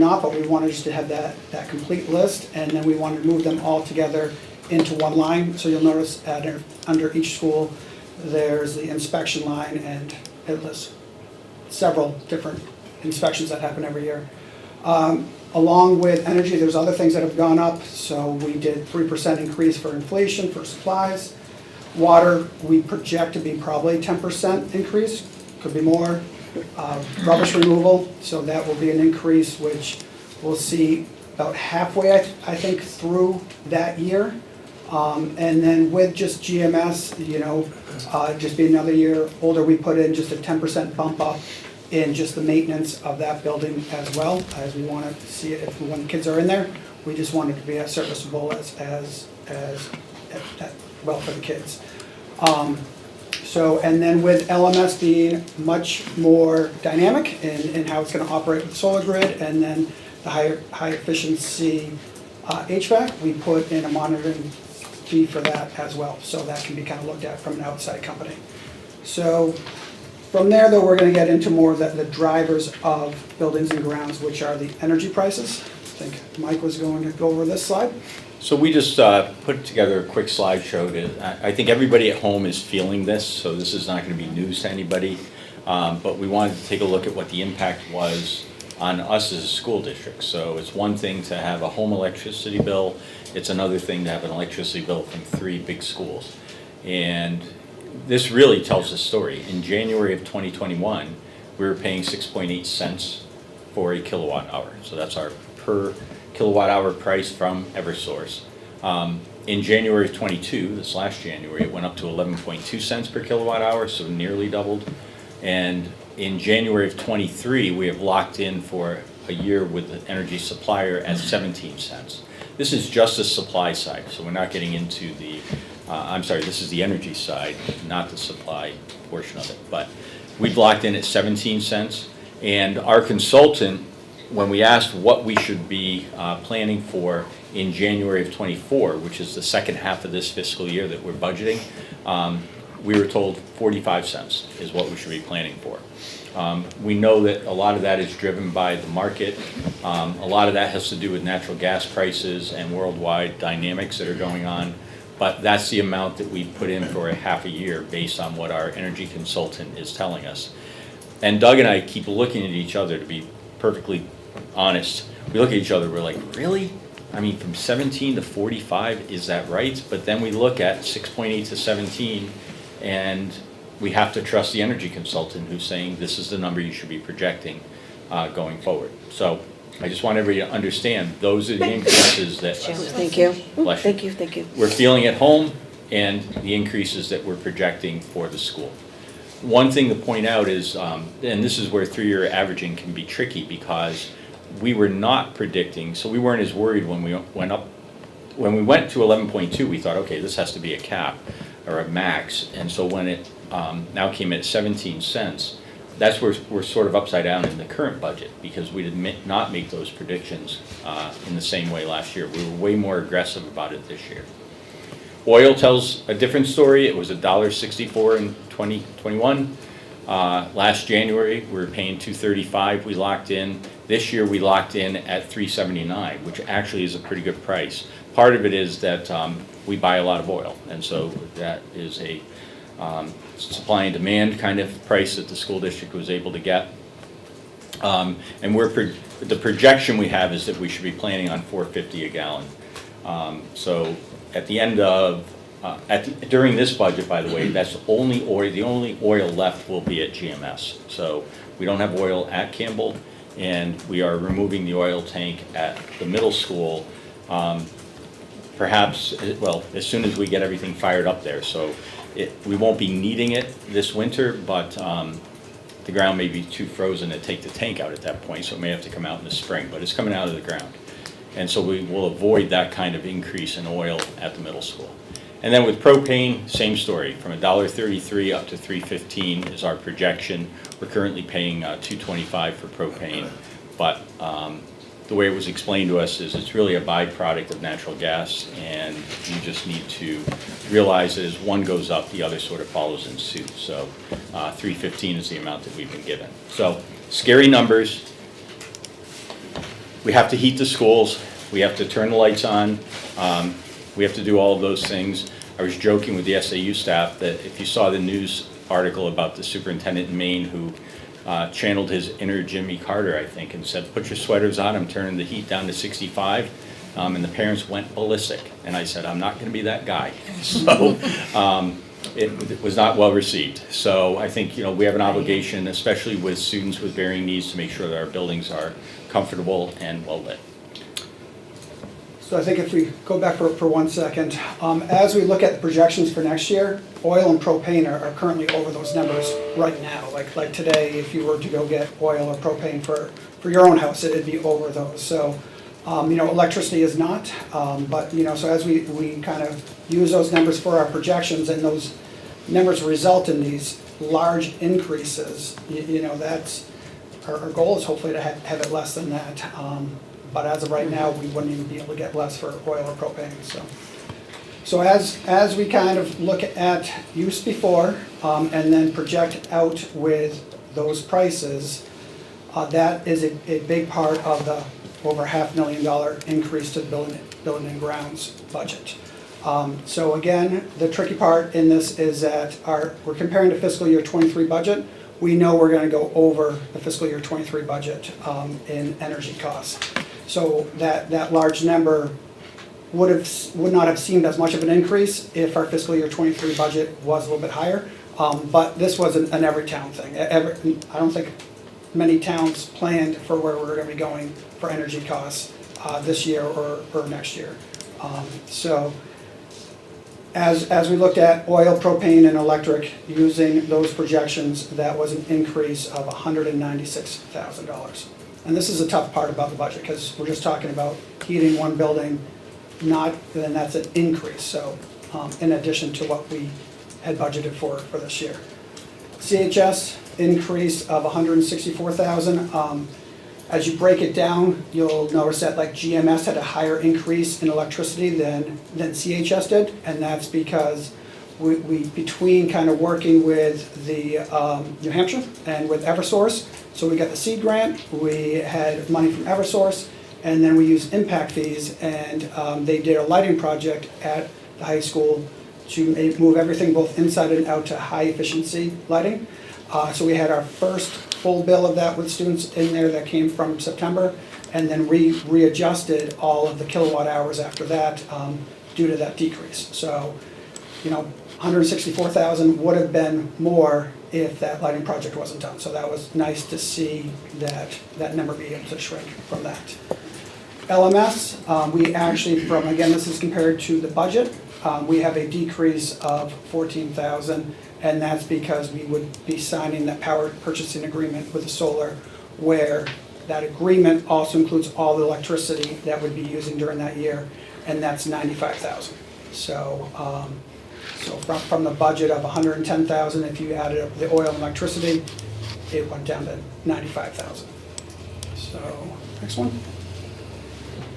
not, but we wanted just to have that complete list, and then we wanted to move them all together into one line. So you'll notice under each school, there's the inspection line, and it lists several different inspections that happen every year. Along with energy, there's other things that have gone up. So we did 3% increase for inflation for supplies. Water, we project to be probably 10% increase, could be more. Rubbish removal, so that will be an increase, which we'll see about halfway, I think, through that year. And then with just GMS, just being another year older, we put in just a 10% bump up in just the maintenance of that building as well, as we want to see it when kids are in there. We just want it to be as serviceable as well for the kids. And then with LMS being much more dynamic in how it's going to operate with solar grid, and then the high efficiency HVAC, we put in a monitoring fee for that as well. So that can be kind of looked at from an outside company. So from there, though, we're going to get into more of the drivers of buildings and grounds, which are the energy prices. I think Mike was going to go over this slide. So we just put together a quick slideshow. I think everybody at home is feeling this, so this is not going to be news to anybody. But we wanted to take a look at what the impact was on us as a school district. So it's one thing to have a home electricity bill. It's another thing to have an electricity bill from 3 big schools. And this really tells the story. In January of 2021, we were paying 6.8 cents for a kilowatt hour. So that's our per kilowatt hour price from Eversource. In January of 22, this last January, it went up to 11.2 cents per kilowatt hour, so nearly doubled. And in January of 23, we have locked in for a year with the energy supplier at 17 cents. This is just the supply side, so we're not getting into the, this is the energy side, not the supply portion of it. But we've locked in at 17 cents, and our consultant, when we asked what we should be planning for in January of 24, which is the second half of this fiscal year that we're budgeting, we were told 45 cents is what we should be planning for. We know that a lot of that is driven by the market. A lot of that has to do with natural gas prices and worldwide dynamics that are going on. But that's the amount that we put in for a half a year based on what our energy consultant is telling us. And Doug and I keep looking at each other, to be perfectly honest. We look at each other, we're like, really? I mean, from 17 to 45, is that right? But then we look at 6.8 to 17, and we have to trust the energy consultant who's saying this is the number you should be projecting going forward. So I just want everybody to understand those are the increases that Thank you. Thank you. Thank you. we're feeling at home, and the increases that we're projecting for the school. One thing to point out is, and this is where 3-year averaging can be tricky, because we were not predicting, so we weren't as worried when we went up. When we went to 11.2, we thought, okay, this has to be a cap or a max. And so when it now came at 17 cents, that's where we're sort of upside down in the current budget, because we did not make those predictions in the same way last year. We were way more aggressive about it this year. Oil tells a different story. It was $1.64 in 2021. Last January, we were paying $2.35. We locked in. This year, we locked in at $3.79, which actually is a pretty good price. Part of it is that we buy a lot of oil, and so that is a supply and demand kind of price that the school district was able to get. And the projection we have is that we should be planning on $4.50 a gallon. So at the end of during this budget, by the way, that's only oil. The only oil left will be at GMS. So we don't have oil at Campbell, and we are removing the oil tank at the middle school. Perhaps, well, as soon as we get everything fired up there. So we won't be needing it this winter, but the ground may be too frozen to take the tank out at that point, so it may have to come out in the spring, but it's coming out of the ground. And so we will avoid that kind of increase in oil at the middle school. And then with propane, same story. From $1.33 up to $3.15 is our projection. We're currently paying $2.25 for propane, but the way it was explained to us is it's really a byproduct of natural gas, and you just need to realize that as one goes up, the other sort of follows in suit. So $3.15 is the amount that we've been given. So scary numbers. we have to heat the schools, we have to turn the lights on, we have to do all of those things. I was joking with the SAU staff that if you saw the news article about the superintendent in Maine who channeled his inner Jimmy Carter, I think, and said, put your sweaters on, I'm turning the heat down to 65, and the parents went ballistic. And I said, I'm not gonna be that guy. So it was not well received. So I think, you know, we have an obligation, especially with students with varying needs, to make sure that our buildings are comfortable and well lit. So I think if we go back for 1 second, as we look at the projections for next year, oil and propane are currently over those numbers right now. Like today, if you were to go get oil or propane for your own house, it'd be over those. So, you know, electricity is not, but, you know, so as we kind of use those numbers for our projections and those numbers result in these large increases, you know, that's, our goal is hopefully to have it less than that. But as of right now, we wouldn't even be able to get less for oil or propane. So as we kind of look at use before and then project out with those prices, that is a big part of the over $500,000 increase to the building and grounds budget. So again, the tricky part in this is that we're comparing to fiscal year 23 budget. We know we're going to go over the fiscal year 23 budget in energy costs. So that large number would not have seemed as much of an increase if our fiscal year 23 budget was a little bit higher. But this was an every town thing. I don't think many towns planned for where we're going to be going for energy costs this year or next year. So as we looked at oil, propane, and electric using those projections, that was an increase of $196,000. And this is a tough part about the budget because we're just talking about heating one building, then that's an increase. So in addition to what we had budgeted for this year. CHS increase of $164,000. As you break it down, you'll notice that like GMS had a higher increase in electricity than CHS did, and that's because we between kind of working with the New Hampshire and with Eversource. So we got the seed grant, we had money from Eversource, and then we used impact fees, and they did a lighting project at the high school to move everything both inside and out to high efficiency lighting. So we had our first full bill of that with students in there that came from September, and then readjusted all of the kilowatt hours after that due to that decrease. So, you know, 164,000 would have been more if that lighting project wasn't done. So that was nice to see that number be able to shrink from that. LMS, we actually again, this is compared to the budget, we have a decrease of 14,000, and that's because we would be signing that power purchasing agreement with the solar, where that agreement also includes all the electricity that we'd be using during that year, and that's 95,000. So, so from the budget of 110,000, if you added up the oil and electricity, it went down to 95,000. So, next one.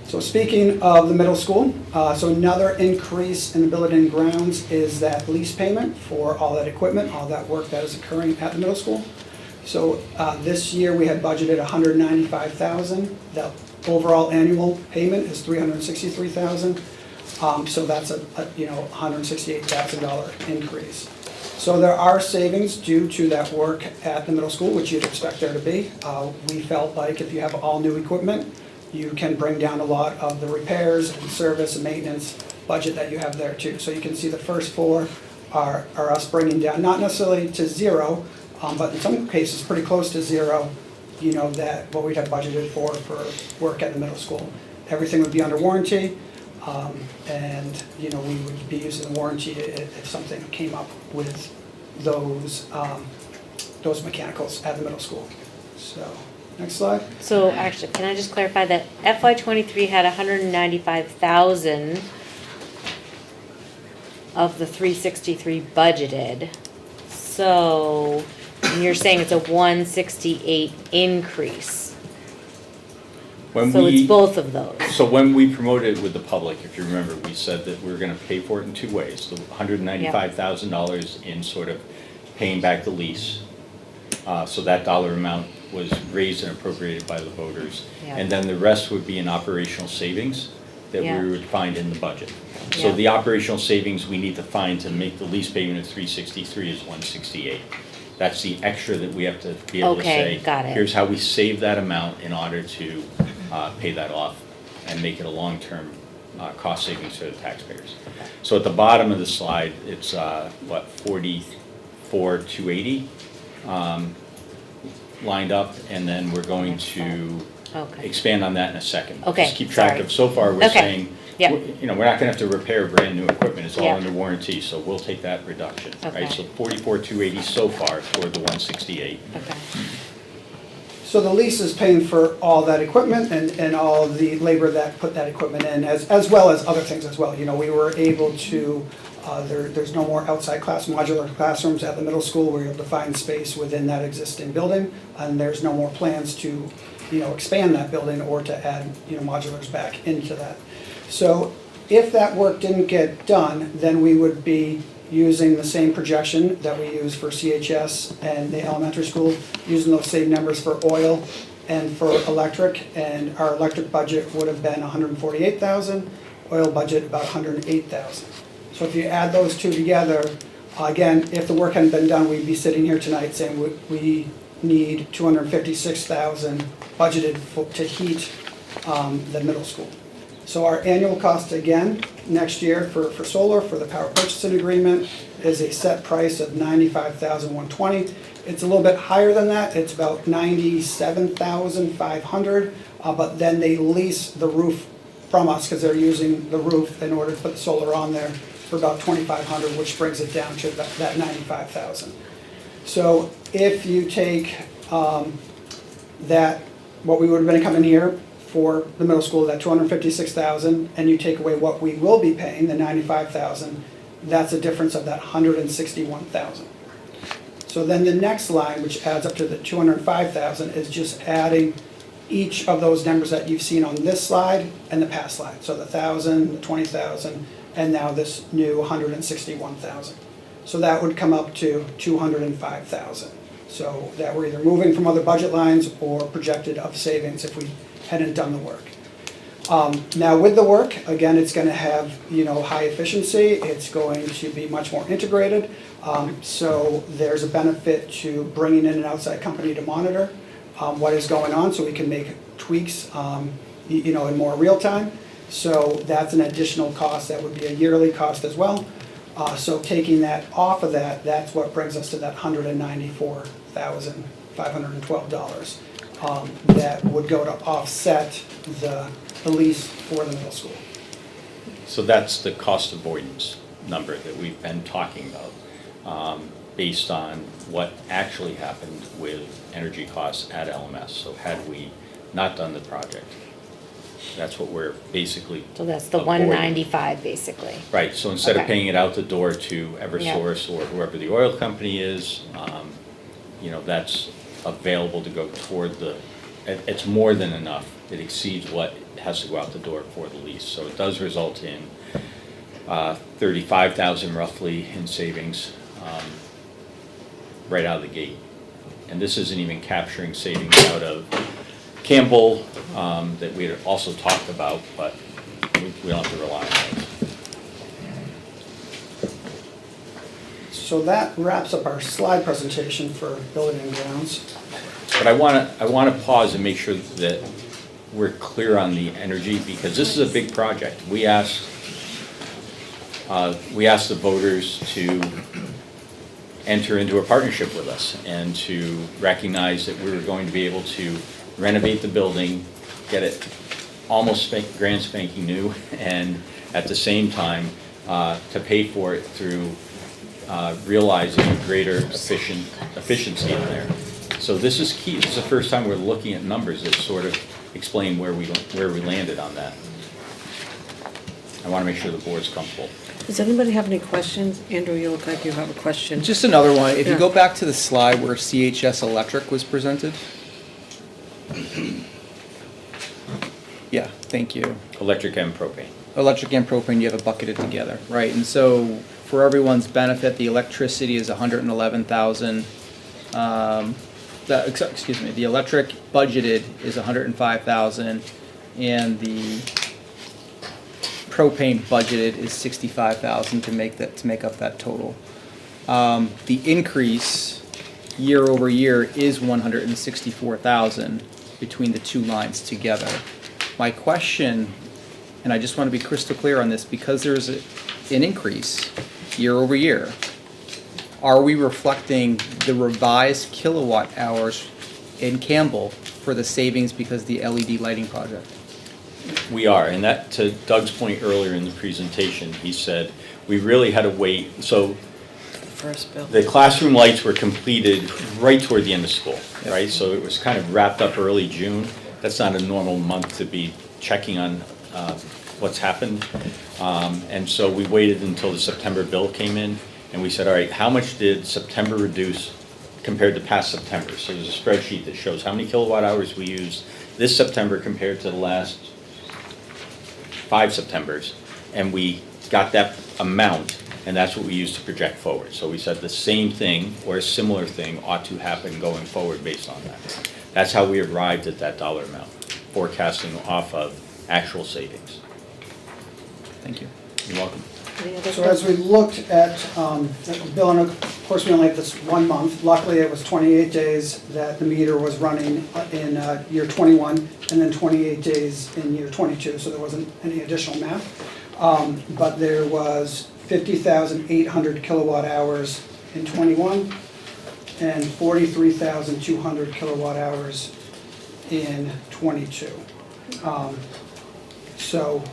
So speaking of the middle school, so another increase in the building and grounds is that lease payment for all that equipment, all that work that is occurring at the middle school. So this year we had budgeted $195,000. The overall annual payment is $363,000. So that's a $168,000 increase. So there are savings due to that work at the middle school, which you'd expect there to be. We felt like if you have all new equipment, you can bring down a lot of the repairs and service and maintenance budget that you have there too. So you can see the first four are us bringing down, not necessarily to zero, but in some cases pretty close to zero, you know, that what we'd have budgeted for work at the middle school. Everything would be under warranty, and you know, we would be using the warranty if something came up with those mechanicals at the middle school. So. Next slide. So actually, can I just clarify that FY23 had 195,000 of the 363 budgeted. So and you're saying it's a 168 increase. So it's both of those. So when we promoted with the public, if you remember, we said that we were going to pay for it in two ways. The $195,000 in sort of paying back the lease. So that dollar amount was raised and appropriated by the voters. Yeah. And then the rest would be in operational savings that Yeah. we would find in the budget. So Yeah. the operational savings we need to find to make the lease payment of 363 is 168. That's the extra that we have to be able to Okay, say. got it. Here's how we save that amount in order to pay that off and make it a long-term cost savings for the taxpayers. So at the bottom of the slide, it's 44,280 lined up, and then we're going to Okay. expand on that in a second. Okay, Just keep track sorry. of, so far, we're Okay, saying, yep. you know, we're not gonna have to repair brand new equipment, it's all Yeah. under warranty, so we'll take that reduction, Okay. right? So 44,280 so far toward the 168. Okay. So the lease is paying for all that equipment and all the labor that put that equipment in, as well as other things as well. You know, we were able to, there's no more outside modular classrooms at the middle school. We're able to find space within that existing building, and there's no more plans to, you know, expand that building or to add, you know, modulars back into that. So if that work didn't get done, then we would be using the same projection that we use for CHS and the elementary school, using those same numbers for oil and for electric, and our electric budget would have been 148,000, oil budget about 108,000. So if you add those two together, again, if the work hadn't been done, we'd be sitting here tonight saying we need 256,000 budgeted to heat the middle school. So our annual cost again, next year for solar, for the power purchasing agreement, is a set price of $95,120. It's a little bit higher than that, it's about $97,500, but then they lease the roof from us, because they're using the roof in order to put the solar on there for about $2,500, which brings it down to that $95,000. So if you take that, what we would have been coming here for the middle school, that 256,000, and you take away what we will be paying, the 95,000, that's a difference of that 161,000. So then the next line, which adds up to the 205,000, is just adding each of those numbers that you've seen on this slide and the past slide. So the 1,000, the 20,000, and now this new 161,000. So that would come up to 205,000. So that we're either moving from other budget lines or projected of savings if we hadn't done the work. Now with the work, again, it's going to have, you know, high efficiency. It's going to be much more integrated. So there's a benefit to bringing in an outside company to monitor what is going on, so we can make tweaks, you know, in more real time. So that's an additional cost. That would be a yearly cost as well. So taking that off of that, that's what brings us to that $194,512 that would go to offset the lease for the middle school. So that's the cost avoidance number that we've been talking about, based on what actually happened with energy costs at LMS. So had we not done the project, that's what we're basically So that's the avoiding. 195 basically. Right, so instead of Okay. paying it out the door to Eversource or whoever the oil company is, you know, that's available to go toward it's more than enough. It exceeds what has to go out the door for the lease. So it does result in 35,000 roughly in savings right out of the gate. And this isn't even capturing savings out of Campbell that we had also talked about, but we don't have to rely on those. So that wraps up our slide presentation for building and grounds. But I want to pause and make sure that we're clear on the energy, because this is a big project. We asked the voters to enter into a partnership with us and to recognize that we were going to be able to renovate the building, get it almost grand spanking new, and at the same time to pay for it through realizing a greater efficiency in there. So this is key. This is the first time we're looking at numbers that sort of explain where we landed on that. I want to make sure the board's comfortable. Does anybody have any questions? Andrew, you look like you have a question. Just another one. If you Yeah. go back to the slide where CHS Electric was presented. Yeah, thank you. Electric and propane. Electric and propane, you have it bucketed together, right? And so for everyone's benefit, the electricity is 111,000. excuse me, the electric budgeted is 105,000, and the propane budgeted is 65,000 to make up that total. The increase year over year is 164,000 between the two lines together. My question, and I just want to be crystal clear on this, because there's an increase year over year, are we reflecting the revised kilowatt hours in Campbell for the savings because of the LED lighting project? We are, and that, to Doug's point earlier in the presentation, he said, we really had to wait. So First bill. the classroom lights were completed right toward the end of school, right? So it was kind of wrapped up early June. That's not a normal month to be checking on what's happened. And so we waited until the September bill came in, and we said, all right, how much did September reduce compared to past September? So there's a spreadsheet that shows how many kilowatt hours we used this September compared to the last 5 Septembers, and we got that amount, and that's what we used to project forward. So we said the same thing or a similar thing ought to happen going forward based on that. That's how we arrived at that dollar amount, forecasting off of actual savings. Thank you. You're welcome. Any other So as we looked at Bill, and of course, we only had this 1 month. Luckily, it was 28 days that the meter was running in year 21, and then 28 days in year 22, so there wasn't any additional math. But there was 50,800 kilowatt hours in 21, and 43,200 kilowatt hours in 22. So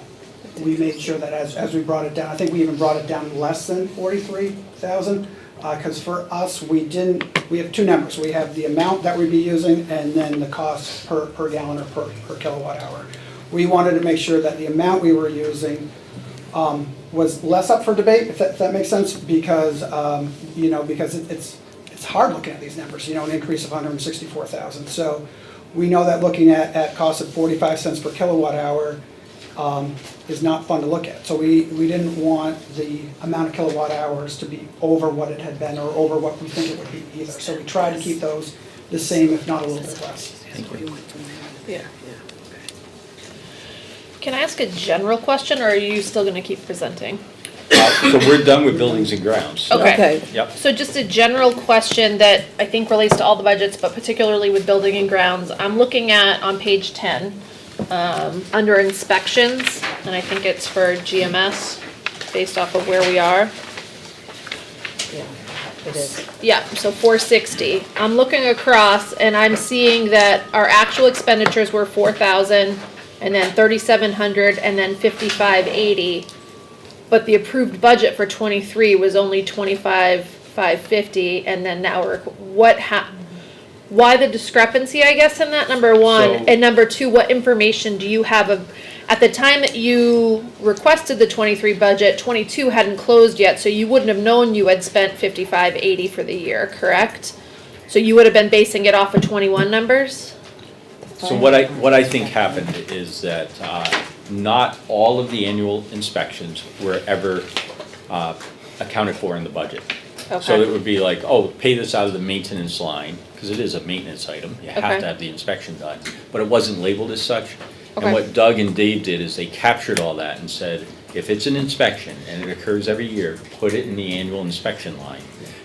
we made sure that as we brought it down, I think we even brought it down less than 43,000, because for us, we have two numbers. We have the amount that we'd be using and then the cost per gallon or per kilowatt hour. We wanted to make sure that the amount we were using was less up for debate, if that makes sense, because because it's hard looking at these numbers, an increase of 164,000. So we know that looking at costs of 45 cents per kilowatt hour is not fun to look at. So we didn't want the amount of kilowatt hours to be over what it had been or over what we think it would be either. So we tried to keep those the same, if not a little bit less. Thank you. Yeah. Can I ask a general question, or are you still going to keep presenting? So we're done with buildings and grounds. So- Okay. Yep. So just a general question that I think relates to all the budgets, but particularly with building and grounds. I'm looking at on page 10, under inspections, and I think it's for GMS, based off of where we are. Yeah, it is. Yeah, so 460. I'm looking across and I'm seeing that our actual expenditures were 4,000, and then 3,700, and then 5,580. But the approved budget for 23 was only 25,550, and then now why the discrepancy, I guess, in that, number one? So- And number two, what information do you have at the time that you requested the 23 budget, 22 hadn't closed yet, so you wouldn't have known you had spent 5580 for the year, correct? So you would have been basing it off of 21 numbers? So what I think happened is that not all of the annual inspections were ever accounted for in the budget. So Okay. it would be like, oh, pay this out of the maintenance line, because it is a maintenance item. You have Okay. to have the inspection done, but it wasn't labeled as such. Okay. And what Doug and Dave did is they captured all that and said, if it's an inspection and it occurs every year, put it in the annual inspection line.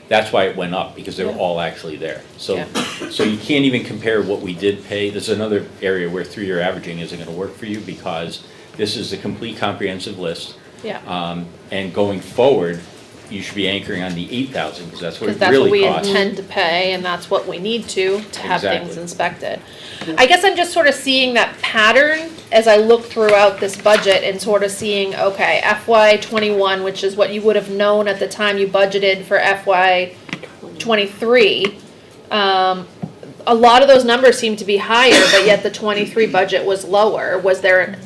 That's why it went up, because they were Yeah. all actually there. So, Yeah. so you can't even compare what we did pay. There's another area where 3-year averaging isn't gonna work for you, because this is the complete comprehensive list. Yeah. And going forward, you should be anchoring on the 8,000, because that's what Because it that's what really we costs. intend to pay, and that's what we need to have things Exactly. inspected. I guess I'm just sort of seeing that pattern as I look throughout this budget and sort of seeing, okay, FY '21, which is what you would have known at the time you budgeted for FY '23. A lot of those numbers seem to be higher, but yet the '23 budget was lower. Was there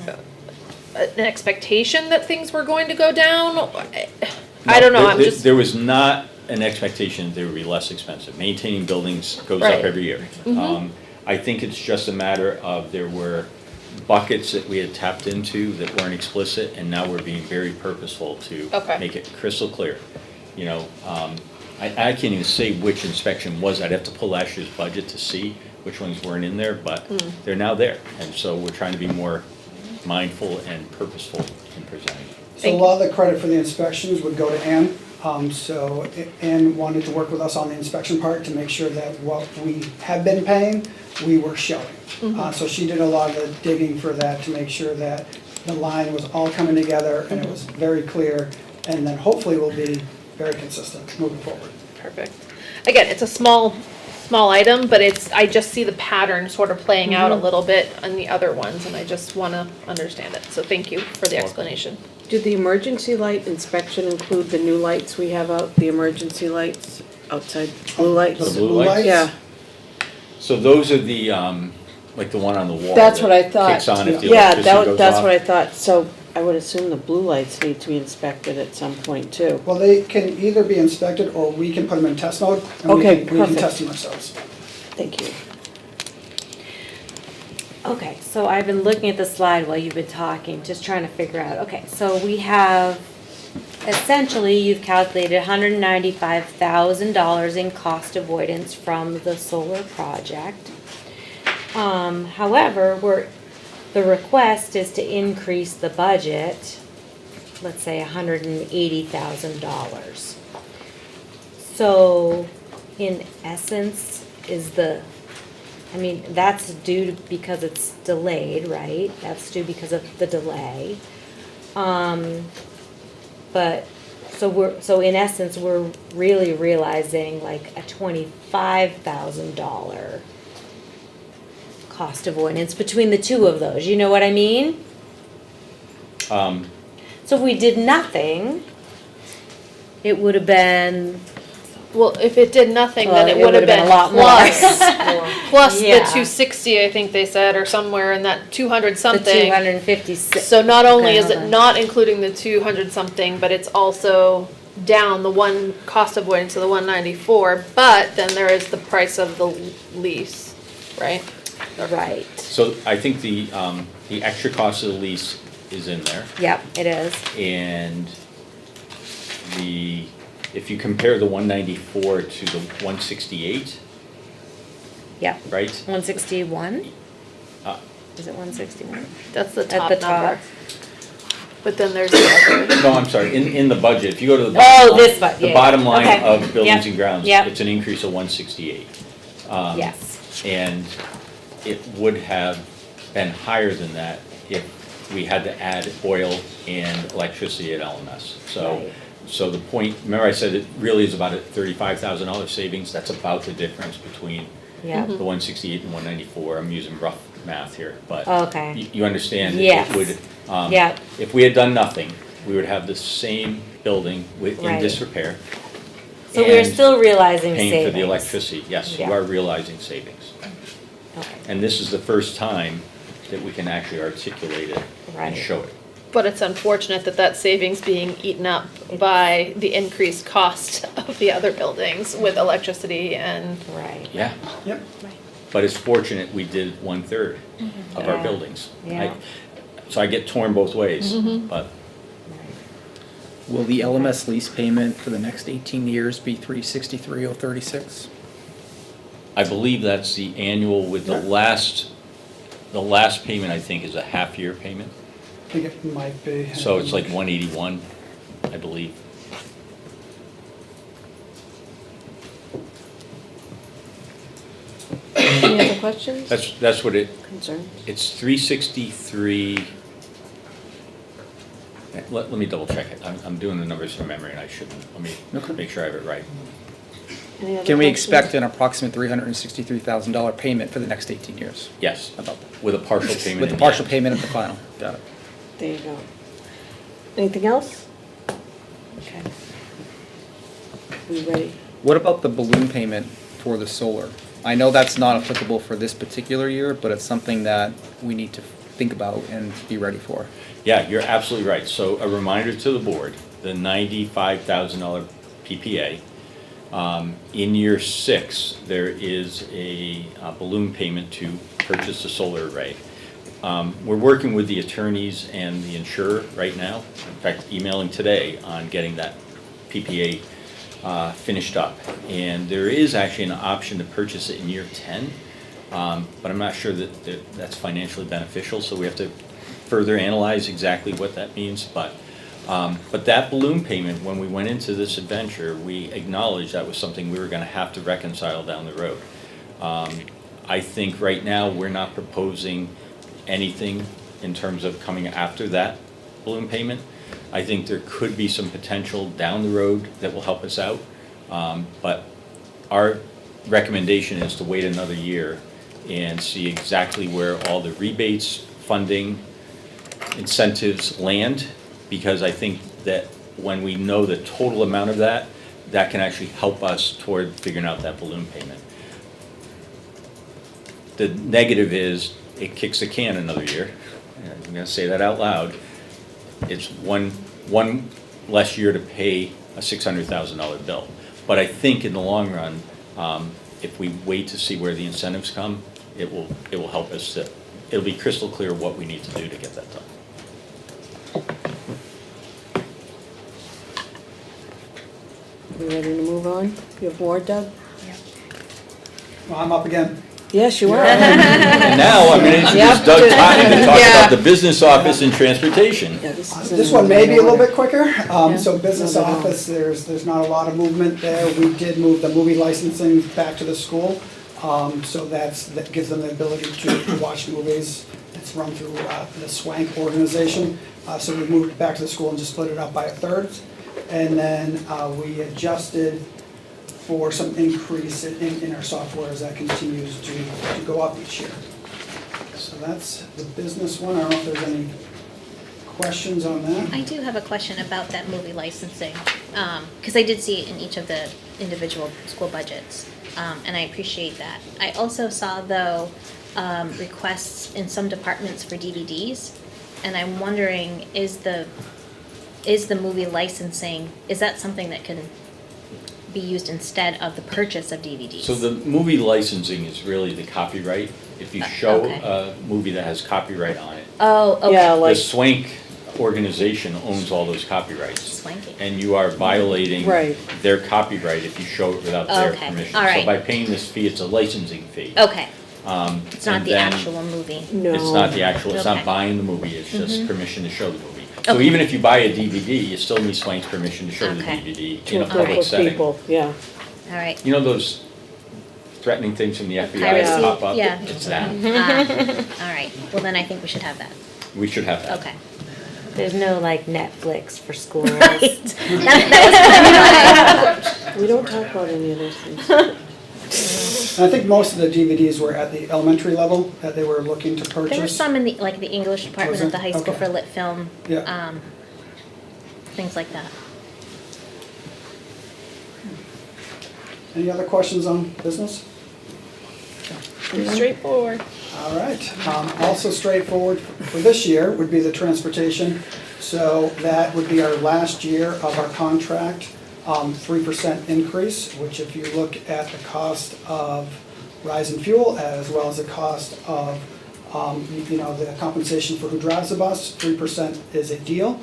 an expectation that things were going to go down? I don't know, I'm just. There was not an expectation that they would be less expensive. Maintaining buildings goes up Right. every year. I think it's just a matter of there were buckets that we had tapped into that weren't explicit, and now we're being very purposeful to Okay. make it crystal clear. I can't even say which inspection was. I'd have to pull last year's budget to see which ones weren't in there, but they're now there. And so we're trying to be more mindful and purposeful in presenting. So a lot of the credit for the inspections would go to Ann. So Ann wanted to work with us on the inspection part to make sure that what we have been paying, we were showing. So she did a lot of the digging for that to make sure that the line was all coming together and it was very clear. And then hopefully we'll be very consistent moving forward. Perfect. Again, it's a small item, but I just see the pattern sort of playing out a little bit on the other ones, and I just want to understand it. So thank you for the explanation. Did the emergency light inspection include the new lights we have out, the emergency lights outside, blue lights? The blue lights? Yeah, So those are the, like the one on the wall. that's that what I thought. Kicks on if the Yeah, electricity goes that's off. what I thought. So I would assume the blue lights need to be inspected at some point too. Well, they can either be inspected or we can put them in test mode. And Okay, we can perfect. test them ourselves. Thank you. Okay, so I've been looking at the slide while you've been talking, just trying to figure out, okay, so we have, essentially, you've calculated $195,000 in cost avoidance from the solar project. However, the request is to increase the budget, let's say $180,000. So, in essence, that's due because it's delayed, right? That's due because of the delay. But, so in essence, we're really realizing like a $25,000 cost avoidance between the two of those, you know what I mean? So if we did nothing, it would have been, Well, if it did nothing, then Well, it it would have would've been been a lot more. plus the Yeah. 260, I think they said, or somewhere in that 200 the something. 256. So not only is hold it on. not including the 200 something, but it's also down the one cost avoidance to the 194, but then there is the price of the lease, right? Right, So I think the extra cost of the lease is in there. yep, it is, And if you compare the 194 to the 168, yep. right? 161? Uh, Is it 161? That's the At top the number. top. But then there's the other. No, I'm sorry, in the budget, if you go to the Oh, bottom line. this The yeah, bottom yeah. line Okay. of buildings Yep, and grounds, yep. it's an increase of 168. Yes, And it would have been higher than that if we had to add oil and electricity at LMS. Right. So the point, remember I said it really is about a $35,000 savings, that's about the difference between yeah, the 168 and 194. I'm using rough math here, but okay, you understand that Yes. it would, Yep. if we had done nothing, we would have the same building in Right. disrepair. so we're and still realizing Paying savings. for the electricity, yes, you Yeah. are realizing savings. Okay, And this is the first time that we can actually articulate it and Right. show it. But it's unfortunate that that savings being eaten up by the increased cost of the other buildings with electricity and. right, Yeah, Yep. but it's fortunate we did 1/3 of our Yeah. buildings. Yeah. So I get torn both ways, but right. Will the LMS lease payment for the next 18 years be 363,036? I believe that's the annual with the last payment, I think, is a half-year payment. I think it might be. So it's like 181, I believe. Any other questions? That's what it, Concerns? it's 363. Let me double check it. I'm doing the numbers from memory and I shouldn't. Let me Okay. make sure I have it right. Any other Can we questions? expect an approximate $363,000 payment for the next 18 years? Yes, About that. with a partial payment. With in the partial end. payment at the final. Got it. There you go. Anything else? Okay. We ready? What about the balloon payment for the solar? I know that's not applicable for this particular year, but it's something that we need to think about and be ready for. Yeah, you're absolutely right. So a reminder to the board, the $95,000 PPA. In year 6, there is a balloon payment to purchase a solar array. We're working with the attorneys and the insurer right now. In fact, emailing today on getting that PPA finished up. And there is actually an option to purchase it in year 10, but I'm not sure that that's financially beneficial, so we have to further analyze exactly what that means. But that balloon payment, when we went into this adventure, we acknowledged that was something we were going to have to reconcile down the road. I think right now we're not proposing anything in terms of coming after that balloon payment. I think there could be some potential down the road that will help us out. But our recommendation is to wait another year and see exactly where all the rebates, funding, incentives land, because I think that when we know the total amount of that, that can actually help us toward figuring out that balloon payment. The negative is it kicks the can another year. I'm going to say that out loud. It's one less year to pay a $600,000 bill. But I think in the long run, if we wait to see where the incentives come, it will help us. It'll be crystal clear what we need to do to get that done. We ready to move on? You have more, Doug? Well, I'm up again. Yes, you are. And now I'm going to introduce Doug Totten to talk about the business office and transportation. Yeah, this is This in one may be a little order. bit quicker. So business office, there's not a lot of movement there. We did move the movie licensing back to the school. So that gives them the ability to watch movies. It's run through the Swank organization. So we moved it back to the school and just split it up by a third. And then we adjusted for some increase in our software as that continues to go up each year. So that's the business one. I don't know if there's any questions on that. I do have a question about that movie licensing, because I did see it in each of the individual school budgets, and I appreciate that. I also saw, though, requests in some departments for DVDs, and I'm wondering, is the movie licensing, is that something that can be used instead of the purchase of DVDs? So the movie licensing is really the copyright. If you show Okay. a movie that has copyright on it, Oh, okay. Yeah, the like, Swank organization owns all those copyrights. Swanky. And you are violating Right. their copyright if you show it without their Okay, permission. all right. So by paying this fee, it's a licensing fee. Okay, it's not and the then actual movie. no. It's not the actual, it's not Okay. buying the movie, it's just permission to show the movie. So Okay. even if you buy a DVD, you still need Swank's permission to show the Okay. DVD To in a a group public of setting. people, yeah. All right. You know those threatening things from the FBI Piracy, that pop up? yeah. It's that. All right, well then I think we should have that. We should have that. Okay. There's no like Netflix for schools. Right. We don't talk about any of those things. And I think most of the DVDs were at the elementary level that they were looking to purchase. There were some in the, like the English department Was at there? the high school Okay. for lit film, Yeah. things like that. Any other questions on business? Pretty straightforward. All right, also straightforward for this year would be the transportation. So that would be our last year of our contract, 3% increase, which if you look at the cost of rise in fuel as well as the cost of, the compensation for who drives the bus, 3% is a deal.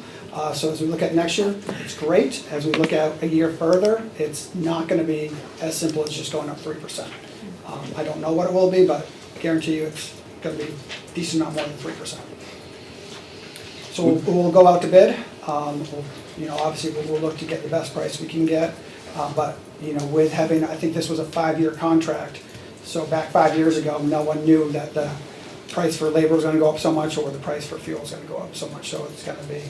So as we look at next year, it's great. As we look out a year further, it's not going to be as simple as just going up 3%. I don't know what it will be, but I guarantee you it's going to be a decent amount more than 3%. So we'll go out to bid. Obviously we'll look to get the best price we can get. But with having, I think this was a 5-year contract. So back 5 years ago, no one knew that the price for labor was going to go up so much or the price for fuel was going to go up so much. So it's going to be,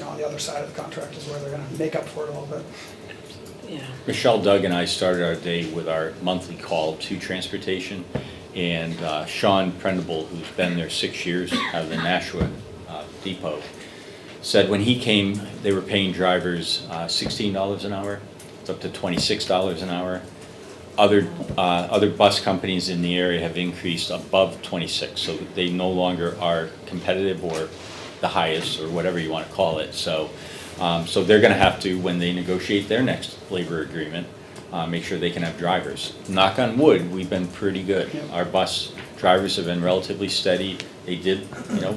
on the other side of the contract is where they're going to make up for it a little bit. Yeah. Michelle, Doug, and I started our day with our monthly call to transportation. And Sean Prendable, who's been there 6 years out of the Nashua depot, said when he came, they were paying drivers $16 an hour. It's up to $26 an hour. Other bus companies in the area have increased above 26, so they no longer are competitive or the highest or whatever you want to call it. So they're going to have to, when they negotiate their next labor agreement, make sure they can have drivers. Knock on wood, we've been pretty good. Yeah. Our bus drivers have been relatively steady. They did,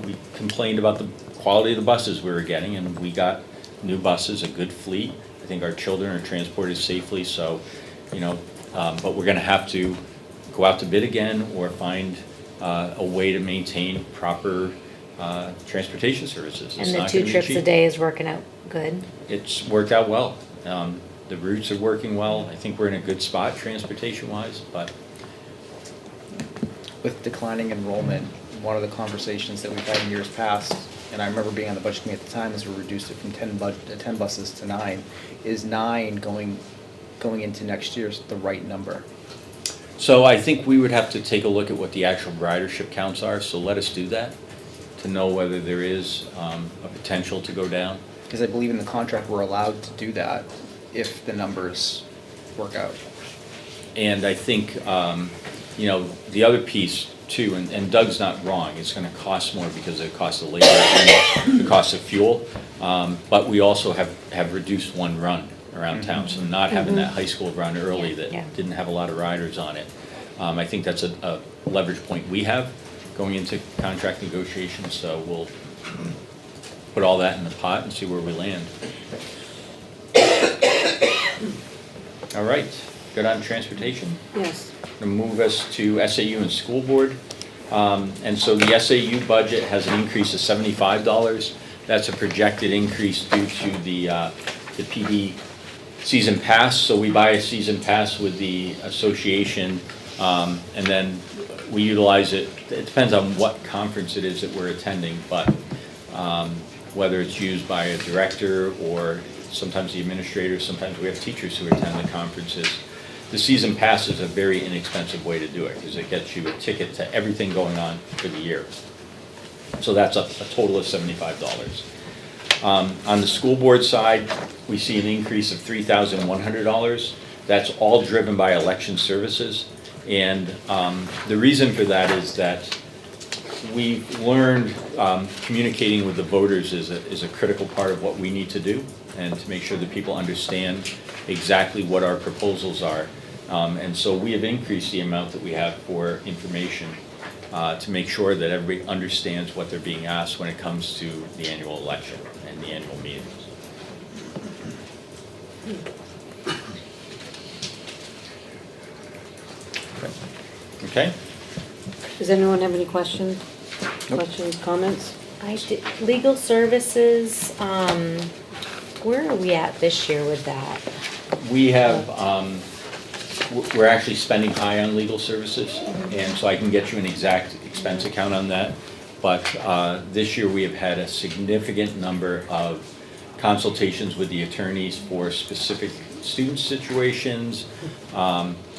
we complained about the quality of the buses we were getting, and we got new buses, a good fleet. I think our children are transported safely, so, you know, but we're gonna have to go out to bid again or find a way to maintain proper transportation services. It's And the not 2 gonna be trips a cheap. day is working out good. It's worked out well. The routes are working well. I think we're in a good spot transportation-wise, but With declining enrollment, one of the conversations that we've had in years past, and I remember being on the budget committee at the time, as we reduced it from 10 buses to 9, is 9 going into next year is the right number? so I think we would have to take a look at what the actual ridership counts are, so let us do that to know whether there is a potential to go down. Because I believe in the contract, we're allowed to do that if the numbers work out. And I think, you know, the other piece too, and Doug's not wrong, it's gonna cost more because of the cost of labor and the cost of fuel. But we also have reduced one run around town, so not having that high school run early Yeah. that didn't have a lot of riders on it. I think that's a leverage point we have going into contract negotiations, so we'll put all that in the pot and see where we land. All right, good on transportation? Yes. Gonna move us to SAU and school board. And so the SAU budget has an increase of $75. That's a projected increase due to the PD season pass. So we buy a season pass with the association, and then we utilize it. It depends on what conference it is that we're attending, but whether it's used by a director or sometimes the administrator, sometimes we have teachers who attend the conferences. The season pass is a very inexpensive way to do it because it gets you a ticket to everything going on for the year. So that's a total of $75. On the school board side, we see an increase of $3,100. That's all driven by election services. And the reason for that is that we've learned communicating with the voters is a critical part of what we need to do, and to make sure that people understand exactly what our proposals are. And so we have increased the amount that we have for information to make sure that everybody understands what they're being asked when it comes to the annual election and the annual meetings. Okay? Does anyone have any questions? Nope. Questions, comments? I did, legal services, where are we at this year with that? We have, we're actually spending high on legal services, and so I can get you an exact expense account on that. But this year, we have had a significant number of consultations with the attorneys for specific student situations.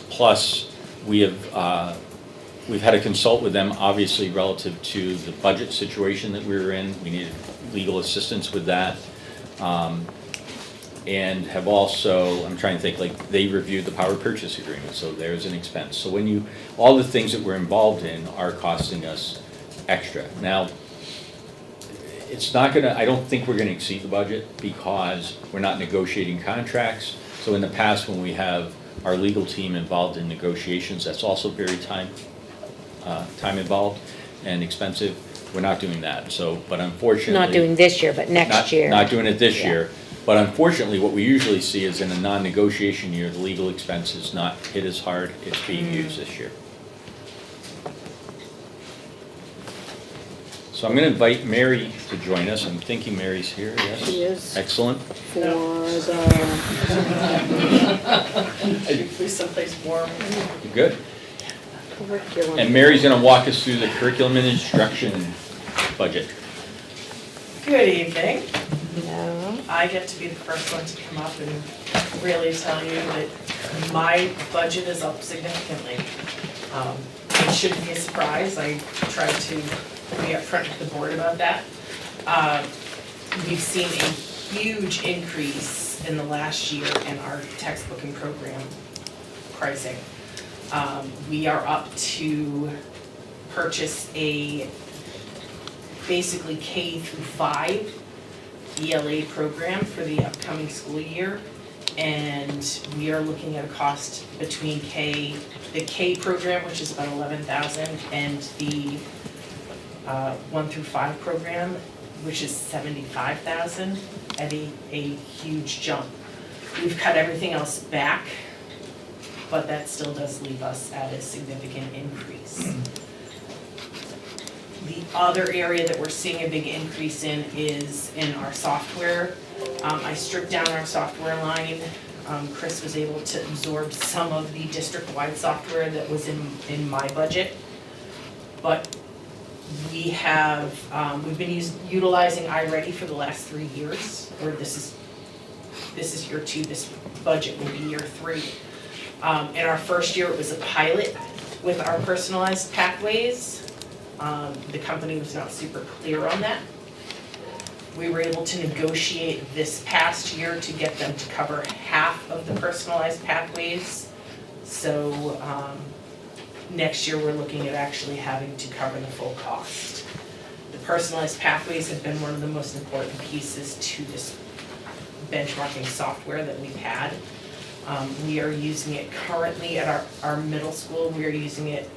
Plus, we've had to consult with them, obviously, relative to the budget situation that we were in. We needed legal assistance with that. And have also, I'm trying to think, like, they reviewed the power purchase agreement, so there's an expense. So when all the things that we're involved in are costing us extra. Now, it's not gonna, I don't think we're gonna exceed the budget because we're not negotiating contracts. So in the past, when we have our legal team involved in negotiations, that's also very time involved and expensive. We're not doing that, so, but unfortunately. Not doing this year, but next year. Not doing it this Yeah. year. But unfortunately, what we usually see is in a non-negotiation year, the legal expense is not hit as hard. It's being used this year. So I'm going to invite Mary to join us. I'm thinking Mary's here, yes? She is. Excellent. For the, Please someplace warm. Good. curriculum. And Mary's going to walk us through the curriculum and instruction budget. Good evening. No. I get to be the first one to come up and really tell you that my budget is up significantly. It shouldn't be a surprise. I try to be upfront with the board about that. We've seen a huge increase in the last year in our textbook and program pricing. We are up to purchase a basically K through 5 ELA program for the upcoming school year. And we are looking at a cost between the K program, which is about 11,000, and the 1 through 5 program, which is 75,000, at a huge jump. We've cut everything else back, but that still does leave us at a significant increase. The other area that we're seeing a big increase in is in our software. I stripped down our software line. Chris was able to absorb some of the district-wide software that was in my budget. But we have, we've been utilizing iReady for the last 3 years, or this is year 2, this budget will be year 3. In our first year, it was a pilot with our personalized pathways. The company was not super clear on that. We were able to negotiate this past year to get them to cover half of the personalized pathways. So next year, we're looking at actually having to cover the full cost. The personalized pathways have been one of the most important pieces to this benchmarking software that we've had. We are using it currently at our middle school. We are using it,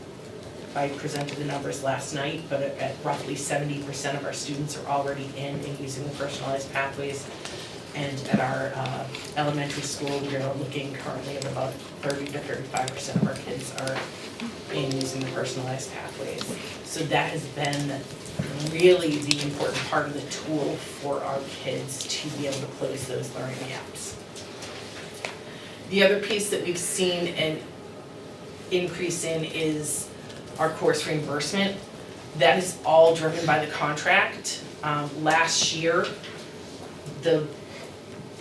I presented the numbers last night, but at roughly 70% of our students are already in and using the personalized pathways. And at our elementary school, we are looking currently at about 30 to 35% of our kids are in using the personalized pathways. So that has been really the important part of the tool for our kids to be able to close those learning gaps. The other piece that we've seen an increase in is our course reimbursement. That is all driven by the contract. Last year,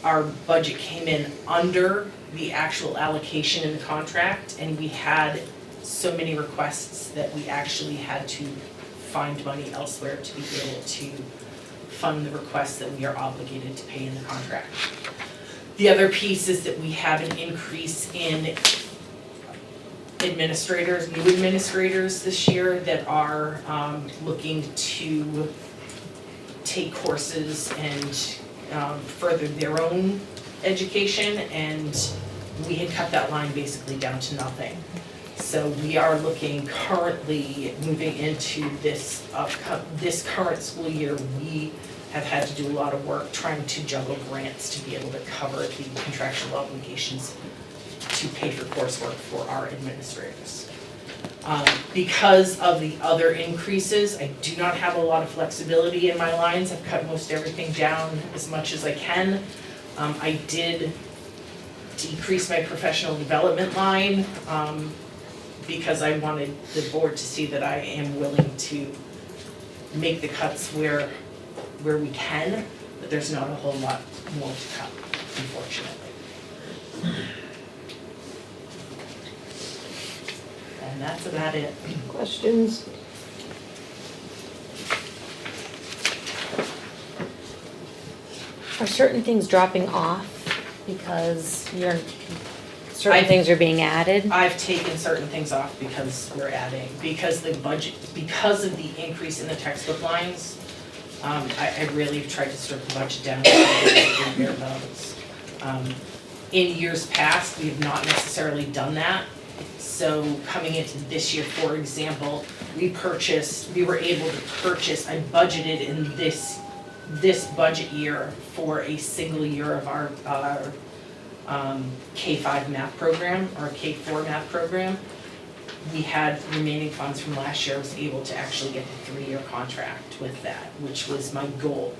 our budget came in under the actual allocation in the contract, and we had so many requests that we actually had to find money elsewhere to be able to fund the requests that we are obligated to pay in the contract. The other piece is that we have an increase in administrators, new administrators this year that are looking to take courses and further their own education, and we had cut that line basically down to nothing. So we are looking currently, moving into this current school year, we have had to do a lot of work trying to juggle grants to be able to cover the contractual obligations to pay for coursework for our administrators. Because of the other increases, I do not have a lot of flexibility in my lines. I've cut most everything down as much as I can. I did decrease my professional development line because I wanted the board to see that I am willing to make the cuts where we can, but there's not a whole lot more to cut, unfortunately. And that's about it. Questions? Are certain things dropping off because certain things are being added? I've taken certain things off because we're adding, because the budget, because of the increase in the textbook lines, I really have tried to strip the budget down to bare bones. In years past, we have not necessarily done that. So coming into this year, for example, we were able to purchase, I budgeted in this budget year for a single year of our K-5 math program, or K-4 math program. We had remaining funds from last year. I was able to actually get the 3-year contract with that, which was my goal.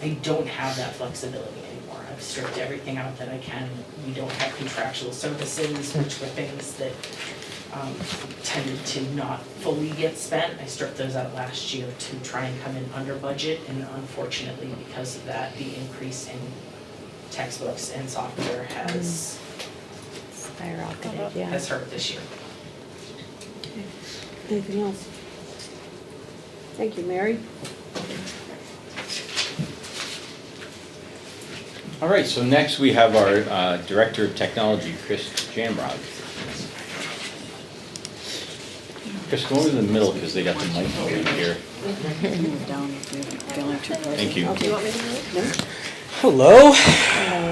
I don't have that flexibility anymore. I've stripped everything out that I can. We don't have contractual services, which were things that tended to not fully get spent. I stripped those out last year to try and come in under budget, and unfortunately, because of that, the increase in textbooks and software has Skyrocketed, yeah. hurt this year. Anything else? Thank you, Mary. All right, so next we have our Director of Technology, Chris Jamrog. Chris, go over to the middle because they got the mic over here. Thank you. Do you want me to move? No? Hello.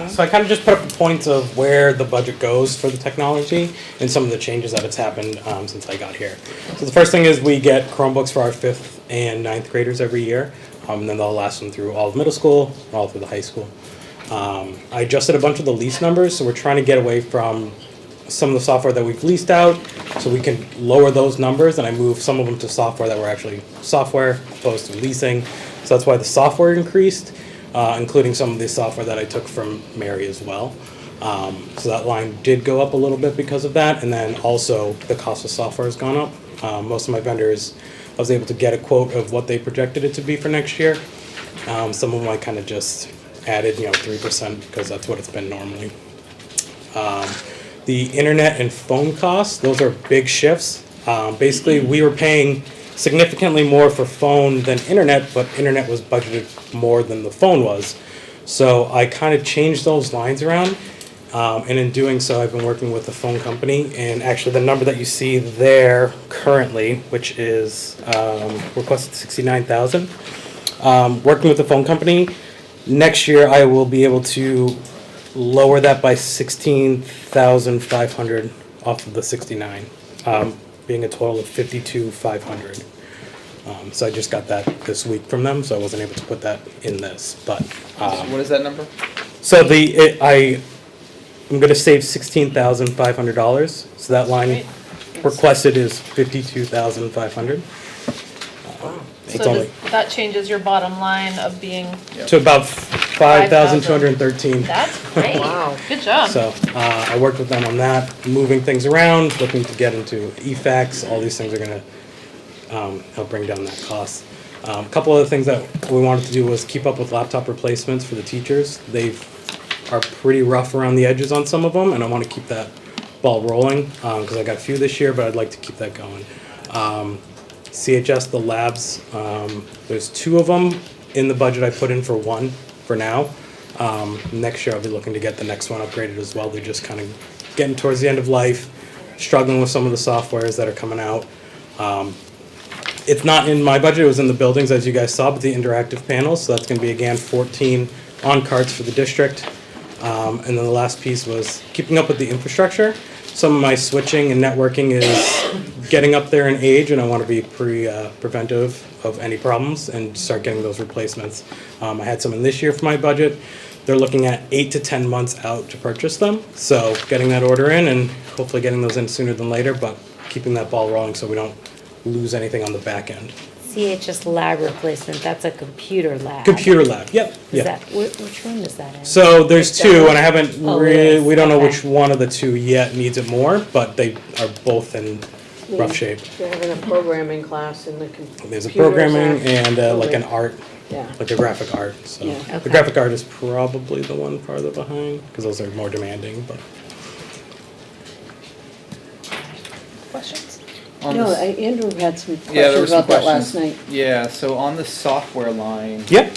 So I kind of just put up the points of where the budget goes for the technology and some of the changes that it's happened since I got here. So the first thing is we get Chromebooks for our 5th and 9th graders every year, and then they'll last them through all of middle school, all through the high school. I adjusted a bunch of the lease numbers, so we're trying to get away from some of the software that we've leased out, so we can lower those numbers, and I moved some of them to software that were actually software opposed to leasing. So that's why the software increased, including some of the software that I took from Mary as well. So that line did go up a little bit because of that, and then also the cost of software has gone up. Most of my vendors, I was able to get a quote of what they projected it to be for next year. Some of them I kind of just added, 3% because that's what it's been normally. The internet and phone costs, those are big shifts. Basically, we were paying significantly more for phone than internet, but internet was budgeted more than the phone was. So I kind of changed those lines around. And in doing so, I've been working with the phone company, and actually the number that you see there currently, which is requested 69,000. Working with the phone company, next year I will be able to lower that by 16,500 off of the 69, being a total of 52,500. So I just got that this week from them, so I wasn't able to put that in this, but. What is that number? So I'm gonna save $16,500, so that line requested is 52,500. It's So only that changes your bottom line of being, to about 5,213. that's great. Wow. Good job. So, I worked with them on that, moving things around, looking to get into e-fax, all these things are gonna, help bring down that cost. A couple other things that we wanted to do was keep up with laptop replacements for the teachers. They are pretty rough around the edges on some of them, and I wanna keep that ball rolling, cause I got a few this year, but I'd like to keep that going. CHS, the labs, there's 2 of them in the budget. I put in for 1 for now. Next year I'll be looking to get the next one upgraded as well. They're just kind of getting towards the end of life, struggling with some of the softwares that are coming out. It's not in my budget, it was in the buildings as you guys saw, but the interactive panels, so that's gonna be again 14 on carts for the district. And then the last piece was keeping up with the infrastructure. Some of my switching and networking is getting up there in age, and I want to be preventive of any problems and start getting those replacements. I had some in this year for my budget. They're looking at 8 to 10 months out to purchase them. So getting that order in and hopefully getting those in sooner than later, but keeping that ball rolling so we don't lose anything on the back end. CHS lab replacement, that's a computer lab. Computer lab, yep, Is yeah. that, which room is that in? So there's 2, and I haven't Oh, really, it is. we don't know Okay. which one of the 2 yet needs it more, but they are both in rough shape. They're having a programming class in the computer. There's a programming and like an art, Yeah. like a graphic art, so. Yeah. The Okay. graphic art is probably the one farther behind, because those are more demanding, but. Questions? On No, the- Andrew had some Yeah, there were questions some about that questions. last night. Yeah, so on the software line, Yep,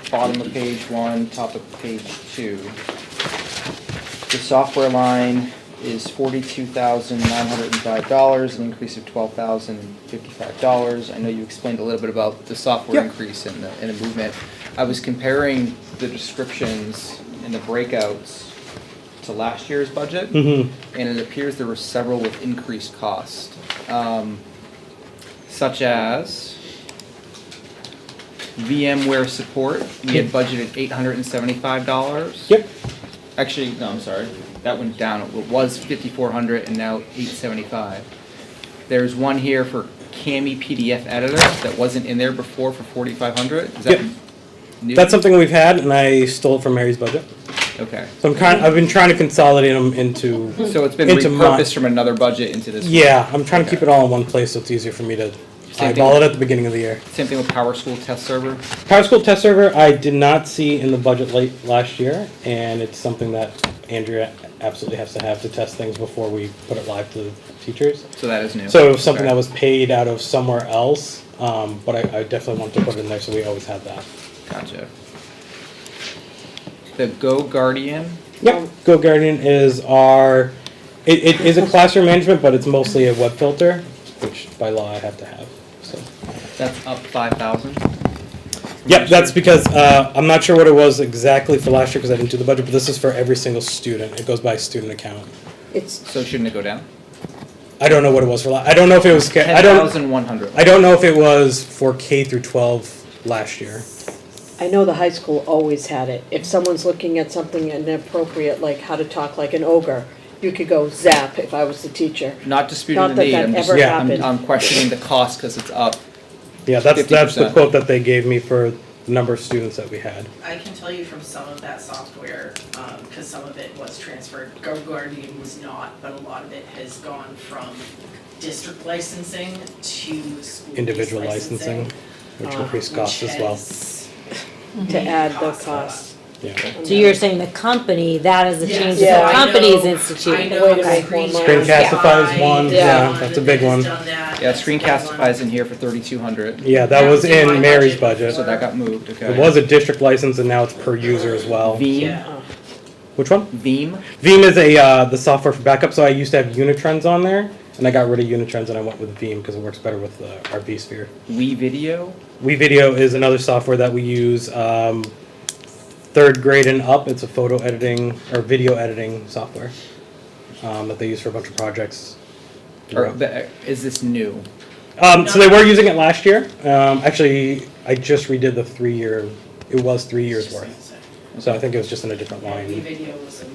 bottom of page 1, top of page 2, the software line is $42,905, an increase of $12,055. I know you explained a little bit about the software Yep. increase and the movement. I was comparing the descriptions and the breakouts to last year's budget, and it appears there were several with increased cost, such as VMware support. We had budgeted $875. yep, Actually, no, I'm sorry, that went down. It was $5,400 and now $875. There's one here for Cami PDF editor that wasn't in there before for $4,500. Is that Yep. new? that's something we've had, and I stole it from Mary's budget. Okay. So I've been trying to consolidate them into, So it's been Into repurposed from another budget into this one. yeah, I'm trying to keep Okay. it all in one place, so it's easier for me to Same eyeball thing- it at the beginning of the year. Same thing with Power School Test Server. Power School Test Server, I did not see in the budget late last year, and it's something that Andrea absolutely has to have to test things before we put it live to the teachers. So that is new. So it was something Okay. that was paid out of somewhere else, but I definitely wanted to put it in there, so we always have that. Gotcha. The Go Guardian, Yep, Go Guardian is our, it is a classroom management, but it's mostly a web filter, which by law I have to have, so. that's up 5,000. Yep, that's because, I'm not sure what it was exactly for last year, because I didn't do the budget, but this is for every single student, it goes by student account. It's, So shouldn't it go down? I don't know what it was for I don't know if it was, I don't 10,100. know if it was for K through 12 last year. I know the high school always had it. If someone's looking at something inappropriate, like how to talk like an ogre, you could go zap if I was the teacher. Not disputing Not the need, that I'm that just, ever Yeah. happened. I'm questioning the cost because it's up. Yeah, that's the 50%. quote that they gave me for the number of students that we had. I can tell you from some of that software, because some of it was transferred, GoGuardian was not, but a lot of it has gone from district licensing to school-based Individual licensing, which increased costs as well. To add the cost up. cost. Yeah. So you're saying the company, that is the Yes. change Yeah, the I company's I instituting? know Way to make more money. Screencastify is one, Yeah. yeah, that's a big one. Yeah, Screencastify's in here for 3,200, Yeah, that was in Mary's budget. so that got moved, okay. It was a district license and now it's per user as well. Veeam, Yeah. Which one? Veeam, Veeam is the software for backup, so I used to have Unitrends on there, and I got rid of Unitrends and I went with Veeam because it works better with our vSphere. WeVideo, WeVideo is another software that we use, third grade and up. It's a photo editing or video editing software that they use for a bunch of projects. is this new? So they were using it last year. Actually, I just redid the 3-year. It was 3 years worth. So I think it was just in a different line. video was a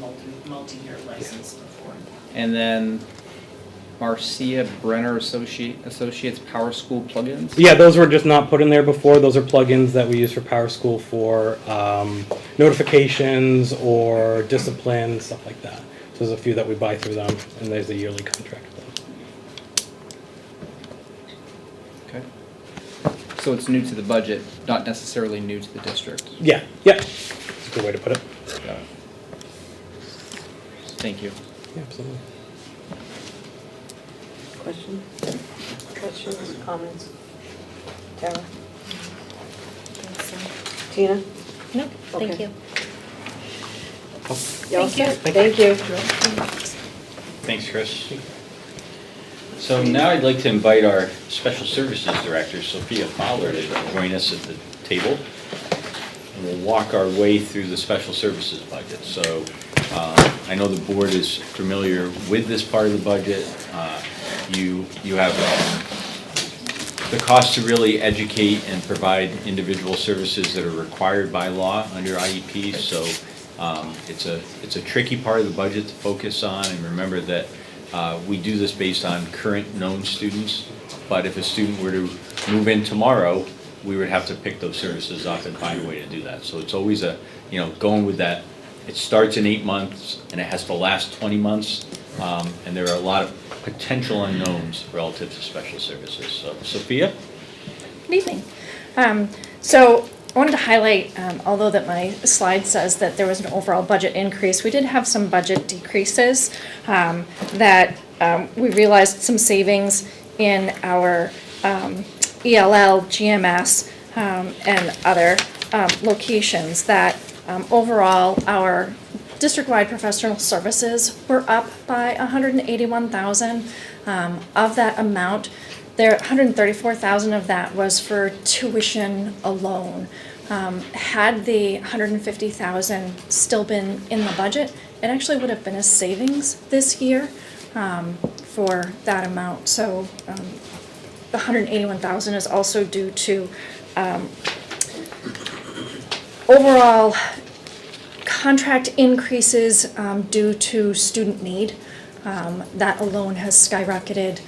multi-year license before. And then Marcia Brenner Associates Power School plugins? Yeah, those were just not put in there before. Those are plugins that we use for Power School for notifications or discipline, stuff like that. So there's a few that we buy through them, and there's a yearly contract with them. Okay. So it's new to the budget, not necessarily new to the district. Yeah, that's a good way to put it. Got it. Thank you. Yeah, absolutely. Questions, comments? Tara? Tina? No, thank Okay. you. You all Thank you. set? Thank you. Thanks, Chris. So now I'd like to invite our Special Services Director, Sophia Fowler, to join us at the table. And we'll walk our way through the Special Services budget. So I know the board is familiar with this part of the budget. You have the cost to really educate and provide individual services that are required by law under IEPs. So it's a tricky part of the budget to focus on, and remember that we do this based on current known students, but if a student were to move in tomorrow, we would have to pick those services up and find a way to do that. So it's always going with that. It starts in 8 months and it has to last 20 months, and there are a lot of potential unknowns relative to special services. So Sophia? Good evening. So I wanted to highlight, although that my slide says that there was an overall budget increase, we did have some budget decreases that we realized some savings in our ELL, GMS, and other locations that overall our district-wide professional services were up by $181,000. Of that amount, $134,000 of that was for tuition alone. Had the $150,000 still been in the budget, it actually would have been a savings this year for that amount. So the $181,000 is also due to overall contract increases due to student need. That alone has skyrocketed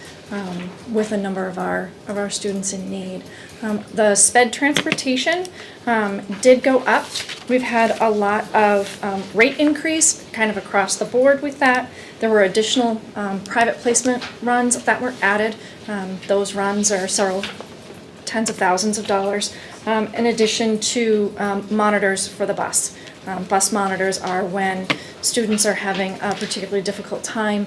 with a number of our students in need. The sped transportation did go up. We've had a lot of rate increase kind of across the board with that. There were additional private placement runs that were added. Those runs are several tens of thousands of dollars, in addition to monitors for the bus. Bus monitors are when students are having a particularly difficult time.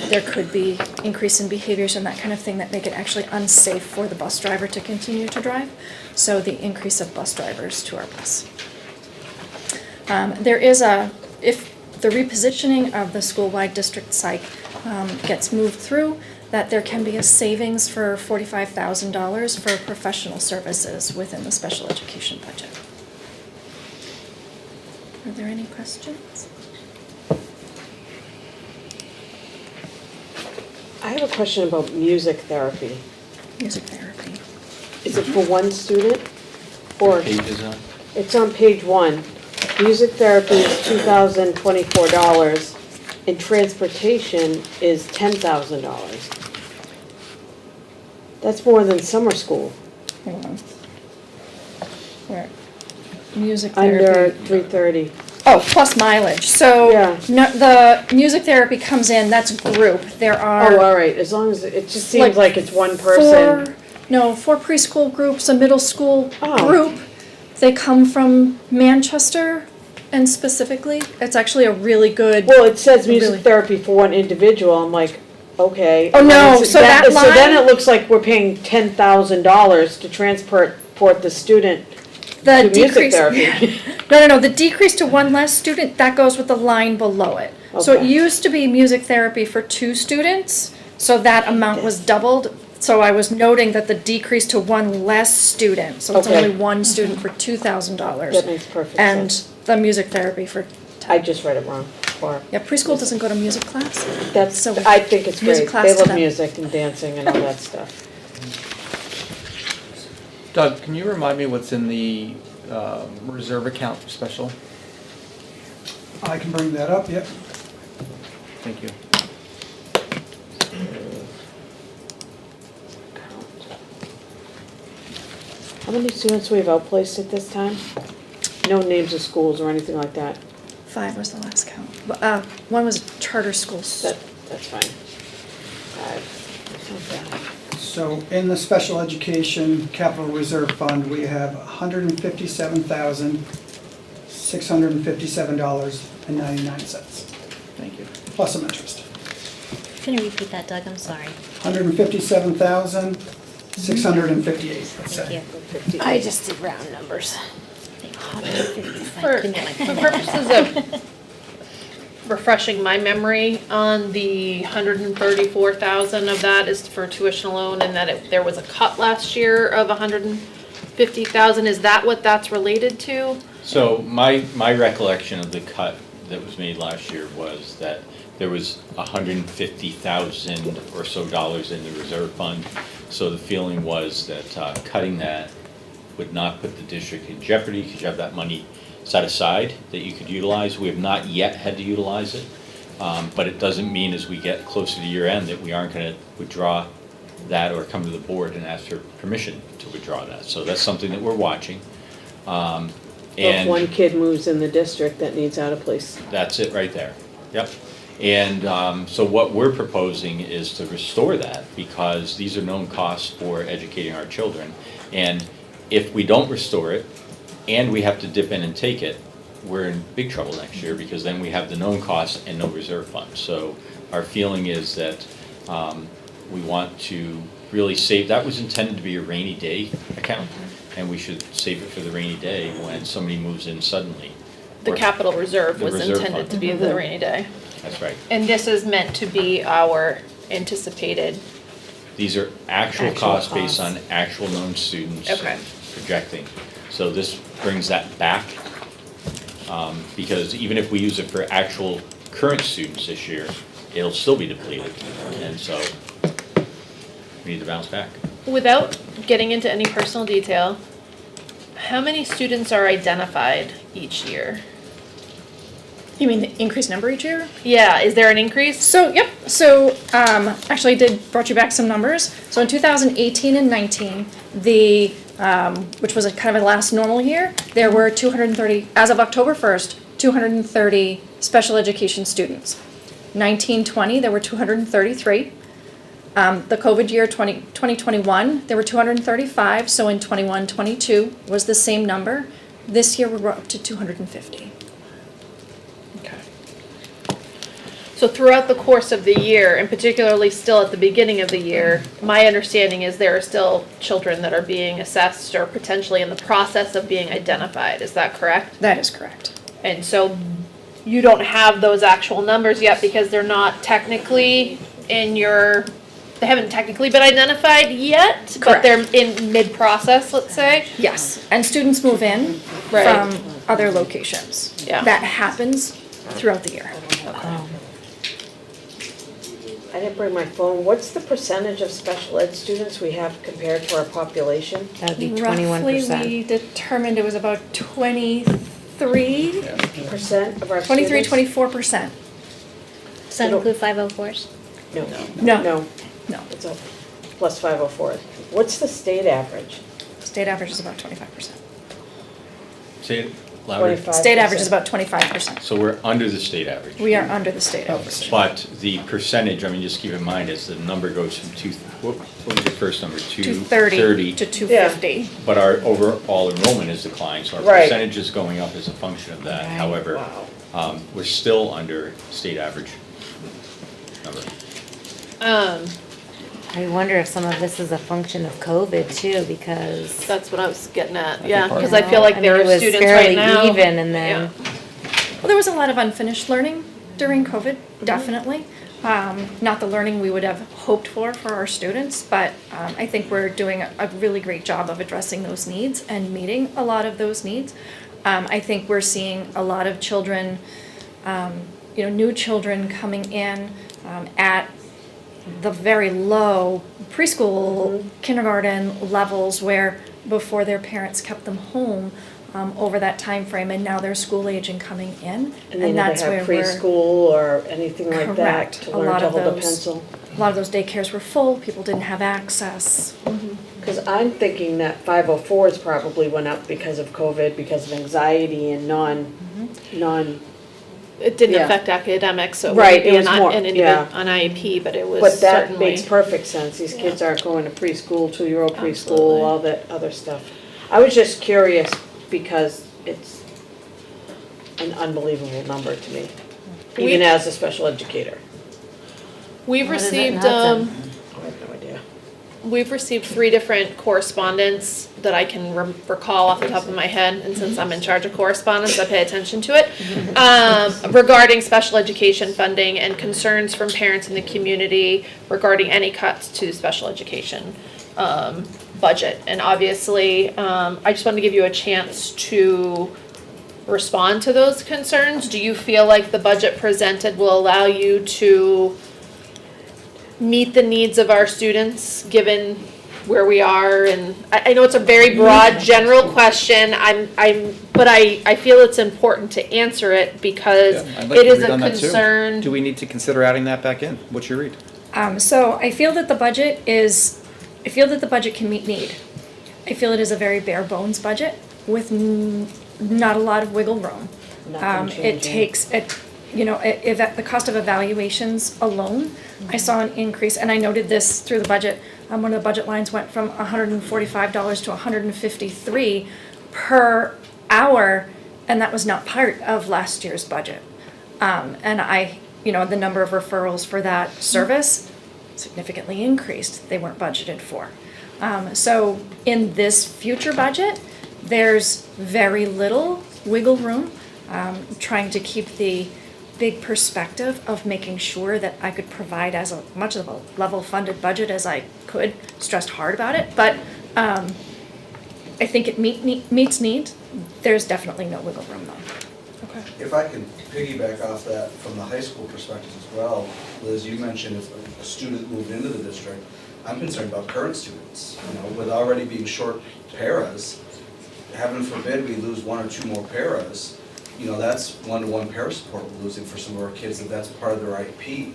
There could be increase in behaviors and that kind of thing that make it actually unsafe for the bus driver to continue to drive. So the increase of bus drivers to our bus. There is if the repositioning of the school-wide district psych gets moved through, that there can be a savings for $45,000 for professional services within the special education budget. Are there any questions? I have a question about music therapy. Music therapy. Is it for one student Or, Page is on? it's on page 1. Music therapy is $2,024, and transportation is $10,000. That's more than summer school, Hold on. Where? Music under therapy. 330. Oh, plus mileage. So Yeah. no, the music therapy comes in, that's group. There Oh, are all right, as long as, it just Like seems like it's one person. four preschool groups, a middle school Oh. group. They come from Manchester, and specifically, it's actually a really good. Well, it says Really? music therapy for one individual, I'm like, okay. Oh, And then no, it's- so that So then line- it looks like we're paying $10,000 to transport the student The to music decrease, therapy. no, the decrease to one less student, that goes with the line below it. So it Okay. used to be music therapy for 2 students, so that amount was doubled. So I was noting that the decrease to one less student, so it's Okay. only one student for $2,000. That makes perfect And sense. the music therapy for, I just read it wrong, or, yeah, preschool doesn't go to music class. that's, So, I think it's music great. class They to love them. music and dancing and all that stuff. Doug, can you remind me what's in the reserve account for special? I can bring that up, yep. Thank you. How many students we've outplaced at this time? No names of schools or anything like that. 5 was the last count. One was charter schools. That's fine. 5, that's not bad. So in the special education capital reserve fund, we have $157,657.99, Thank you. plus some interest. Can you repeat that, Doug? I'm sorry. $157,658, let's Thank say. you. I just did round numbers. For For purposes of refreshing my memory on the 134,000 of that is for tuition alone, and that there was a cut last year of 150,000. Is that what that's related to? So my recollection of the cut that was made last year was that there was $150,000 or so in the reserve fund. So the feeling was that cutting that would not put the district in jeopardy because you have that money set aside that you could utilize. We have not yet had to utilize it, but it doesn't mean as we get closer to year end that we aren't going to withdraw that or come to the board and ask for permission to withdraw that. So that's something that we're watching. If one kid moves in the district that needs out of place. That's it right there. Yep. And so what we're proposing is to restore that because these are known costs for educating our children. And if we don't restore it and we have to dip in and take it, we're in big trouble next year because then we have the known costs and no reserve fund. So our feeling is that we want to really save, that was intended to be a rainy day account, and we should save it for the rainy day when somebody moves in suddenly. The Or- capital reserve The was reserve intended fund. to be the rainy day. That's right. And this is meant to be our anticipated, These are actual Actual costs based costs. on actual known students. Okay. Projecting. So this brings that back, because even if we use it for actual current students this year, it'll still be depleted. And so we need to bounce back. without getting into any personal detail, how many students are identified each year? You mean the increased number each year? Yeah, is there an increase? So, yep, so, actually I brought you back some numbers. So in 2018 and 19, which was a kind of a last normal year, there were 230, as of October 1st, 230 special education students. 1920, there were 233. The COVID year 2021, there were 235, so in 21-22 was the same number. This year we're up to 250. So throughout the course of the year, and particularly still at the beginning of the year, my understanding is there are still children that are being assessed or potentially in the process of being identified. Is that correct? That is correct. And so you don't have those actual numbers yet because they're not technically they haven't technically been identified yet, but Correct. they're in mid-process, let's say. Yes, and students move in Right. from other locations. Yeah. That happens throughout the year. I didn't bring my phone. What's the percentage of special ed students we have compared to our population? That'd be 21%. Roughly, we determined it was about 23, Percent of our 23, students? 24%. Does that include 504s? No. No. No, No, it's a plus 504. What's the state average? state average is about 25%. Say it louder. 25%. State average is about 25%. So we're under the state average. We are under the state average. But the percentage, I mean, just keep in mind, as the number goes from what was the first number? 230 to 250. But our overall enrollment has declined, so our Right. percentage is going up as a function of that. Right. However, Wow. we're still under state average number. I wonder if some of this is a function of COVID too, because. That's what I was getting at, think yeah, part because of I feel like there it are was students right now. fairly even and then. Yeah. Well, there was a lot of unfinished learning during COVID, definitely. Not the learning we would have hoped for our students, but I think we're doing a really great job of addressing those needs and meeting a lot of those needs. I think we're seeing a lot of children, new children coming in at the very low preschool, kindergarten levels where before their parents kept them home over that time frame, and now they're school age and coming in, And they and never that's have where we're. preschool or anything like that Correct. to A learn lot to of hold a those- pencil? A lot of those daycares were full, people didn't have access. Because I'm thinking that 504s probably went up because of COVID, because of anxiety and non, It didn't Yeah. affect academics, so it Right, wouldn't be it was more- an yeah. IEP, but it was but that certainly. makes perfect sense. These kids aren't going to preschool, 2-year-old preschool, Absolutely. all that other stuff. I was just curious because it's an unbelievable number to me, even We- as a special educator. We've What is it received, not then? I have no idea. we've received 3 different correspondence that I can recall off the top of my head, and since I'm in charge of correspondence, I pay attention to it, regarding special education funding and concerns from parents in the community regarding any cuts to the special education budget. And obviously, I just wanted to give you a chance to respond to those concerns. Do you feel like the budget presented will allow you to meet the needs of our students, given where we are? And I know it's a very broad, general question, but I feel it's important to answer it because Yeah, I'd like it to is read a on that too. concern. Do we need to consider adding that back in? What's your read? So I feel that the budget can meet need. I feel it is a very bare bones budget with not a lot of wiggle room. Nothing It changing. takes, the cost of evaluations alone, I saw an increase, and I noted this through the budget. One of the budget lines went from $145 to $153 per hour, and that was not part of last year's budget. And the number of referrals for that service significantly increased. They weren't budgeted for. So in this future budget, there's very little wiggle room, trying to keep the big perspective of making sure that I could provide as much of a level-funded budget as I could, stressed hard about it, but I think it meets needs. There's definitely no wiggle room though. Okay. If I can piggyback off that from the high school perspective as well, Liz, you mentioned if a student moved into the district, I'm concerned about current students, with already being short paras, heaven forbid we lose 1 or 2 more paras, that's one-to-one para support we're losing for some of our kids, if that's part of their IEP.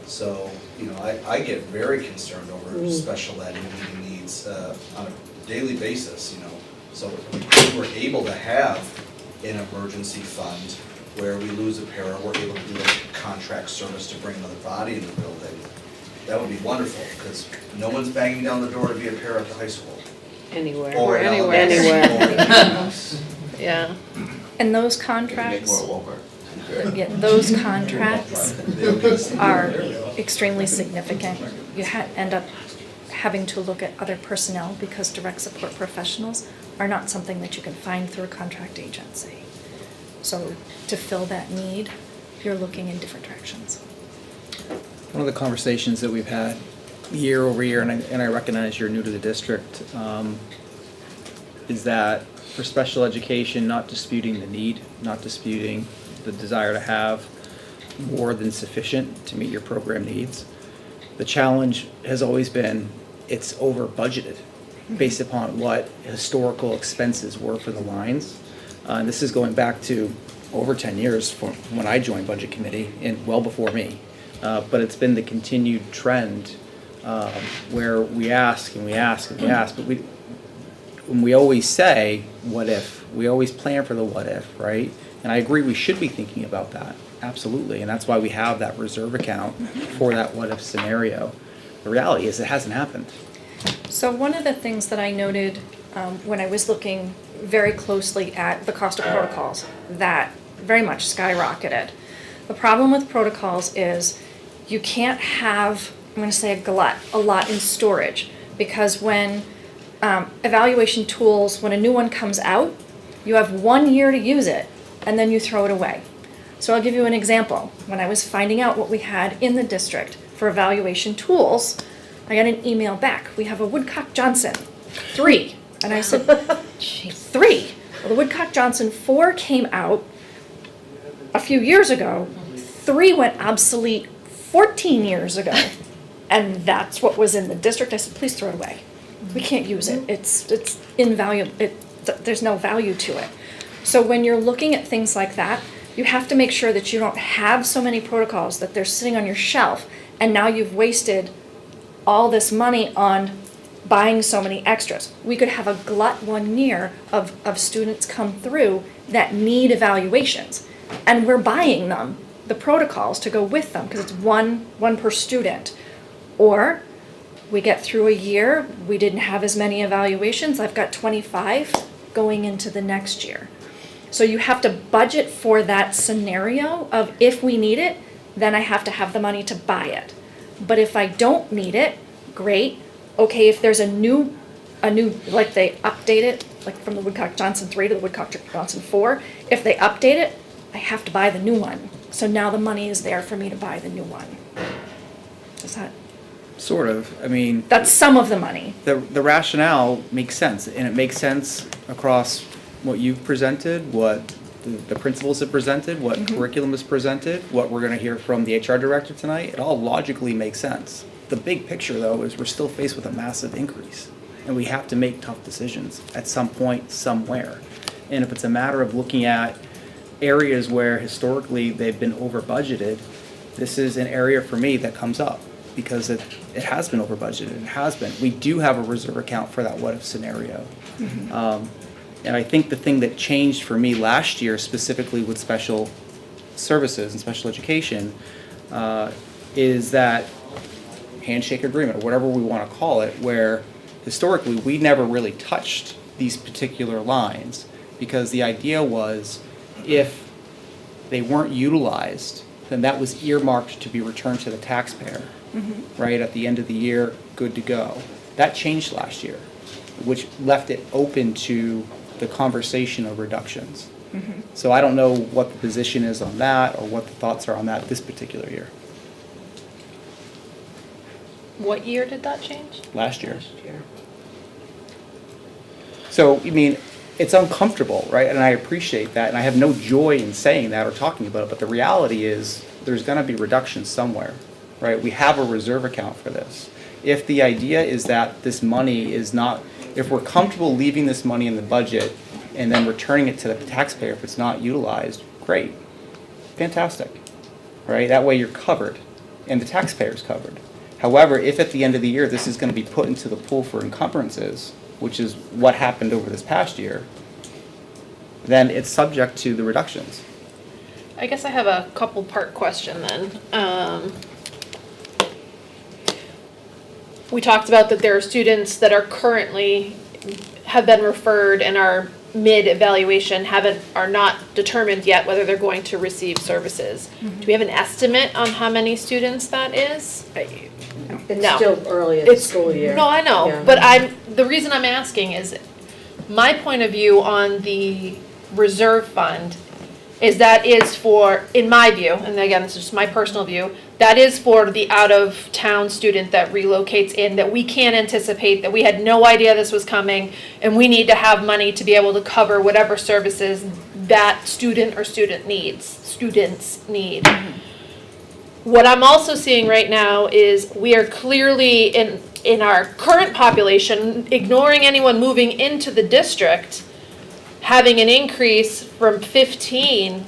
So, I get very concerned over special ed and meeting needs on a daily basis, So if we're able to have an emergency fund where we lose a para, we're able to do a contract service to bring another body in the building, that would be wonderful, because no one's banging down the door to be a para at the high school. Anywhere. Or in anywhere. elementary, or anything else. Yeah. And those contracts, those contracts are extremely significant. You end up having to look at other personnel because direct support professionals are not something that you can find through a contract agency. So to fill that need, you're looking in different directions. One of the conversations that we've had year over year, and I recognize you're new to the district, is that for special education, not disputing the need, not disputing the desire to have more than sufficient to meet your program needs. The challenge has always been, it's over budgeted based upon what historical expenses were for the lines. And this is going back to over 10 years from when I joined Budget Committee and well before me. But it's been the continued trend where we ask and we ask and we ask, but we always say, what if? We always plan for the what if, right? And I agree, we should be thinking about that, absolutely. And that's why we have that reserve account for that what if scenario. The reality is it hasn't happened. So one of the things that I noted when I was looking very closely at the cost of protocols, that very much skyrocketed. The problem with protocols is you can't have, I'm going to say a lot in storage, because when evaluation tools, when a new one comes out, you have 1 year to use it, and then you throw it away. So I'll give you an example. When I was finding out what we had in the district for evaluation tools, I got an email back. We have a Woodcock-Johnson 3. And I said, 3? Well, the Woodcock-Johnson 4 came out a few years ago. 3 went obsolete 14 years ago. And that's what was in the district. I said, please throw it away. We can't use it. It's invaluable. There's no value to it. So when you're looking at things like that, you have to make sure that you don't have so many protocols that they're sitting on your shelf and now you've wasted all this money on buying so many extras. We could have a glut 1 year of students come through that need evaluations, and we're buying them, the protocols to go with them, because it's one per student. Or we get through a year, we didn't have as many evaluations, I've got 25 going into the next year. So you have to budget for that scenario of if we need it, then I have to have the money to buy it. But if I don't need it, great. Okay, if there's a new, like they update it, like from the Woodcock-Johnson 3 to the Woodcock-Johnson 4, if they update it, I have to buy the new one. So now the money is there for me to buy the new one. Is that? Sort of. I mean, That's some of the money. the rationale makes sense, and it makes sense across what you've presented, what the principals have presented, what curriculum is presented, what we're going to hear from the HR director tonight. It all logically makes sense. The big picture, though, is we're still faced with a massive increase, and we have to make tough decisions at some point, somewhere. And if it's a matter of looking at areas where historically they've been over budgeted, this is an area for me that comes up because it has been over budgeted. It has been. We do have a reserve account for that what if scenario. And I think the thing that changed for me last year, specifically with special services and special education, is that handshake agreement, or whatever we want to call it, where historically we never really touched these particular lines, because the idea was if they weren't utilized, then that was earmarked to be returned to the taxpayer, right, at the end of the year, good to go. That changed last year, which left it open to the conversation of reductions. So I don't know what the position is on that or what the thoughts are on that this particular year. What year did that change? Last year. So, I mean, it's uncomfortable, right? And I appreciate that, and I have no joy in saying that or talking about it, but the reality is there's going to be reductions somewhere, right? We have a reserve account for this. If the idea is that this money is not, if we're comfortable leaving this money in the budget and then returning it to the taxpayer if it's not utilized, great, fantastic, right? That way you're covered and the taxpayer's covered. However, if at the end of the year this is going to be put into the pool for encumbrances, which is what happened over this past year, then it's subject to the reductions. I guess I have a couple part question then. We talked about that there are students that are currently, have been referred and are mid-evaluation, are not determined yet whether they're going to receive services. Do we have an estimate on how many students that is? It's No. still early in the school year. No, I know, Yeah. but the reason I'm asking is, my point of view on the reserve fund is that is for, in my view, and again, this is just my personal view, that is for the out-of-town student that relocates in, that we can't anticipate, that we had no idea this was coming, and we need to have money to be able to cover whatever services that student or students need. what I'm also seeing right now is we are clearly in our current population, ignoring anyone moving into the district, having an increase from 15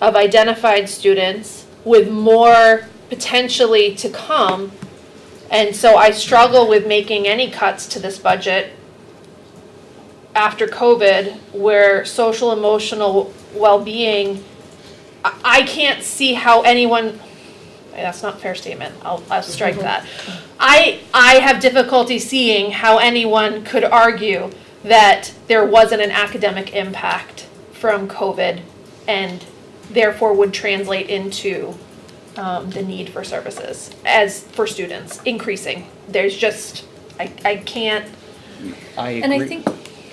of identified students with more potentially to come. And so I struggle with making any cuts to this budget after COVID, where social emotional well-being, I can't see how anyone, that's not a fair statement, I'll strike that. I have difficulty seeing how anyone could argue that there wasn't an academic impact from COVID and therefore would translate into the need for services as for students increasing. There's just, I can't. And I think,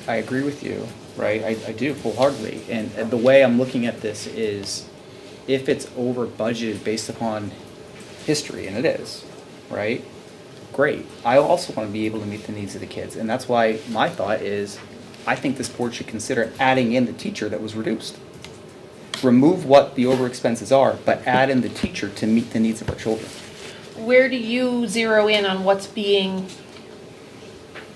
I agree with you, right? I do wholeheartedly. And the way I'm looking at this is, if it's over budgeted based upon history, and it is, right? Great. I also want to be able to meet the needs of the kids. And that's why my thought is, I think this board should consider adding in the teacher that was reduced. Remove what the over expenses are, but add in the teacher to meet the needs of our children. Where do you zero in on what's being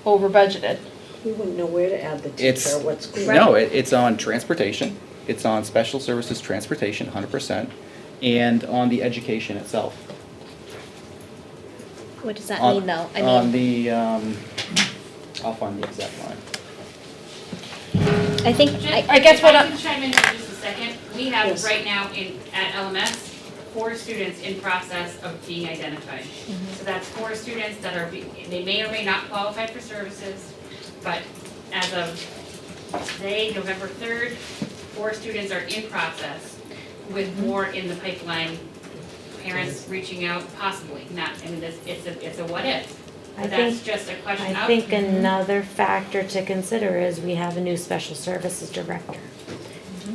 over budgeted? We wouldn't know where to add the It's, teacher, what school. no, it's on transportation, it's on special services transportation, 100%, and on the education itself. What does that On- mean, though? I On mean, the, I'll find the exact line. I think, I guess what If I can chime in for just a second, we have Yes. right now at LMS, 4 students in process of being identified. So that's 4 students that are, they may or may not qualify for services, but as of today, November 3rd, 4 students are in process with more in the pipeline. Parents reaching out, possibly, not, I mean, it's a what if. I But that's think- just a question I of. think another factor to consider is we have a new special services director.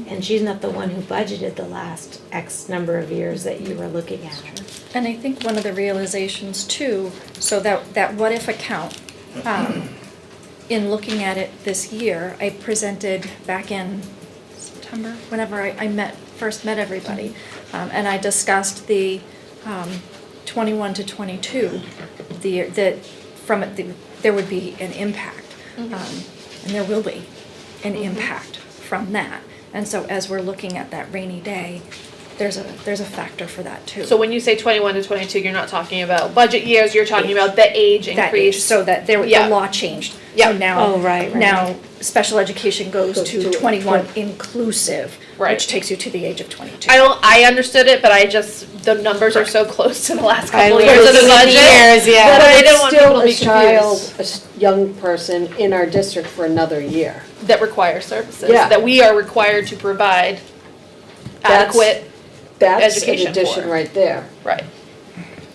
And she's not the one who budgeted the last X number of years that you were looking at. and I think one of the realizations too, so that what if account, in looking at it this year, I presented back in September, whenever I first met everybody, and I discussed the 21 to 22, that from it, there would be an impact, and there will be an impact from that. And so as we're looking at that rainy day, there's a factor for that too. So when you say 21 to 22, you're not talking about budget years, you're talking about the age That increase. age, so that the Yeah. law changed. Yeah. So now, Oh, right. now special education goes Goes to to 21 inclusive, Right. which takes you to the age of 22. I understood it, but the numbers are so close to the last I couple of was years of the looking at the budget. years, yeah. That But I it's didn't want people still to a be child, confused. young person in our district for another year. That require services, Yeah. that we are required to provide That's- adequate, That's an Education addition for. right there. right.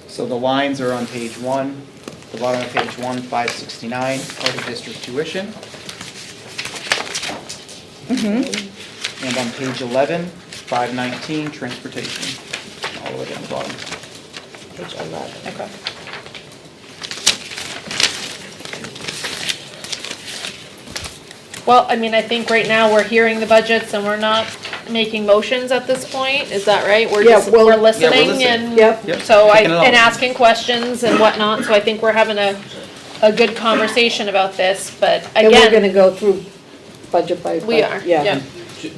So the lines are on page 1, the bottom of page 1, 569, out of district tuition. And on page 11, 519, transportation, all the way down the bottom. Page 11. Okay. Well, I mean, I think right now we're hearing the budgets and we're not making motions at this point, is that right? We're Yeah, just, well- we're Yeah, we're listening listening. and. Yep. Yep, So taking it all. and asking questions and whatnot, so I think we're having a good conversation about this, but And we're again, gonna go through budget by budget. we are, yeah.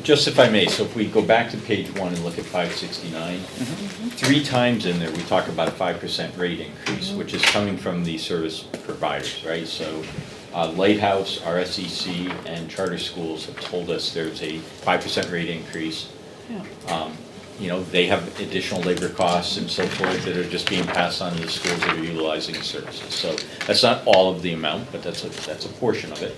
Just if I may, so if we go back to page 1 and look at 569, 3 times in there, we talk about a 5% rate increase, which is coming from the service providers, right? So Lighthouse, RSEC, and charter schools have told us there's a 5% rate increase. You know, they have additional labor costs and so forth that are just being passed on to the schools that are utilizing the services. So that's not all of the amount, but that's a portion of it.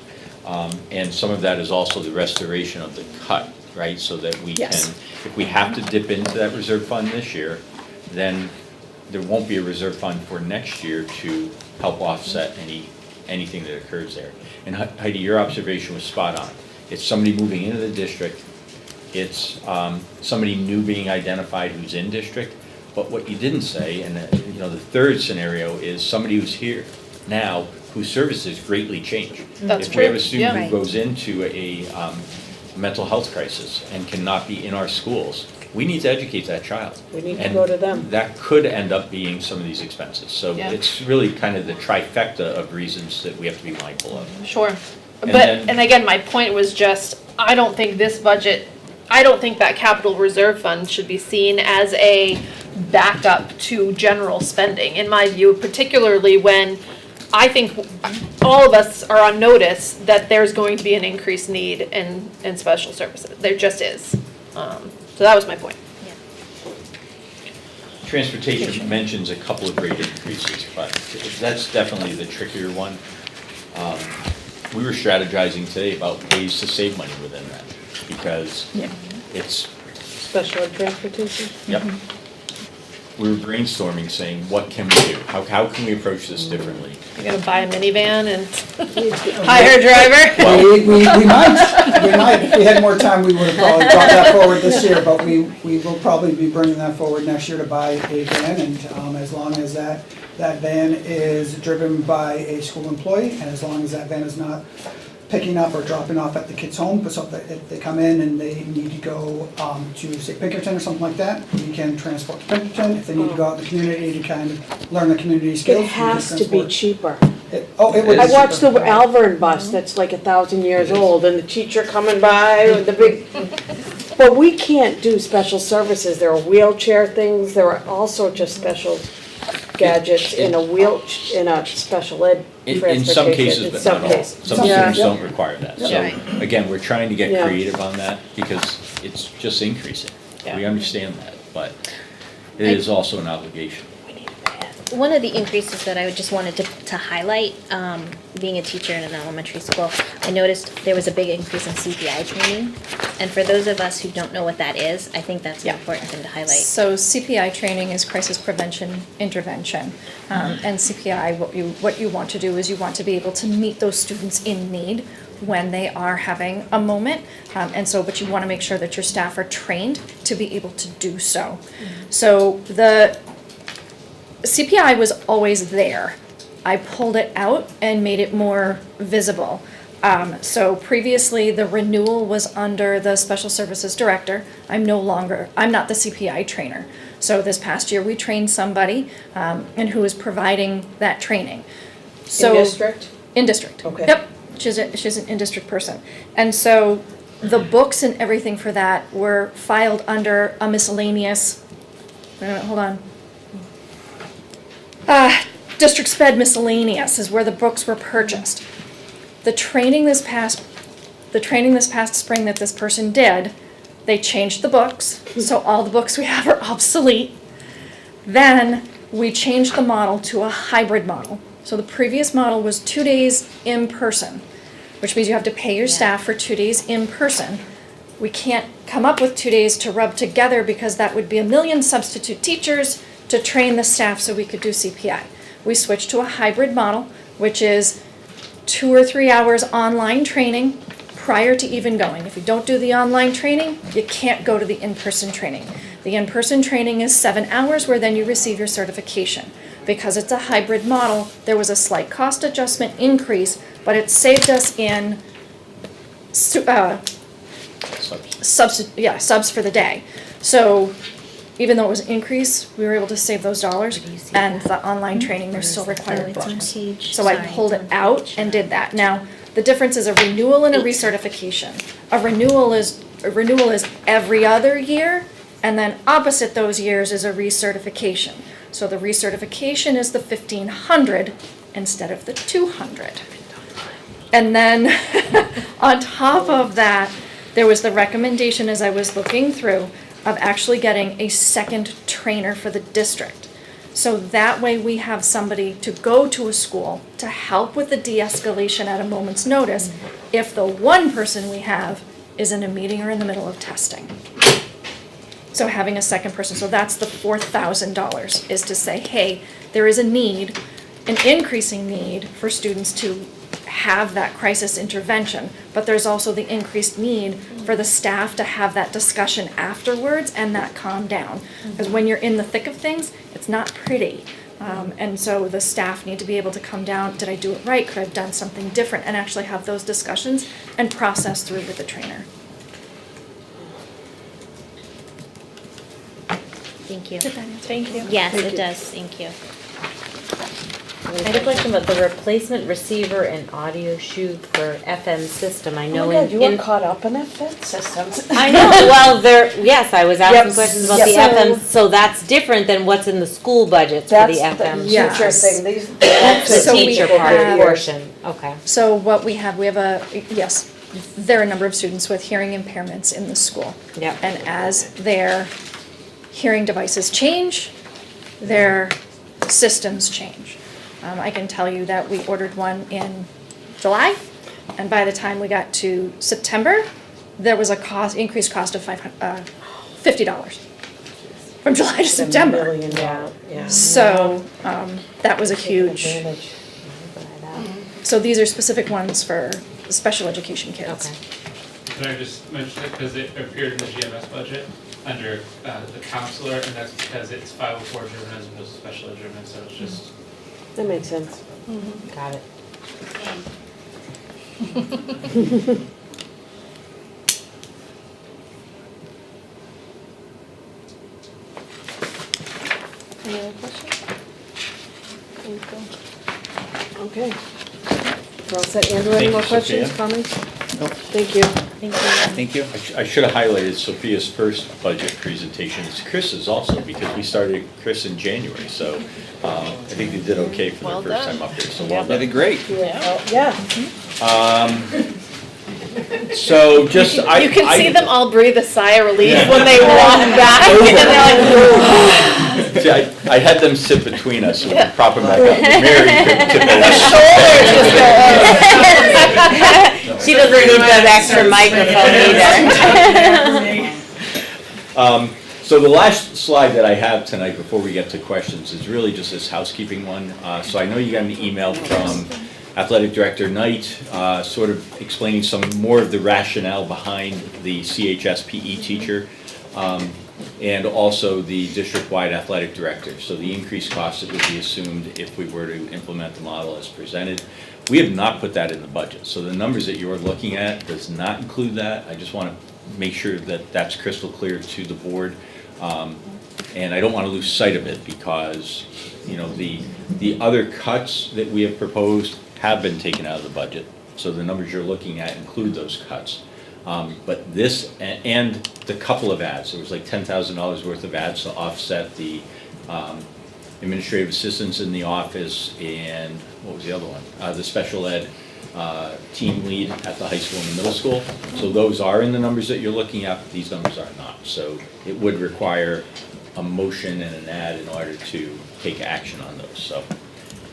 And some of that is also the restoration of the cut, right? So that we can, Yes. if we have to dip into that reserve fund this year, then there won't be a reserve fund for next year to help offset anything that occurs there. And Heidi, your observation was spot on. It's somebody moving into the district, it's somebody new being identified who's in district, but what you didn't say, and you know, the third scenario is somebody who's here now whose services greatly change. That's If we have true, a student yeah. who goes into a mental health crisis and cannot be in our schools, we need to educate that child. We need to And go to them. that could end up being some of these expenses. So Yeah. it's really kind of the trifecta of reasons that we have to be mindful of. Sure. And But, then- and again, my point was just, I don't think this budget, I don't think that capital reserve fund should be seen as a backup to general spending, in my view, particularly when I think all of us are on notice that there's going to be an increased need in special services. There just is. So that was my point. Transportation mentions a couple of rate increases, but that's definitely the trickier one. We were strategizing today about ways to save money within that, because Yeah. it's, Special ed transportation? yep. We were brainstorming, saying, what can we do? How can we approach this differently? You're gonna buy a minivan and hire a driver? We might, if we had more time, we would have probably brought that forward this year, but we will probably be bringing that forward next year to buy a van, and as long as that van is driven by a school employee, and as long as that van is not picking up or dropping off at the kids' home, but so if they come in and they need to go to, say, Pinkerton or something like that, we can transport to Pinkerton. If they need to go out in the community to kind of learn the community skills, It we can has to be transport. cheaper. It would be I watched the cheaper. Alvern bus that's like 1,000 years It is. old, and the teacher coming by with the big, but we can't do special services. There are wheelchair things, there are all sorts of special gadgets in a special ed In some cases, transportation. but not all. Some Yeah. cities don't require that. So, Right. again, we're trying to get Yeah. creative on that, because it's just increasing. We Yeah. understand that, but it is also an obligation. One of the increases that I just wanted to highlight, being a teacher in an elementary school, I noticed there was a big increase in CPI training. And for those of us who don't know what that is, I think that's an Yeah. important thing to highlight. So CPI training is crisis prevention intervention. And CPI, what you want to do is you want to be able to meet those students in need when they are having a moment. But you want to make sure that your staff are trained to be able to do so. So the CPI was always there. I pulled it out and made it more visible. So previously, the renewal was under the Special Services Director. I'm not the CPI trainer. So this past year, we trained somebody, and who is providing that training. In district? In district. Okay. Yep, she's an in-district person. And so the books and everything for that were filed under a miscellaneous, wait a minute, hold on. District Sped miscellaneous is where the books were purchased. The training this past spring that this person did, they changed the books, so all the books we have are obsolete. Then we changed the model to a hybrid model. So the previous model was 2 days in person, which means you have to pay your staff for 2 days in person. We can't come up with 2 days to rub together because that would be 1 million substitute teachers to train the staff so we could do CPI. We switched to a hybrid model, which is 2 or 3 hours online training prior to even going. If you don't do the online training, you can't go to the in-person training. The in-person training is 7 hours where then you receive your certification. Because it's a hybrid model, there was a slight cost adjustment increase, but it saved us in subs for the day. So even though it was an increase, we were able to save those dollars, and the online training, there's still required books. So I pulled it out and did that. Now, the difference is a renewal and a recertification. A renewal is every other year, and then opposite those years is a recertification. So the recertification is the 1,500 instead of the 200. And then on top of that, there was the recommendation as I was looking through of actually getting a second trainer for the district. So that way we have somebody to go to a school to help with the de-escalation at a moment's notice if the one person we have is in a meeting or in the middle of testing. So having a second person, so that's the $4,000, is to say, hey, there is a need, an increasing need for students to have that crisis intervention, but there's also the increased need for the staff to have that discussion afterwards and that calm down. Because when you're in the thick of things, it's not pretty. And so the staff need to be able to come down, did I do it right? Could I have done something different? And actually have those discussions and process through with the trainer. Thank you. Thank you. Yes, Thank it you. does, thank you. I had a question about the replacement receiver and audio chute for FM system. I Oh know my God, you are in. caught up in FM systems. I know, well, yes, I was asking Yep. questions about the Yep. FM, so that's different than what's in the school budgets for the That's the FM. Yeah. teacher Yes. thing, these. That's the So we teacher have- part portion, okay. So what we have yes, there are a number of students with hearing impairments in the school. Yep. And as their hearing devices change, their systems change. I can tell you that we ordered one in July, and by the time we got to September, there was a increased cost of $50 from July to September. Yeah. So, that was a huge, Advantage. so these are specific ones for special education kids. Okay. Can I just mention it, because it appeared in the GMS budget under the counselor, and that's because it's 504 driven as opposed to special ed driven, so it's just. That makes sense. Got it. Any other questions? Okay. We're all set. Andrew, any Thank more you, questions, Sophia. comments? Nope. Thank you. Thank you. Thank you. I should have highlighted Sophia's first budget presentation. It's Chris's also, because we started Chris in January, so I think they did okay for Well their first done. time up here, so well They done. did great. Yeah. So just, You can see them all breathe a sigh of relief Yeah. when they walk back, and they're like, See, I had them sit between us, so we could prop them back up. Mary could tip over. She doesn't need that extra microphone either. So the last slide that I have tonight before we get to questions is really just this housekeeping one. So I know you got an email from Athletic Director Knight, sort of explaining some more of the rationale behind the CHS PE teacher, and also the district-wide athletic director. So the increased cost that would be assumed if we were to implement the model as presented. We have not put that in the budget. So the numbers that you're looking at does not include that. I just want to make sure that that's crystal clear to the board. And I don't want to lose sight of it because, you know, the other cuts that we have proposed have been taken out of the budget. So the numbers you're looking at include those cuts. But this and the couple of ads, there was like $10,000 worth of ads to offset the administrative assistants in the office and what was the other one? The special ed team lead at the high school and the middle school. So those are in the numbers that you're looking at, but these numbers are not. So it would require a motion and an ad in order to take action on those. So,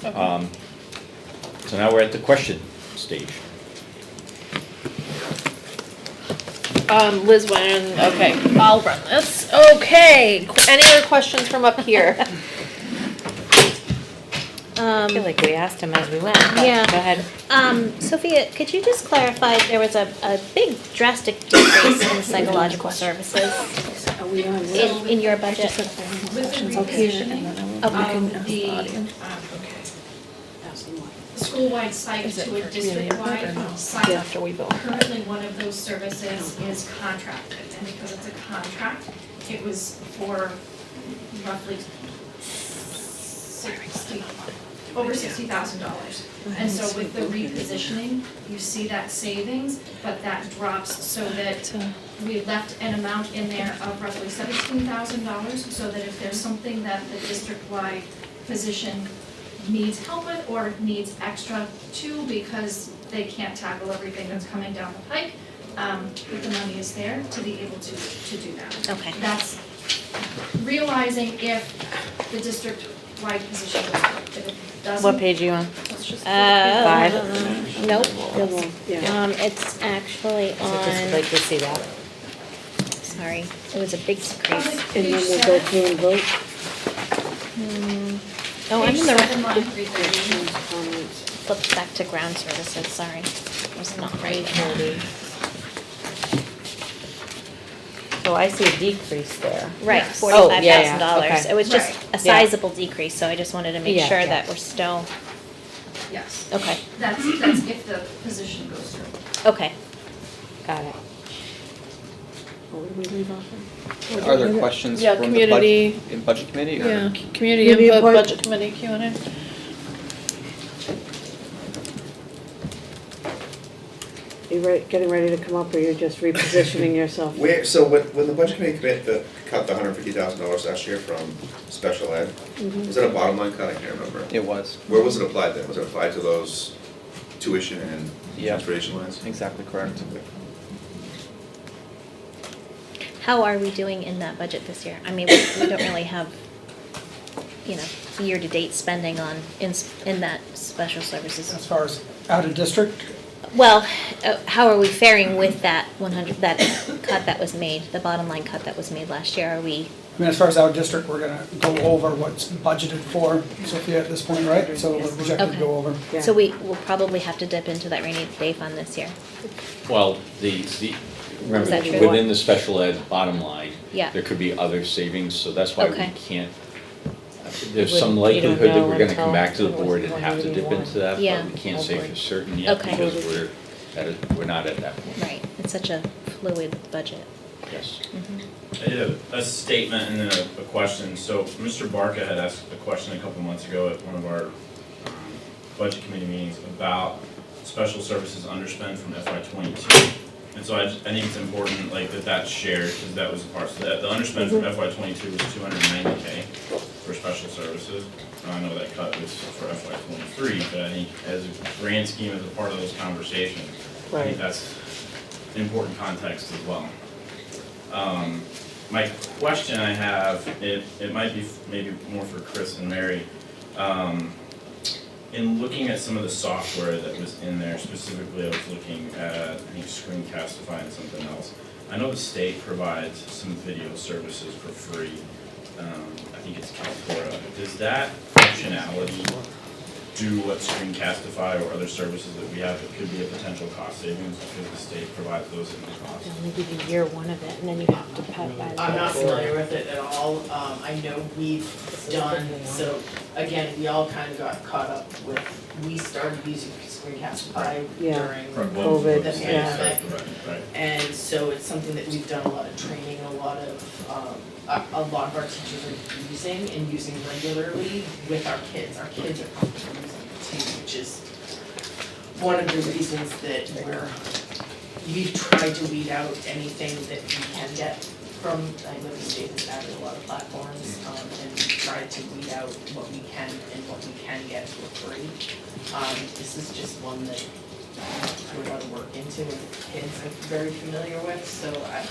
so now we're at the question stage. Liz went, okay, I'll run this. Okay, any other questions from up here? I feel like we asked him as we went, but Yeah. go ahead. Sophia, could you just clarify, there was a big drastic decrease in psychological services in your budget? With the repositioning of the school-wide site to a district-wide site, currently one of those services is contracted, and because it's a contract, it was for roughly over $60,000. And so with the repositioning, you see that savings, but that drops so that we left an amount in there of roughly $17,000, so that if there's something that the district-wide position needs help with or needs extra too, because they can't tackle everything that's coming down the pike, the money is there to be able to do that. Okay. That's realizing if the district-wide position goes up, if it doesn't. What page are you on? Let's just. Five. Nope. The other one, yeah. It's actually I just like on, to see that. sorry, it was a big decrease. And then we'll go through and vote. Oh, I'm in the, Page 7, line 330. flipped back to ground services, sorry. Was not right. So I see a decrease there. Right, Yes. $45,000. Okay. It was just Right. a sizable decrease, so I just wanted to make Yeah, sure yeah. that we're still, Yes, okay, that's if the position goes through. okay. Got it. What did we leave off? Are there questions Yeah, from the community- in budget committee or? Yeah, community Community input, input. budget committee, Q&A. You getting ready to come up, or you're just repositioning yourself? So when the budget committee cut the $150,000 last year from special ed, was that a bottom line cut? I can't remember. It was, Where was it applied then? Was it applied to those tuition and Yeah. transportation lines? exactly correct. How are we doing in that budget this year? I mean, we don't really have, you know, year-to-date spending on, in that special services. As far as out of district, Well, how are we faring with that 100, that cut that was made, the bottom line cut that was made last year? Are we, I mean, as far as out of district, we're gonna go over what's budgeted for Sophia at this point, right? So we're projected to Okay. go over. Yeah. so we will probably have to dip into that rainy day fund this year? Well, remember, Is that true? within the special ed bottom line, Yeah. there could be other savings, so that's why we Okay. can't, there's some You don't likelihood that know we're gonna until come back to the it was board and have to dip 181. into that, Yeah. but we can't say for certain yet Okay. because we're not at that point. Right, it's such a fluid budget. Yes. I did a statement and then a question. So Mr. Barca had asked a question a couple months ago at one of our budget committee meetings about special services underspend from FY '22. And so I think it's important like that's shared because that was part of that. The underspend from FY '22 was $290K for special services. I know that cut was for FY '23, but I think as a grand scheme, as a part of those conversations, I Right. think that's important context as well. My question I have, it might be maybe more for Chris and Mary. In looking at some of the software that was in there, specifically I was looking at, I think, Screencastify and something else. I know the state provides some video services for free. I think it's Kaltura. Does that functionality do what Screencastify or other services that we have that could be a potential cost savings because the state provides those in the cost? They only give you year one of it, and then you have to pay by the. I'm not familiar with it at all. I know we've done, so again, we all kind of got caught up with, we started using Screencastify Yeah. during COVID, the yeah. pandemic. Right. And so it's something that we've done a lot of training, a lot of our teachers are using regularly with our kids. Our kids are comfortable using it too, which is one of the reasons that we've tried to weed out anything that we can get from, I know the state has added a lot of platforms, and we've tried to weed out what we can and what we can get for free. This is just one that we're gonna work into and kids are very familiar with, so I'm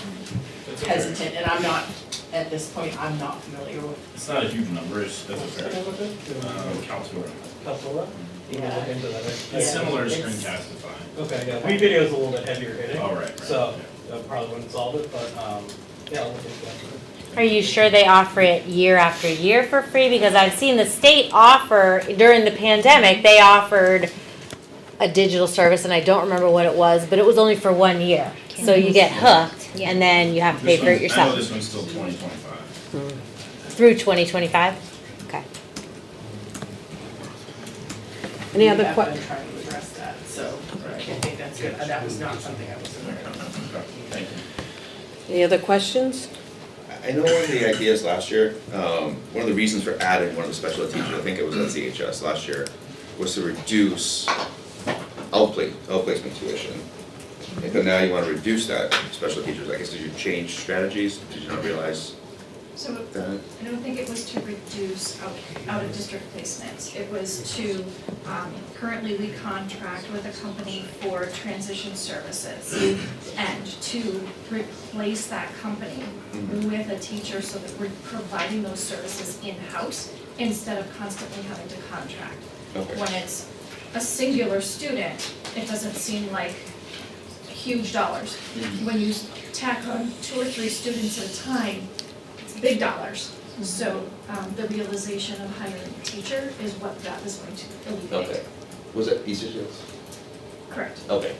That's okay. hesitant, and I'm not, at this point, I'm not familiar with. It's not a huge number, it's, that's fair. Kaltura. Kaltura? You can look into that. Yeah, It's similar to it's- Screencastify. Okay, yeah, WeVideo is a little bit heavier hitting. Oh, right. So that probably wouldn't solve it, but, yeah, I'll look into that. Are you sure they offer it year after year for free? Because I've seen the state offer, during the pandemic, they offered a digital service, and I don't remember what it was, but it was only for 1 year. So you get hooked, Yeah. and then you have to pay for it I know yourself. this one's still 2025. Through 2025? Okay. Any other We have que- been trying to address that, so I think that's good, that was not something I was aware of. Thank you. Any other questions? I know one of the ideas last year, one of the reasons for adding one of the special ed teachers, I think it was at CHS last year, was to reduce outplacement tuition. But now you want to reduce that special teachers, I guess, did you change strategies? Did you not realize So that? I don't think it was to reduce out-of-district placements. It was to, currently we contract with a company for transition services. And to replace that company with a teacher so that we're providing those services in-house instead of constantly having to contract. Okay. When it's a singular student, it doesn't seem like huge dollars. When you tack on 2 or 3 students at a time, it's big dollars. So the realization of hiring a teacher is what that is going to alleviate. Okay. Was it East Shields? Correct. Okay.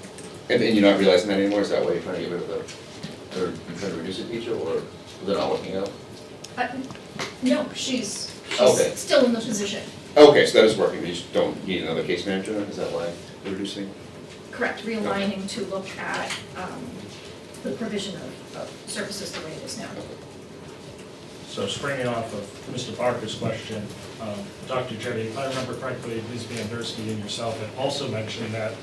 And you're not realizing that anymore? Is that why you're trying to get rid of the, or you're trying to reduce the teacher, or they're not working out? No, she's Okay. still in the position. Okay, so that is working, you just don't need another case manager, is that why you're reducing? Correct, realigning to look at the provision of services the way it is now. So springing off of Mr. Barker's question, Dr. Jetty, if I remember correctly, Ms. Vandersky and yourself had also mentioned that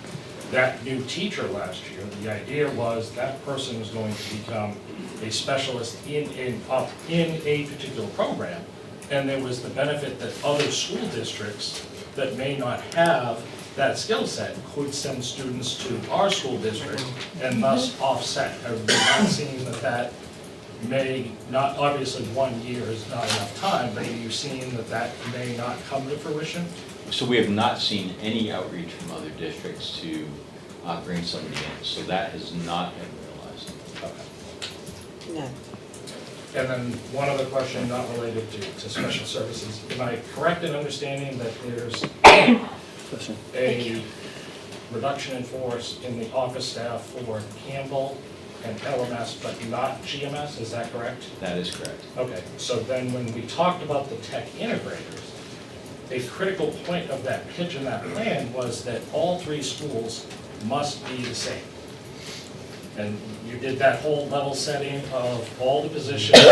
that new teacher last year, the idea was that person was going to become a specialist in a particular program. And there was the benefit that other school districts that may not have that skill set could send students to our school district and thus offset. Have we not seen that may not, obviously 1 year is not enough time, but are you seeing that may not come to fruition? So we have not seen any outreach from other districts to bring somebody in, so that has not been realized. Okay. No. And then one other question not related to special services. Am I correct in understanding that there's a reduction in force in the office staff for Campbell and LMS, but not GMS, is that correct? That is correct. Okay, so then when we talked about the tech integrators, a critical point of that pitch and that plan was that all three schools must be the same. And you did that whole level setting of all the positions,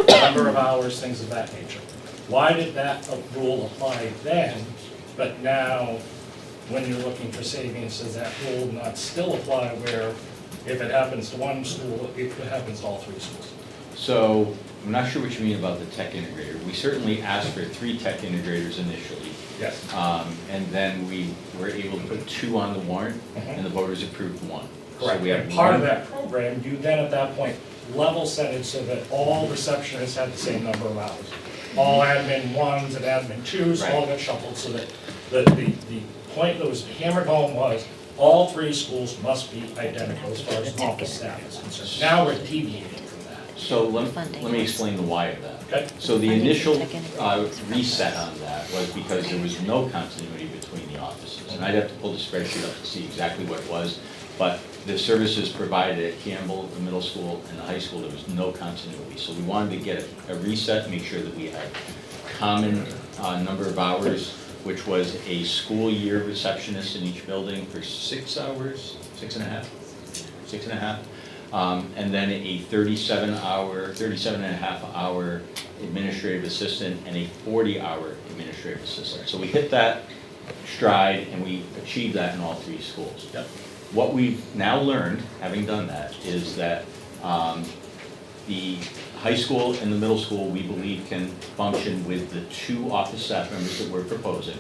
number of hours, things of that nature. Why did that rule apply then, but now, when you're looking for savings, does that rule not still apply where if it happens to one school, it happens to all three schools? So I'm not sure what you mean about the tech integrator. We certainly asked for 3 tech integrators initially. Yes. And then we were able to put 2 on the warrant, and the voters approved 1. Correct. So we have And part of one- that program, you then at that point level set it so that all receptionists had the same number of hours. All admin 1s and admin 2s all got shuffled so that the point that was hammered home was all 3 schools must be identical as far as office staff is concerned. Now we're deviating from that. So let me explain the why of that. Okay. So the initial reset on that was because there was no continuity between the offices. And I'd have to pull the spreadsheet up to see exactly what it was. But the services provided at Campbell, the middle school, and the high school, there was no continuity. So we wanted to get a reset, make sure that we had common number of hours, which was a school year receptionist in each building for 6 hours, 6.5. And then a 37 and a half hour administrative assistant and a 40-hour administrative assistant. So we hit that stride and we achieved that in all 3 schools. Yep. What we've now learned, having done that, is that the high school and the middle school, we believe, can function with the 2 office staff members that we're proposing.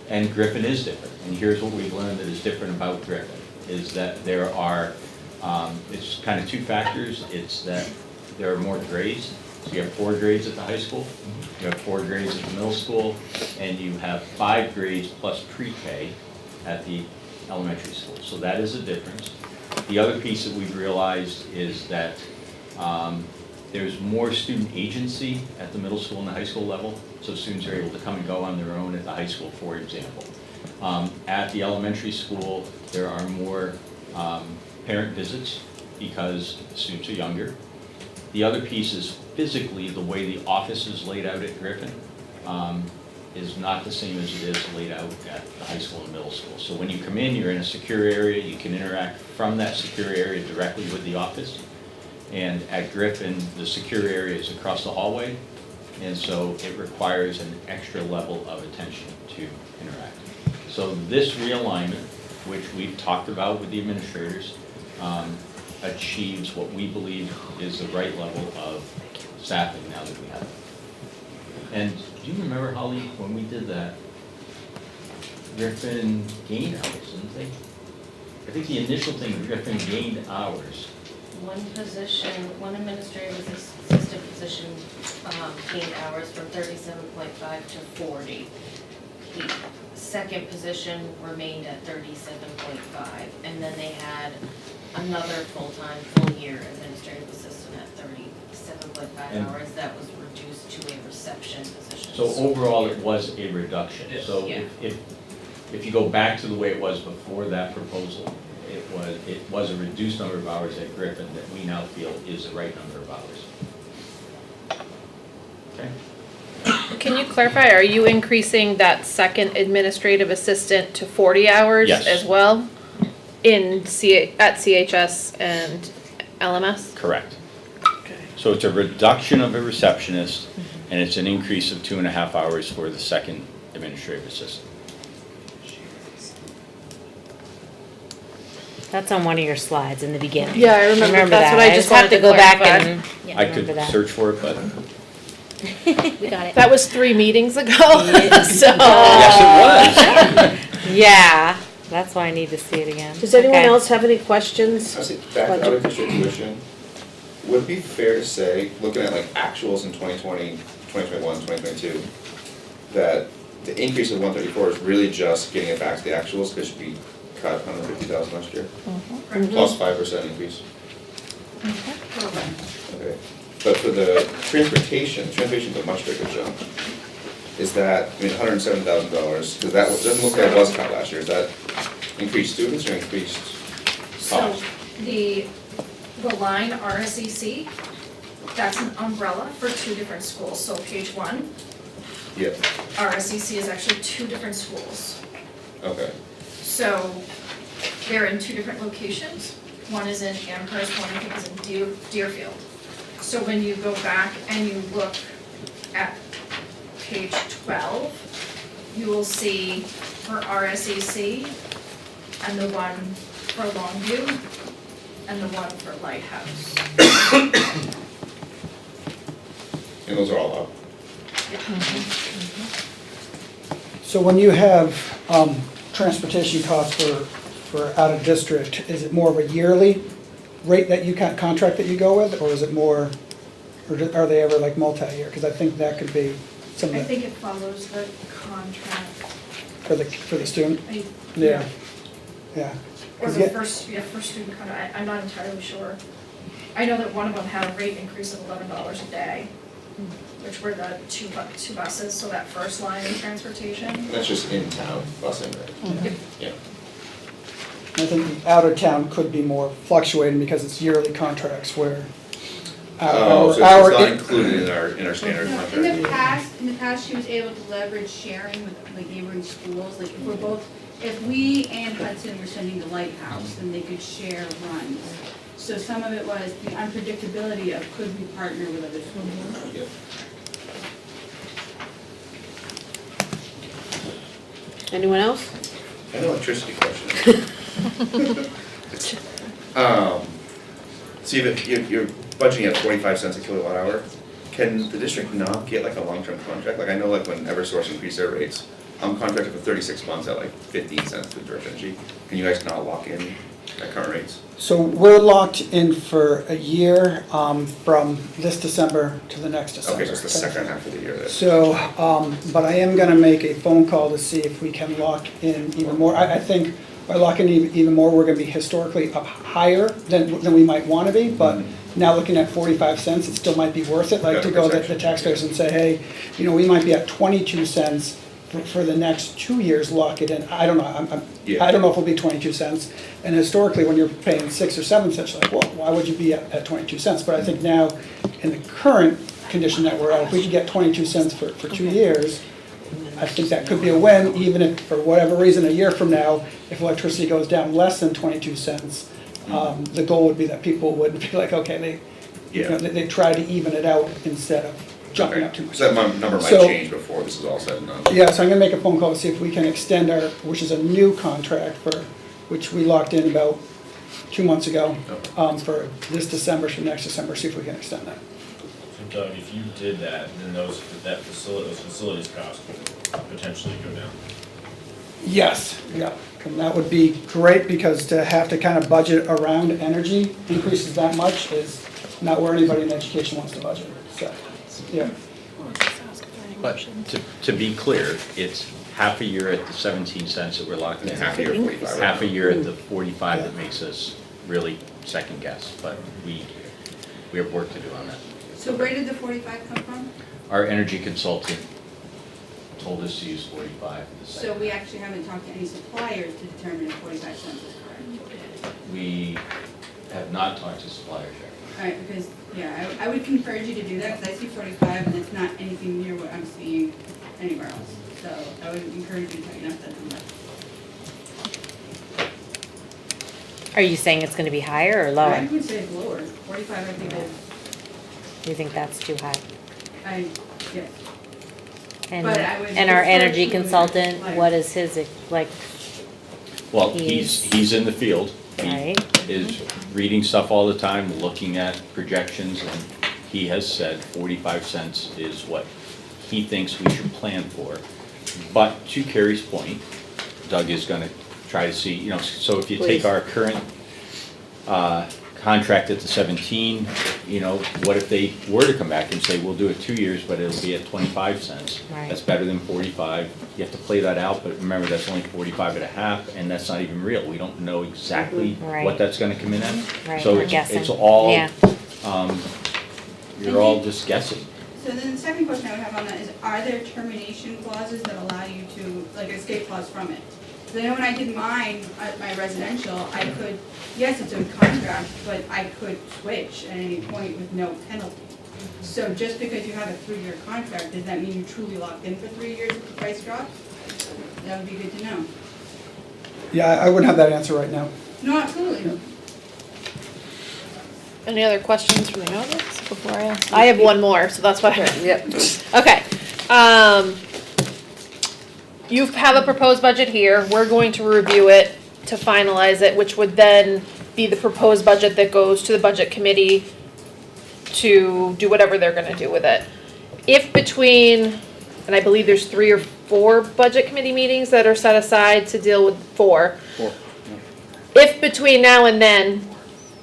And Griffin is different. And here's what we've learned that is different about Griffin, is that there are, it's kind of 2 factors. It's that there are more grades. So you have 4 grades at the high school, you have 4 grades at the middle school, and you have 5 grades plus pre-K at the elementary school. So that is a difference. The other piece that we've realized is that there's more student agency at the middle school and the high school level. So students are able to come and go on their own at the high school, for example. At the elementary school, there are more parent visits because the students are younger. The other piece is physically the way the office is laid out at Griffin is not the same as it is laid out at the high school and middle school. So when you come in, you're in a secure area, you can interact from that secure area directly with the office. And at Griffin, the secure area is across the hallway, and so it requires an extra level of attention to interact. So this realignment, which we've talked about with the administrators, achieves what we believe is the right level of staffing now that we have it. And do you remember, Holly, when we did that, Griffin gained hours, didn't they? I think the initial thing, Griffin gained hours. One administrative assistant position gained hours from 37.5 to 40. The second position remained at 37.5, and then they had another full-time, full-year administrative assistant at 37.5 hours that was reduced to a reception position. So overall, it was a reduction. So Yeah. if you go back to the way it was before that proposal, it was a reduced number of hours at Griffin that we now feel is the right number of hours. Okay. Can you clarify, are you increasing that second administrative assistant to 40 hours Yes. as well? At CHS and LMS? Correct. So it's a reduction of a receptionist, and it's an increase of 2.5 hours for the second administrative assistant. That's on one of your slides in the beginning. Yeah, I remember. That's what I just have wanted to to go back clarify. and Yeah. I remember could that. search for it, but We got it. That was 3 meetings ago, so. yes, it was. Yeah, that's why I need to see it again. Does anyone Okay. else have any questions? I was thinking back out of district tuition, would it be fair to say, looking at like actuals in 2020, 2021, 2022, that the increase of 134 is really just getting it back to the actuals, because we cut 150,000 last year? Plus 5% increase? Okay, but for the transportation's a much bigger jump. Is that, I mean, $107,000, because that doesn't look like it was cut last year, is that increased students or increased So cost? the line RSEC, that's an umbrella for 2 different schools. So page 1, Yeah, RSEC is actually 2 different schools. okay, So they're in 2 different locations. One is in Amherst, one I think is in Deerfield. So when you go back and you look at page 12, you will see for RSEC and the one for Longview and the one for Lighthouse. and those are all up. So when you have transportation costs for out of district, is it more of a yearly rate that you contract that you go with, or is it more, or are they ever like multi-year? Because I think that could be some I of the, think it follows the contract. for the student. Yeah. Yeah. Or 'Cause the yeah, first student contract, I'm not entirely sure. I know that one of them had a rate increase of $11 a day, which were the two buses, so that first line in transportation. That's just in town busing, right? Yeah. I think the out of town could be more fluctuating because it's yearly contracts where Oh, so our- it's not included in our standard No, contract? in the past, she was able to leverage sharing with like neighboring schools, like if we and Hudson were sending to Lighthouse, then they could share runs. So some of it was the unpredictability of could we partner with other schools? Yeah. Anyone else? An electricity question. So you're budgeting at 45 cents a kilowatt hour. Can the district not get like a long-term contract? Like I know like when Eversource increased their rates, I'm contracted for 36 months at like 15 cents with direct energy. Can you guys not lock in at current rates? So we're locked in for a year from this December to the next December. Okay, so it's the second half of the year then. So, but I am gonna make a phone call to see if we can lock in even more. I think by locking in even more, we're gonna be historically up higher than we might wanna be, but now looking at 45 cents, it still might be worth it, like to go to the taxpayers and say, hey, you know, we might be at 22 cents for the next 2 years, lock it in. I don't know, I don't know if it'll be 22 cents. And historically, when you're paying 6 or 7 cents, you're like, well, why would you be at 22 cents? But I think now, in the current condition that we're at, if we could get 22 cents for 2 years, I think that could be a win, even if, for whatever reason, a year from now, if electricity goes down less than 22 cents, the goal would be that people would be like, okay, they try to even it out instead of jumping up too much. So that number might So- change before this is all said and done. Yeah, so I'm gonna make a phone call to see if we can extend our, which is a new contract which we locked in about 2 months ago, for this December to next December, see if we can extend that. So Doug, if you did that, then those facilities costs would potentially go down. Yes, yeah, and that would be great, because to have to kind of budget around energy increases that much is not where anybody in education wants to budget, so, yeah. But to be clear, it's half a year at the 17 cents that we're locked in. And half a year at 45. Half a year at the 45 that makes us really second guess, but we have work to do on that. So where did the 45 come from? Our energy consultant told us to use 45 in the So second. we actually haven't talked to any suppliers to determine if 45 cents is correct. We have not talked to suppliers yet. All right, because, yeah, I would encourage you to do that, because I see 45 and it's not anything near what I'm seeing anywhere else. So I would encourage you to tighten up that number. Are you saying it's gonna be higher or I lower? would say lower, 45 I think is, You think that's too high? yes. And, But I would and our defer energy to, consultant, like- what is his, like, Well, he's in the field. He right? is reading stuff all the time, looking at projections, and he has said 45 cents is what he thinks we should plan for. But to Carrie's point, Doug is gonna try to see, you know, so if you take Please. our current contract at the 17, you know, what if they were to come back and say, we'll do it 2 years, but it'll be at 25 cents? Right. That's better than 45. You have to play that out, but remember, that's only 45 and a half, and that's not even real. We don't know exactly Right. what that's gonna come in at. Right, So we're it's guessing. all, Yeah. you're all just guessing. So then the second question I would have on that is, are there termination clauses that allow you to, like, escape clause from it? So I know when I did mine, my residential, I could, yes, it's a contract, but I could switch at any point with no penalty. So just because you have a 3-year contract, does that mean you're truly locked in for 3 years if the price drops? That would be good to know. Yeah, I wouldn't have that answer right now. No, absolutely. Any other questions from the audience before I ask? I have one more, so that's what I. Yep. Okay, you have a proposed budget here, we're going to review it to finalize it, which would then be the proposed budget that goes to the budget committee to do whatever they're gonna do with it. If between, and I believe there's 3 or 4 budget committee meetings that are set aside to deal with 4. If between now and then,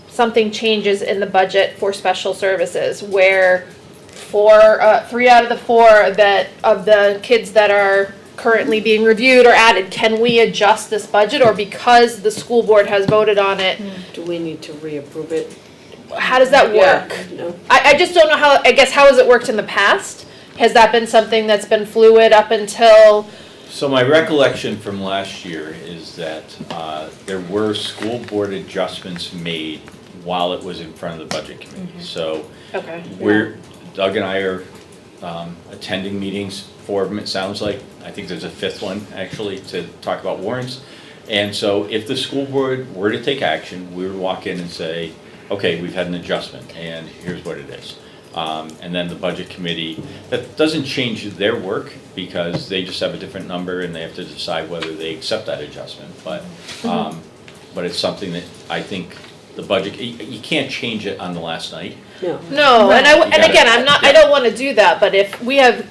something changes in the budget for special services, where 3 out of the 4 that, of the kids that are currently being reviewed or added, can we adjust this budget, or because the school board has voted on it, Do we need to reapprove it? how does that Yeah, work? no. I just don't know how, I guess, how has it worked in the past? Has that been something that's been fluid up until, So my recollection from last year is that there were school board adjustments made while it was in front of the budget committee. So okay, Doug and I are attending meetings, 4 of them it sounds like. I think there's a 5th one actually to talk about warrants. And so if the school board were to take action, we would walk in and say, okay, we've had an adjustment and here's what it is. And then the budget committee, that doesn't change their work because they just have a different number and they have to decide whether they accept that adjustment. But it's something that I think the budget, you can't change it on the last night. no, and gotta- again, I'm not, I don't wanna do that, but if we have,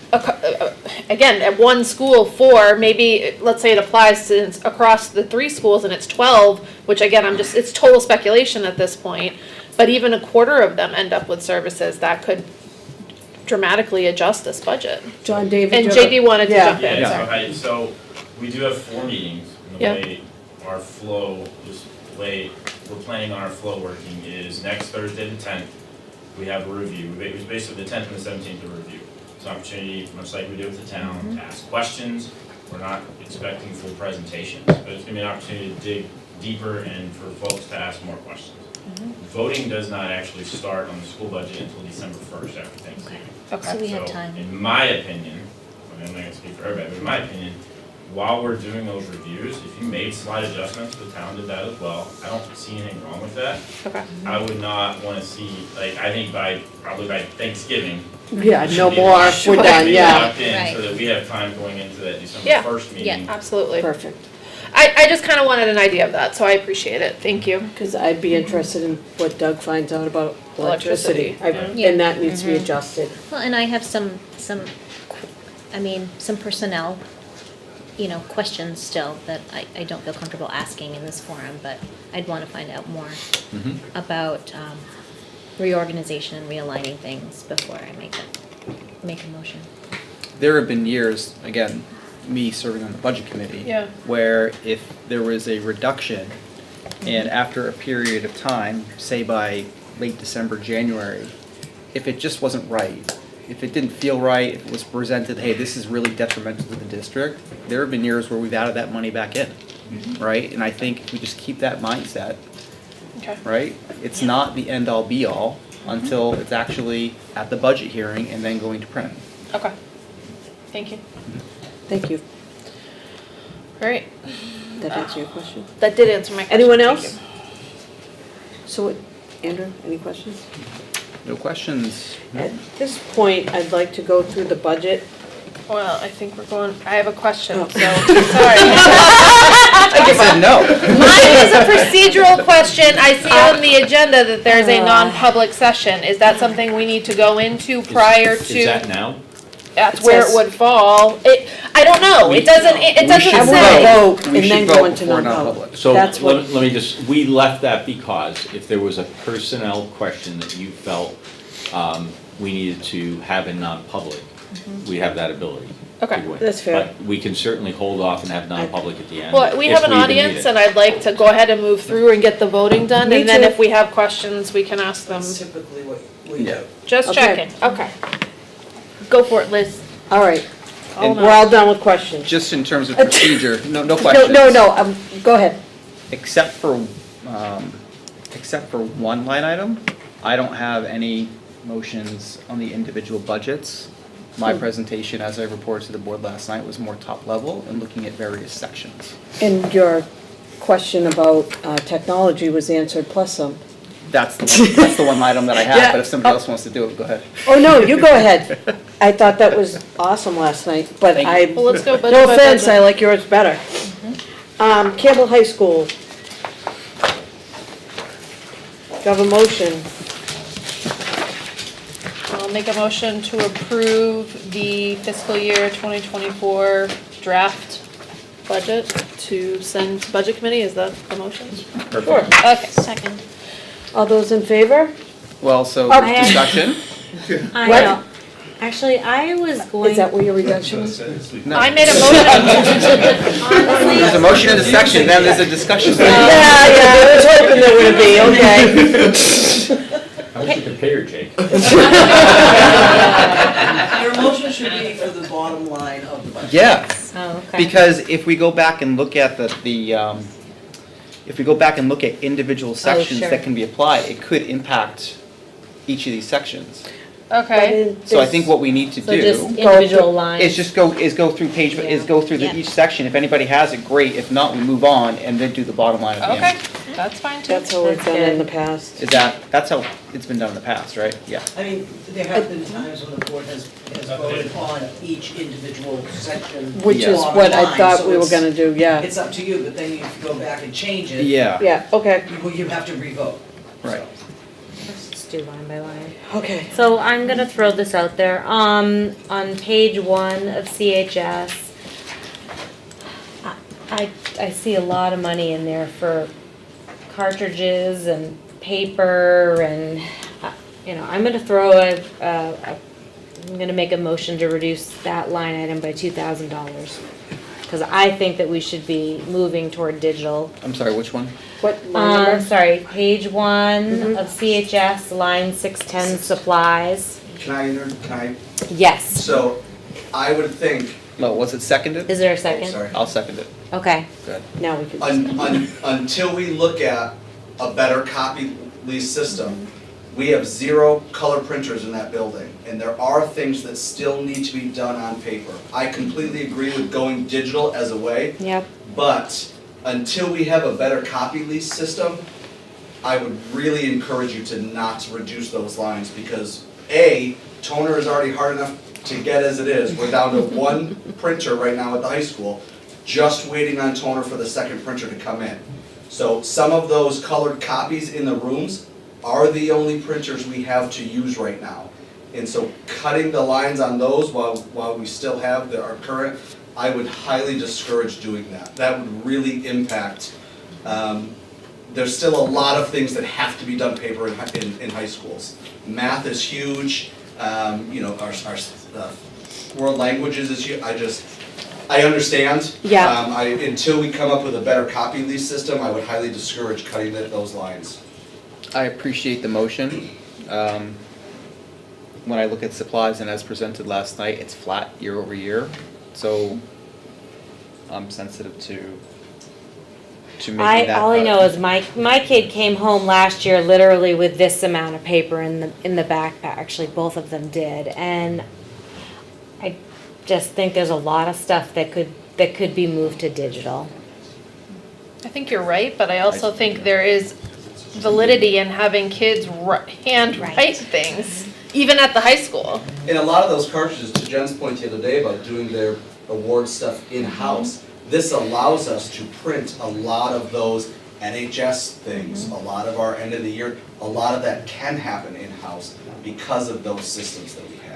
again, at one school 4, maybe, let's say it applies to across the 3 schools and it's 12, which again, it's total speculation at this point, but even a quarter of them end up with services, that could dramatically adjust this budget. John David. And do you have a- JD wanted to Yeah. jump in, Yeah, sorry. so we do have 4 meetings, and the Yeah. way our flow, just the way we're planning on our flow working is next Thursday the 10th, we have a review. It was basically the 10th and the 17th to review. It's an opportunity, much like we did with the town, to ask questions. We're not expecting full presentations, but it's gonna be an opportunity to dig deeper and for folks to ask more questions. Voting does not actually start on the school budget until December 1st after Thanksgiving. So we have time. In my opinion, and I'm not gonna speak for everybody, but in my opinion, while we're doing those reviews, if you made slight adjustments, the town did that as well, I don't see anything wrong with that. Okay. I would not wanna see, like, I think probably by Thanksgiving. Yeah, we no should be more, locked in, we're done, be yeah. locked in Right. so that we have time going into that December Yeah. 1st meeting. Absolutely. Perfect. I just kinda wanted an idea of that, so I appreciate it, thank you. Because I'd be interested in what Doug finds out about electricity. Electricity. And that needs to be adjusted. Well, and I have some personnel, questions still that I don't feel comfortable asking in this forum, but I'd want to find out more about reorganization and realigning things before I make a motion. There have been years, again, me serving on the budget committee. Yeah. Where if there was a reduction and after a period of time, say by late December, January, if it just wasn't right, if it didn't feel right, if it was presented, hey, this is really detrimental to the district, there have been years where we've added that money back in, right? And I think if we just keep that mindset, Okay. right? It's not the end-all be-all until it's actually at the budget hearing and then going to print. Okay, thank you. Thank you. All right, That answer your question? that did answer my question. Anyone thank else? you. So, Andrew, any questions? No questions? At this point, I'd like to go through the budget. Well, I think I have a question, Oh. so, sorry. I said no. Mine is a procedural question. I see on the agenda that there's a non-public session. Is that something we need to go into prior to? Is that now? That's where it would fall. I don't know. It doesn't should say. Vote We and should then vote go into before non-public. non-public. So That's what- let me just, we left that because if there was a personnel question that you felt we needed to have in non-public, we have that ability. to Okay. go in. That's fair. But we can certainly hold off and have non-public at the end. Well, we if have an even need audience it. and I'd like to go ahead and move through and get the voting done. Me And then too. if we have questions, we can ask them. That's typically what we Yeah. do. Just Okay. checking. Okay. Go for it, Liz. All right, Hold we're on. all done with questions. Just in terms of procedure, no questions. No, go ahead. Except for one line item, I don't have any motions on the individual budgets. My presentation, as I reported to the board last night, was more top level and looking at various sections. And your question about technology was answered plus some. That's the one item that I have, Yeah. but if somebody else wants to do it, go ahead. Oh, no, you go ahead. I thought that was awesome last night, but Thank you. I, Well, let's go budget no by offense, budget. I like yours better. Campbell High School. Do you have a motion? I'll make a motion to approve the fiscal year 2024 draft budget to send to budget committee. Is that the motion? Perfect. Sure. Okay. Second. All those in favor? Well, so Oh. discussion. I What? know. Actually, I was going. Is that where your reduction is? No. I made a motion. Honestly, There's a motion in a section, then there's a discussion. Yeah, I was hoping there would be, okay. How much you can pay her, Jake? Your motion should be for the bottom line of the budget. Yeah, Oh, okay. because if we go back and look at if we go back and look at individual sections sure. that can be applied, it could impact each of these sections. Okay. So I think what we need to So just do individual lines. is just go through page, is go through Yeah. each section. If anybody has it, great. If not, we move on and then do the bottom line at the Okay. end. That's fine too. That's how we've That's done it in the good. past. That's how it's been done in the past, right? Yeah. I mean, there have been times when the board has voted on each individual section. Which is bottom what I line, thought so we were it's- gonna do, yeah. It's up to you, but then if you go back and change it. Yeah, Yeah, okay, You have to revote. right. Let's just do line by line. okay. So I'm gonna throw this out there. On page 1 of CHS, I see a lot of money in there for cartridges and paper and, I'm gonna throw I'm gonna make a motion to reduce that line item by $2,000. Cause I think that we should be moving toward digital. I'm sorry, which one? What line number? Sorry, page 1 of CHS, line 610 supplies. Can I, Yes. so I would think, No, was it seconded? Is there a oh, second? sorry. I'll second it. Okay. Good. Now we can. Until we look at a better copy lease system, we have 0 color printers in that building, and there are things that still need to be done on paper. I completely agree with going digital as a way, Yep. but until we have a better copy lease system, I would really encourage you to not reduce those lines, because A, toner is already hard enough to get as it is. We're down to 1 printer right now at the high school, just waiting on toner for the second printer to come in. So some of those colored copies in the rooms are the only printers we have to use right now. And so cutting the lines on those while we still have our current, I would highly discourage doing that. That would really impact, there's still a lot of things that have to be done paper in high schools. Math is huge, our world languages is huge. I understand. Yeah. Until we come up with a better copy lease system, I would highly discourage cutting those lines. I appreciate the motion. When I look at supplies and as presented last night, it's flat year over year. So I'm sensitive to making that. All I know is my kid came home last year literally with this amount of paper in the backpack. Actually, both of them did, and I just think there's a lot of stuff that could be moved to digital. I think you're right, but I also think there is validity in having kids handwrite things, even at the high school. And a lot of those cartridges, to Jen's point the other day about doing their award stuff in-house, this allows us to print a lot of those NHS things, a lot of our end of the year, a lot of that can happen in-house because of those systems that we have.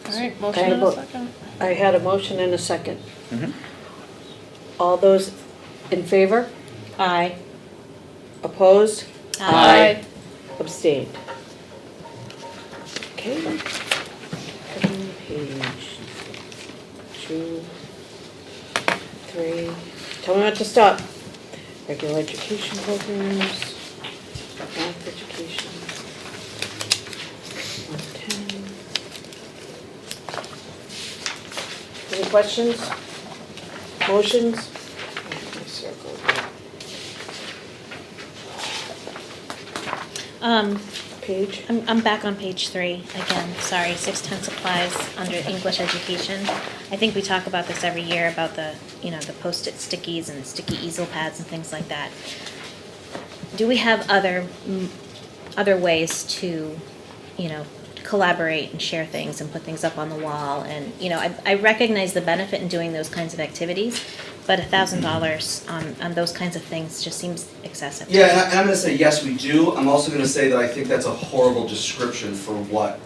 All right, motion in a second. I had a motion and a second. All those in favor? Aye. Opposed? Aye. Abstained. Okay. Page 2, 3. Tell me when to stop. Regular education programs, math education. 110. Any questions? Motions? My circle. Page? I'm back on page 3 again, sorry, 610 supplies under English education. I think we talk about this every year about the, the Post-it stickies and sticky easel pads and things like that. Do we have other ways to, collaborate and share things and put things up on the wall? And, I recognize the benefit in doing those kinds of activities, but $1,000 on those kinds of things just seems excessive. Yeah, and I'm gonna say, yes, we do. I'm also gonna say that I think that's a horrible description for what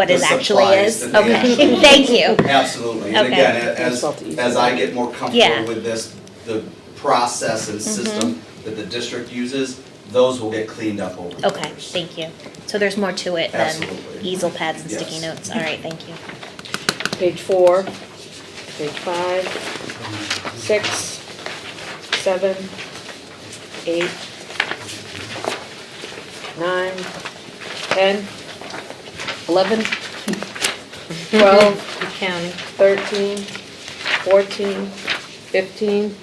it actually is? that they Okay, actually thank you. Absolutely. And Okay. again, as I get more comfortable Yeah. with this, the process and system that the district uses, those will get cleaned up over the Okay, years. thank you. So there's more to it than Absolutely. easel pads and sticky Yes. notes. All right, thank you. Page 4, page 5, 6, 7, 8, 9, 10, 11, 12, Counting. 13, 14, 15,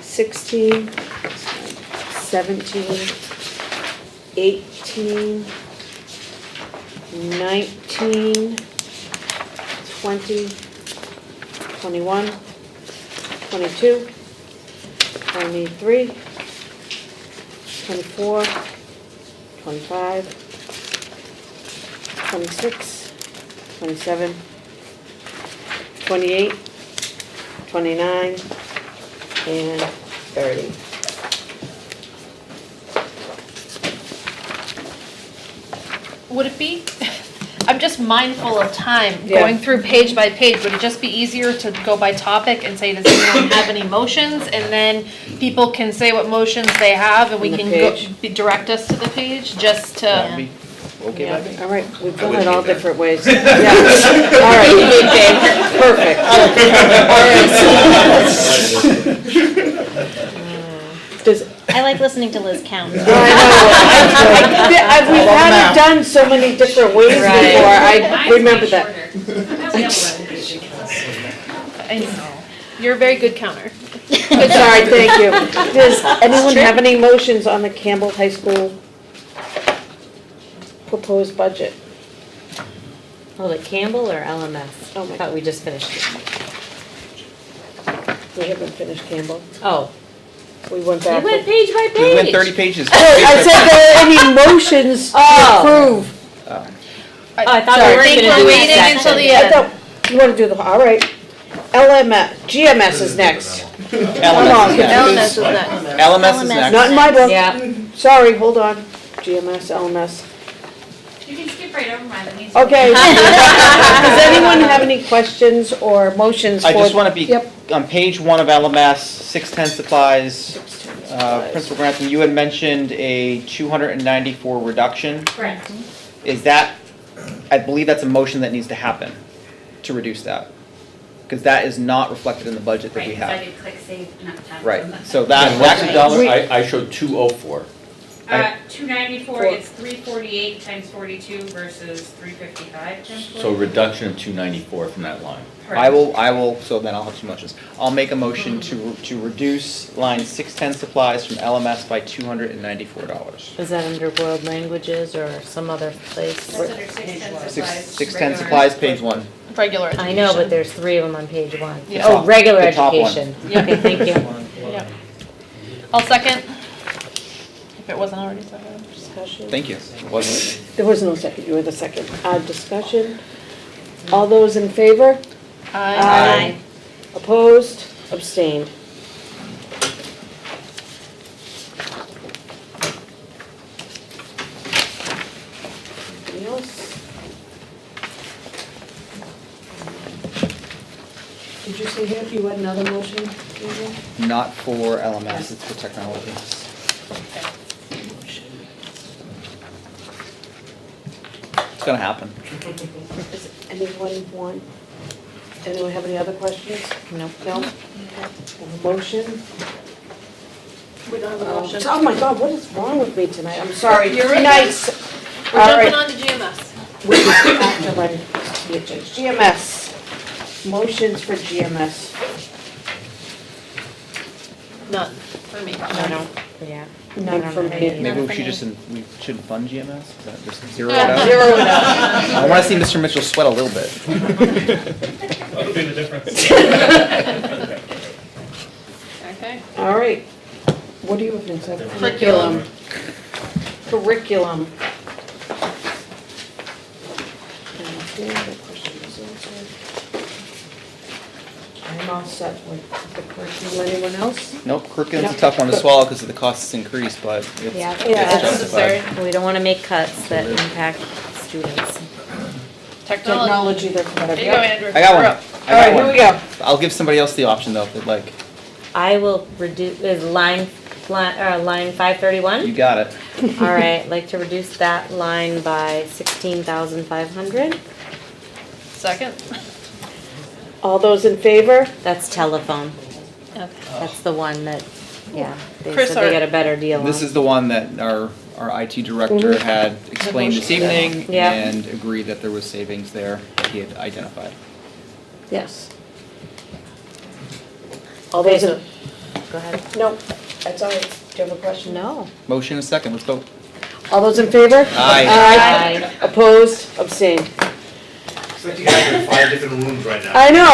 16, 17, 18, 19, 20, 21, 22, 23, 24, 25, 26, 27, 28, 29, and 30. Would it be, I'm just mindful of time, Yeah. going through page by page, would it just be easier to go by topic and say, does anyone have any motions? And then people can say what motions they have and we On the can go, page. direct us to the page, just That'd to. be okay by me. All right, we've done would it all hate that. different ways. Yeah. All right, you did, Dave. Perfect. All right. Does, I like listening to Liz count. I know, we've had it done so many different ways before, I remember that. I know. You're a very good counter. Sorry, thank you. Does anyone have any motions on the Campbell High School proposed budget? Oh, the Campbell or LMS? Oh my I thought we just finished it. We haven't finished Campbell. Oh, We went we back. went page by page. We went 30 pages. I said, are there any motions to Oh. approve? Oh, I thought Sorry, we were think gonna we're do waiting that until section. the I end. thought, you wanna do the, all right. GMS is next. LMS is LMS next. is next. LMS is next. Not in my book. Yeah. Sorry, hold on. GMS, LMS. You can skip right over mine, that means. Okay. Does anyone have any questions or motions for? I just want to be, Yep. on page 1 of LMS, 610 supplies, Principal Grantham, you had mentioned a 294 reduction. Correct. Is that, I believe that's a motion that needs to happen to reduce that. Because that is not reflected in the budget that Right, we because I have. did click save enough time. Right, So so that, And what's the that, dollar? I showed 204. 294, it's 348 times 42 versus 355 times 42. So a reduction of 294 from that line. I will, so then I'll have two motions. I'll make a motion to reduce line 610 supplies from LMS by $294. Is that under world languages or some other place? That's under 610 supplies. 610 regular. supplies, page 1. Regular education. I know, but there's 3 of them on page 1. The Oh, top- regular the top one. education. Okay, thank you. Yeah. I'll second. If it wasn't already seconded. Discussion. Thank you. It wasn't. There was no second, you were the second. Discussion. All those in favor? Aye. Opposed? Abstained? Anything else? Did you say here if you had another motion? Adrian? Not for LMS, it's for technology. It's gonna happen. Does anyone have any other questions? Nope. No? Motion? We don't have a motion. Oh my God, what is wrong with me tonight? I'm sorry. You're in Tonight's. We're All jumping right. on to GMS. We have to run GMS. Motions for GMS. None for me. No, yeah. None for me. Maybe we should fund GMS? Is that just zero it Yeah, out? zero it out. I wanna see Mr. Mitchell sweat a little bit. That'll be the difference. Okay. All right. What do you have next? Curriculum. Curriculum. I'm all set with the curriculum. Anyone else? Nope, curriculum's a Nope. tough one to swallow because of the costs increase, but it's Yeah, Yeah, it's justified. we don't wanna make cuts that impact students. Technology, that's what I've There you go, got. Andrew. I got You're one. up. I All got right, one. here we go. I'll give somebody else the option though, if they'd like. I will reduce, is line 531? You got it. All right, I'd like to reduce that line by 16,500. Second. All those in favor? That's telephone. Okay. That's the one that, yeah, they Chris, said they our- got a better deal on. This is the one that our IT director had explained this evening Yeah. and agreed that there was savings there that he had identified. Yes. All Okay, those so, in, go ahead. no, that's all right. Do you have a question? No. Motion and a second, let's vote. All those in favor? Aye. Aye. Opposed? Abstained? It's like you guys are in 5 different rooms right now. I know,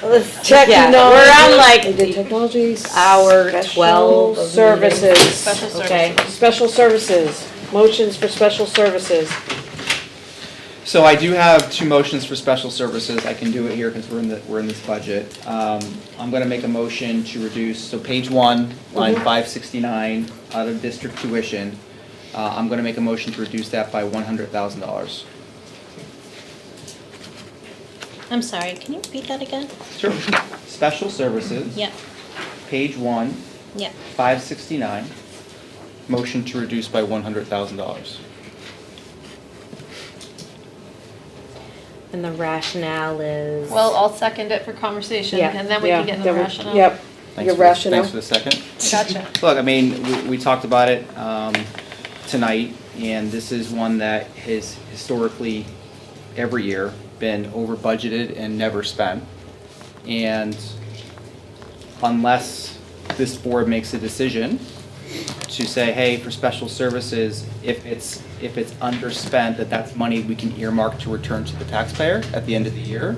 Let's check. Yeah, we're on like We did technologies. hour Special 12 of services. Special Okay. Special services. Motions for special services. So I do have two motions for special services. I can do it here because we're in this budget. I'm gonna make a motion to reduce, so page 1, line 569, out of district tuition. I'm gonna make a motion to reduce that by $100,000. I'm sorry, can you repeat that again? Sure. Special services. Yep, Page 1, yep. 569, motion to reduce by $100,000. And the rationale is. Well, I'll second it for conversation, Yeah, and then we yeah, can get into then the we- rationale. Yep, your rationale. Thanks for the second. Gotcha. Look, I mean, we talked about it tonight, and this is one that has historically, every year, been over budgeted and never spent. And unless this board makes a decision to say, hey, for special services, if it's underspent, that's money we can earmark to return to the taxpayer at the end of the year,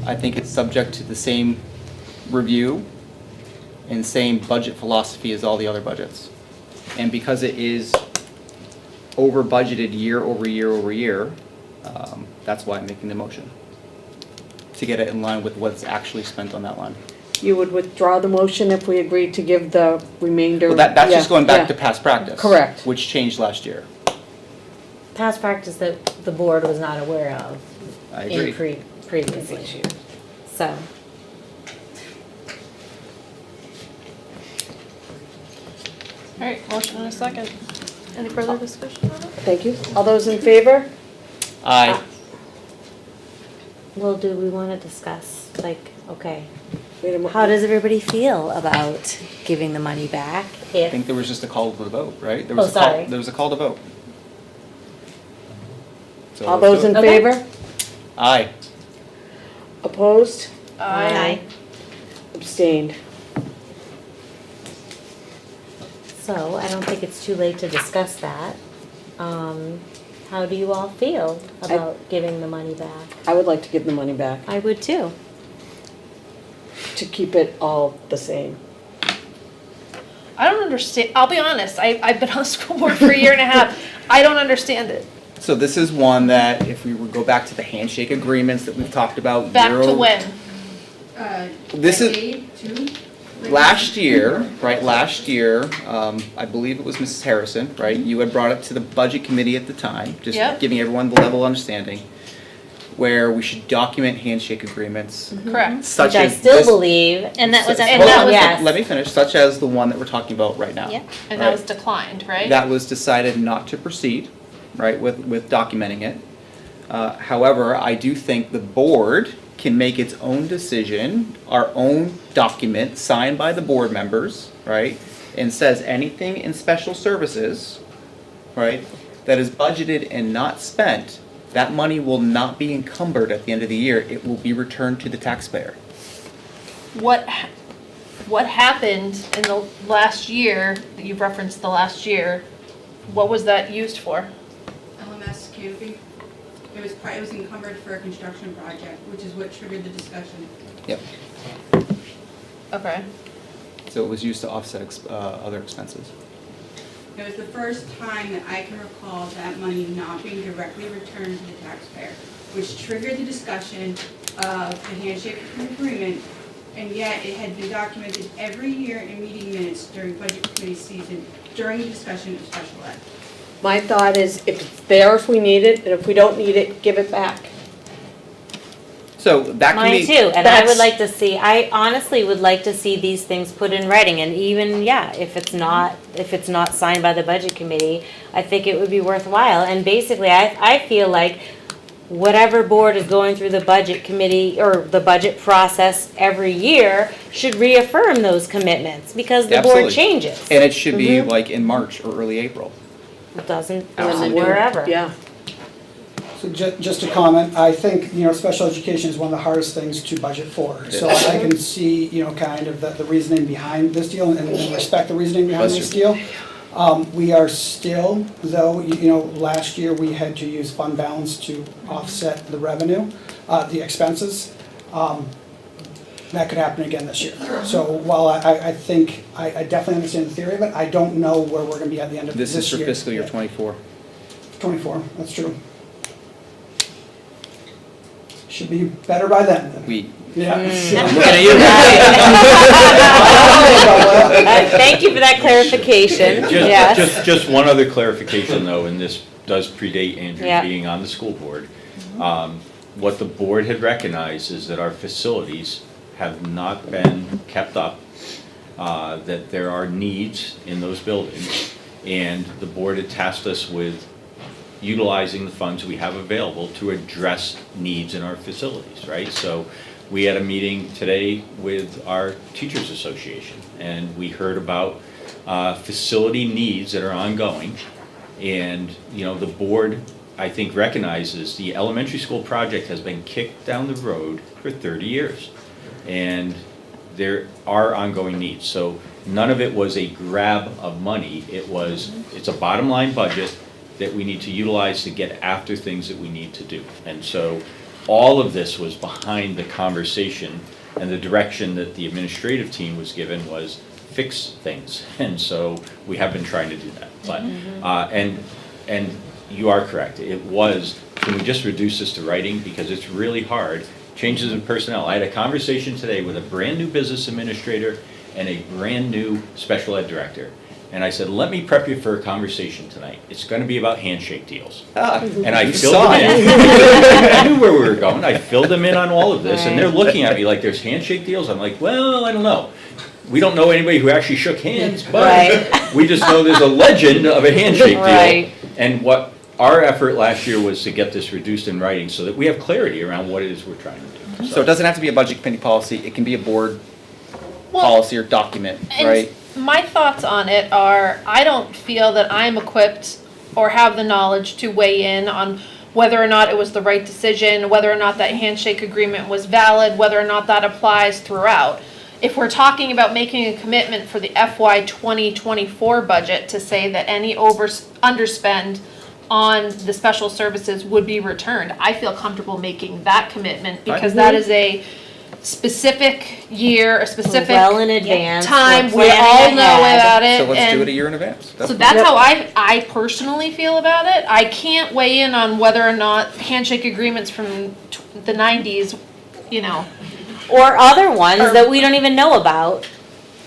I think it's subject to the same review and same budget philosophy as all the other budgets. And because it is over budgeted year over year over year, that's why I'm making the motion. To get it in line with what's actually spent on that line. You would withdraw the motion if we agreed to give the remainder? Well, that's just Yeah, going back yeah. to past practice. Correct. Which changed last year. Past practice that the board was not aware of. I agree. In previously. So. All right, motion and a second. Any further discussion on it? Thank you. All those in favor? Aye. Well, do we want to discuss, like, okay, Wait a mo- how does everybody feel about giving the money back? I think there was just a call to the vote, right? There Oh, was a call- sorry. There was a call to vote. So All let's those do in it. Okay. favor? Aye. Opposed? Aye. Abstained? So I don't think it's too late to discuss that. How do you all feel about giving the money back? I would like to give the money back. I would too. to keep it all the same. I don't understand, I'll be honest, I've been on the school board for a year and a half, I don't understand it. So this is one that if we would go back to the handshake agreements that we've talked about. Back to when? This is- decade, two? Like- Last year, right, I believe it was Mrs. Harrison, right? You had brought it to the budget committee at the time, just Yep. giving everyone the level of understanding, where we should document handshake agreements. Correct. Such Which I as still this- believe. And that was at Hold on, yes. let me finish, such as the one that we're talking about right now. Yeah. And right? that was declined, right? That was decided not to proceed, right, with documenting it. However, I do think the board can make its own decision, our own document signed by the board members, right? And says anything in special services, right, that is budgeted and not spent, that money will not be encumbered at the end of the year. It will be returned to the taxpayer. What happened in the last year, that you've referenced the last year, what was that used for? LMS canopy. It was encumbered for a construction project, which is what triggered the discussion. Yep. Okay. So it was used to offset other expenses. It was the first time that I can recall that money not being directly returned to the taxpayer, which triggered the discussion of the handshake agreement, and yet it had been documented every year in meeting minutes during budget committee season, during the discussion of special ed. My thought is if it's there if we need it, and if we don't need it, give it back. So that can Mine be. too, and I would That's- like to see, I honestly would like to see these things put in writing, and even, yeah, if it's not signed by the budget committee, I think it would be worthwhile, and basically, I feel like whatever board is going through the budget committee, or the budget process every year, should reaffirm those commitments, because the board Absolutely. changes. And it should be Mm-hmm. like in March or early April. It doesn't, Absolutely. wherever. Yeah. So just a comment, I think, special education is one of the hardest things to budget for. So I can see, kind of the reasoning behind this deal and respect the reasoning behind Bless this deal. We are still, though, last year we had to use fund balance to offset the revenue, the expenses. That could happen again this year. So while I think, I definitely understand the theory of it, I don't know where we're gonna be at the end of this year. This is for fiscal year Yeah. 24. 24, that's true. Should be better by then. Yeah. I'm looking at you. Thank you for that clarification, yes. Just one other clarification though, and this does predate Andrew Yeah. being on the school board. What the board had recognized is that our facilities have not been kept up, that there are needs in those buildings, and the board had tasked us with utilizing the funds we have available to address needs in our facilities, right? So we had a meeting today with our Teachers Association, and we heard about facility needs that are ongoing. And, the board, I think, recognizes the elementary school project has been kicked down the road for 30 years. And there are ongoing needs. So none of it was a grab of money. It's a bottom line budget that we need to utilize to get after things that we need to do. And so all of this was behind the conversation, and the direction that the administrative team was given was fix things. And so we have been trying to do that. But, and you are correct. Can we just reduce this to writing? Because it's really hard. Changes in personnel. I had a conversation today with a brand new business administrator and a brand new special ed director. And I said, let me prep you for a conversation tonight. It's gonna be about handshake deals. And I filled them in. I knew where we were going. I filled them in on all of this, and they're looking at me like, there's handshake deals? I'm like, well, I don't know. We don't know anybody who actually shook hands, but we just know there's a legend of a handshake deal. Right. And what our effort last year was to get this reduced in writing so that we have clarity around what it is we're trying to do. So it doesn't have to be a budget committee policy, it can be a board policy or document, And right? my thoughts on it are, I don't feel that I'm equipped or have the knowledge to weigh in on whether or not it was the right decision, whether or not that handshake agreement was valid, whether or not that applies throughout. If we're talking about making a commitment for the FY 2024 budget to say that any underspend on the special services would be returned, I feel comfortable making that commitment because that is specific year, a specific Well in advance, time, we're we all planning know ahead. about it. So let's do and it a year in advance. so that's how I personally feel about it. I can't weigh in on whether or not handshake agreements from the 90s, you know, Or other ones that we don't even know about.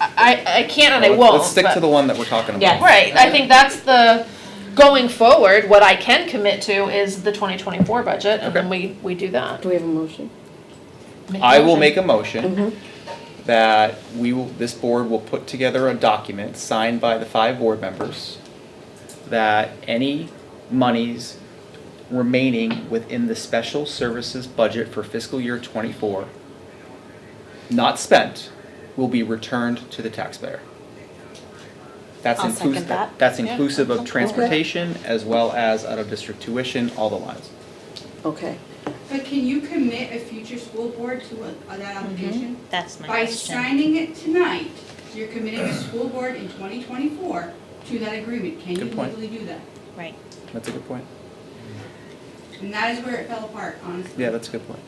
I can't and I Well, won't. Let's stick but- to the one that we're talking about. Yeah. Right, I think that's the, going forward, what I can commit to is the 2024 budget, and then we do that. Do we have a motion? I will make a motion that this board will put together a document signed by the 5 board members that any monies remaining within the special services budget for fiscal year '24, not spent, will be returned to the taxpayer. That's I'll second inclusive, that. that's Yeah, inclusive of okay. transportation as well as out of district tuition, all the lines. Okay. But can you commit a future school board to that obligation? That's my By question. signing it tonight, you're committing a school board in 2024 to that agreement. Can you Good point. legally do that? Right. That's a good point. And that is where it fell apart, honestly. Yeah, that's a good point.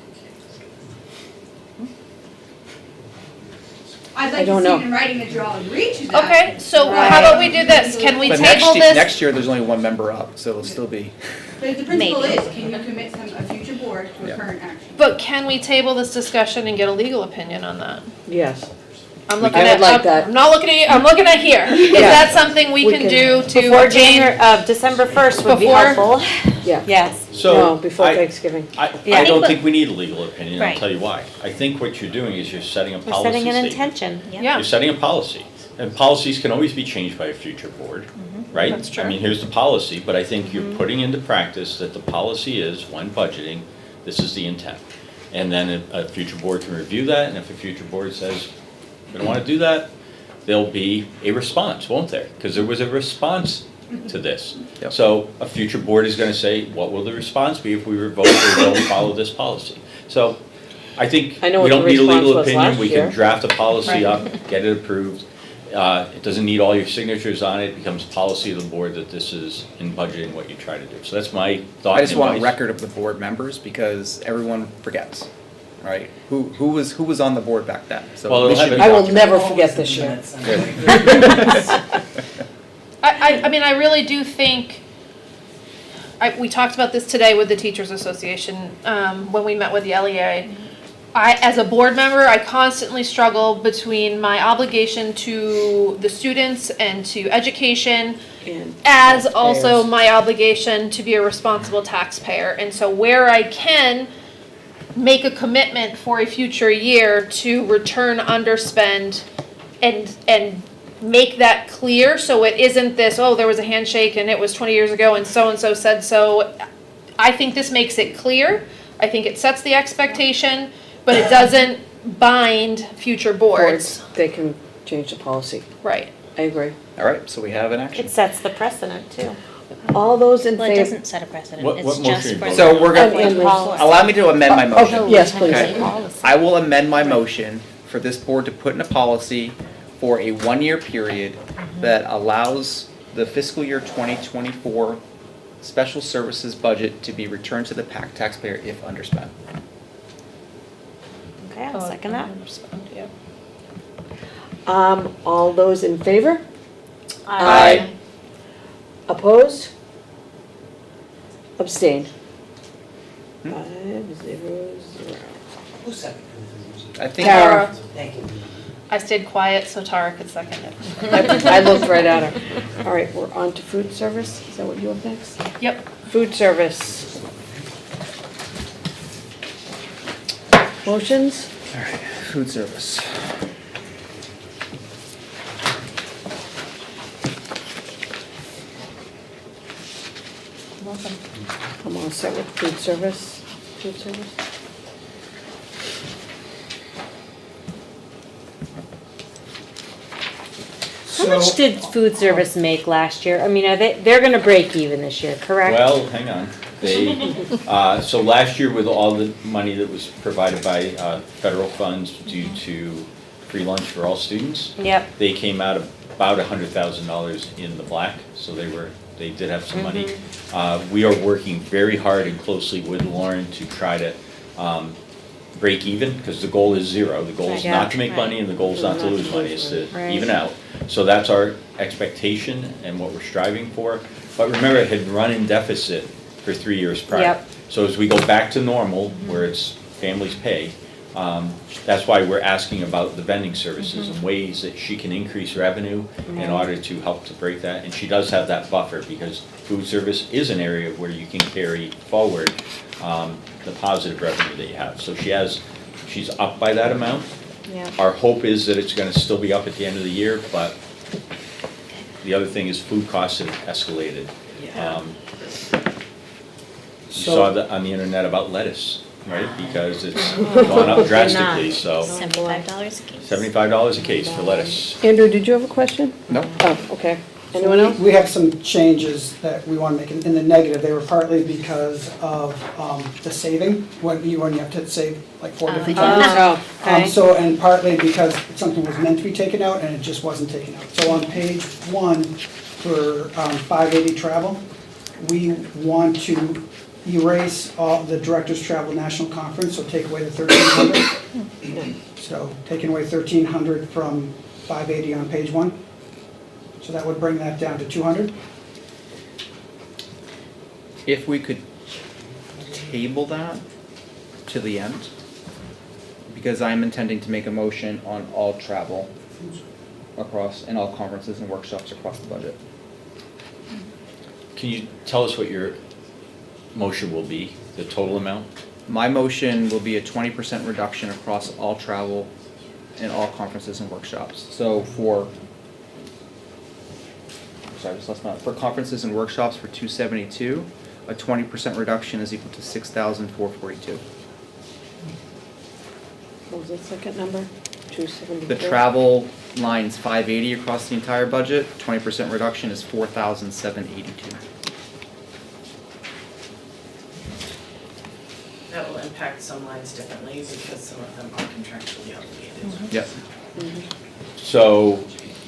I'd I like don't to see know. it in writing that you all agree to that. Okay, so Right. how about we do this? Can we But table next this? year, there's only one member up, so it'll still be. But the principle Maybe. is, can you commit a future board to Yeah. a current action? But can we table this discussion and get a legal opinion on that? Yes. I'm We looking can. I at, would like that. I'm not looking at you, I'm looking at here. Is Yeah. that something we We can can- do to Before obtain? December 1st would be Before? helpful. Yeah. Yes. No, So, before I, Thanksgiving. Yeah. I don't think we need a legal opinion, I'll Right. tell you why. I think what you're doing is you're setting a We're policy setting an statement. intention. Yeah. You're setting a policy, and policies can always be changed by a future board, right? That's true. I mean, here's the policy, but I think you're putting into practice that the policy is, when budgeting, this is the intent. And then a future board can review that, and if a future board says, we don't want to do that, there'll be a response, won't there? Because there was a response to this. Yep. So a future board is going to say, what will the response be if we revoke or don't follow this policy? So I think I know we what the don't need a legal response was opinion, last we year. can draft a policy Right. up, get it approved. It doesn't need all your signatures on it, it becomes policy of the board that this is in budgeting what you try to do. So that's my thought I and just want a advice. record of the board members because everyone forgets, right? Who was on the board back then? So Well, this it'll should have be I will documented. never forget this year. I mean, I really do think, we talked about this today with the Teachers Association, when we met with the LEA. As a board member, I constantly struggle between my obligation to the students and to education, And as also taxpayers. my obligation to be a responsible taxpayer. And so where I can make a commitment for a future year to return underspend and make that clear, so it isn't this, oh, there was a handshake and it was 20 years ago and so said so. I think this makes it clear. I think it sets the expectation, but it doesn't bind future boards. They can change the policy. Right. I agree. All right, so we have an action. It sets the precedent too. All those in Well, it favor? doesn't set a precedent. What It's motion just are you for. voting So we're gonna, And policy. allow me to amend my motion. Okay, yes, please. Okay. I will amend my motion for this board to put in a policy for a 1-year period that allows the fiscal year 2024 special services budget to be returned to the taxpayer if underspent. Okay, I'll second that. Yeah. All those in favor? Aye. Opposed? Abstained? Hmm? 5-0-0. Who seconded I think. Tara. Thank you. I stayed quiet so Tara could second it. I looked right at her. All right, we're on to food service. Is that what you have next? Yep. Food service. Motions? All right, food service. I'm all set with food service. Food service? How much did food service make last year? I mean, they're gonna break even this year, correct? Well, hang on. They, so last year with all the money that was provided by federal funds due to free lunch for all students, Yep. they came out about $100,000 in the black, so they did have some money. We are working very hard and closely with Lauren to try to break even, because the goal is zero. The goal is Right. not to make money, and the goal is not to lose money, it's to Right. even out. So that's our expectation and what we're striving for. But remember, it had run in deficit for 3 years prior. Yep. So as we go back to normal, where it's families pay, that's why we're asking about the vending services and ways that she can increase revenue in order to help to break that. And she does have that buffer, because food service is an area where you can carry forward the positive revenue that you have. So she's up by that amount. Yeah. Our hope is that it's gonna still be up at the end of the year, but the other thing is food costs have escalated. You saw on the internet about lettuce, right? Because it's gone up drastically, so $75 a case. $75 a case for lettuce. Andrew, did you have a question? No. Oh, okay. Anyone else? We have some changes that we want to make in the negative. They were partly because of the saving, when you have to save like 4 different times. Oh, okay. And partly because something was meant to be taken out and it just wasn't taken out. So on page 1 for 580 travel, we want to erase all the Directors Travel National Conference, so take away the 1,300. So taking away 1,300 from 580 on page 1. So that would bring that down to 200. If we could table that to the end, because I'm intending to make a motion on all travel across, and all conferences and workshops across the budget. Can you tell us what your motion will be, the total amount? My motion will be a 20% reduction across all travel and all conferences and workshops. So for conferences and workshops for 272, a 20% reduction is equal to 6,442. What was the second number? 274? The travel line's 580 across the entire budget, 20% reduction is 4,782. That will impact some lines differently because some of them are contractually obligated. Yep. So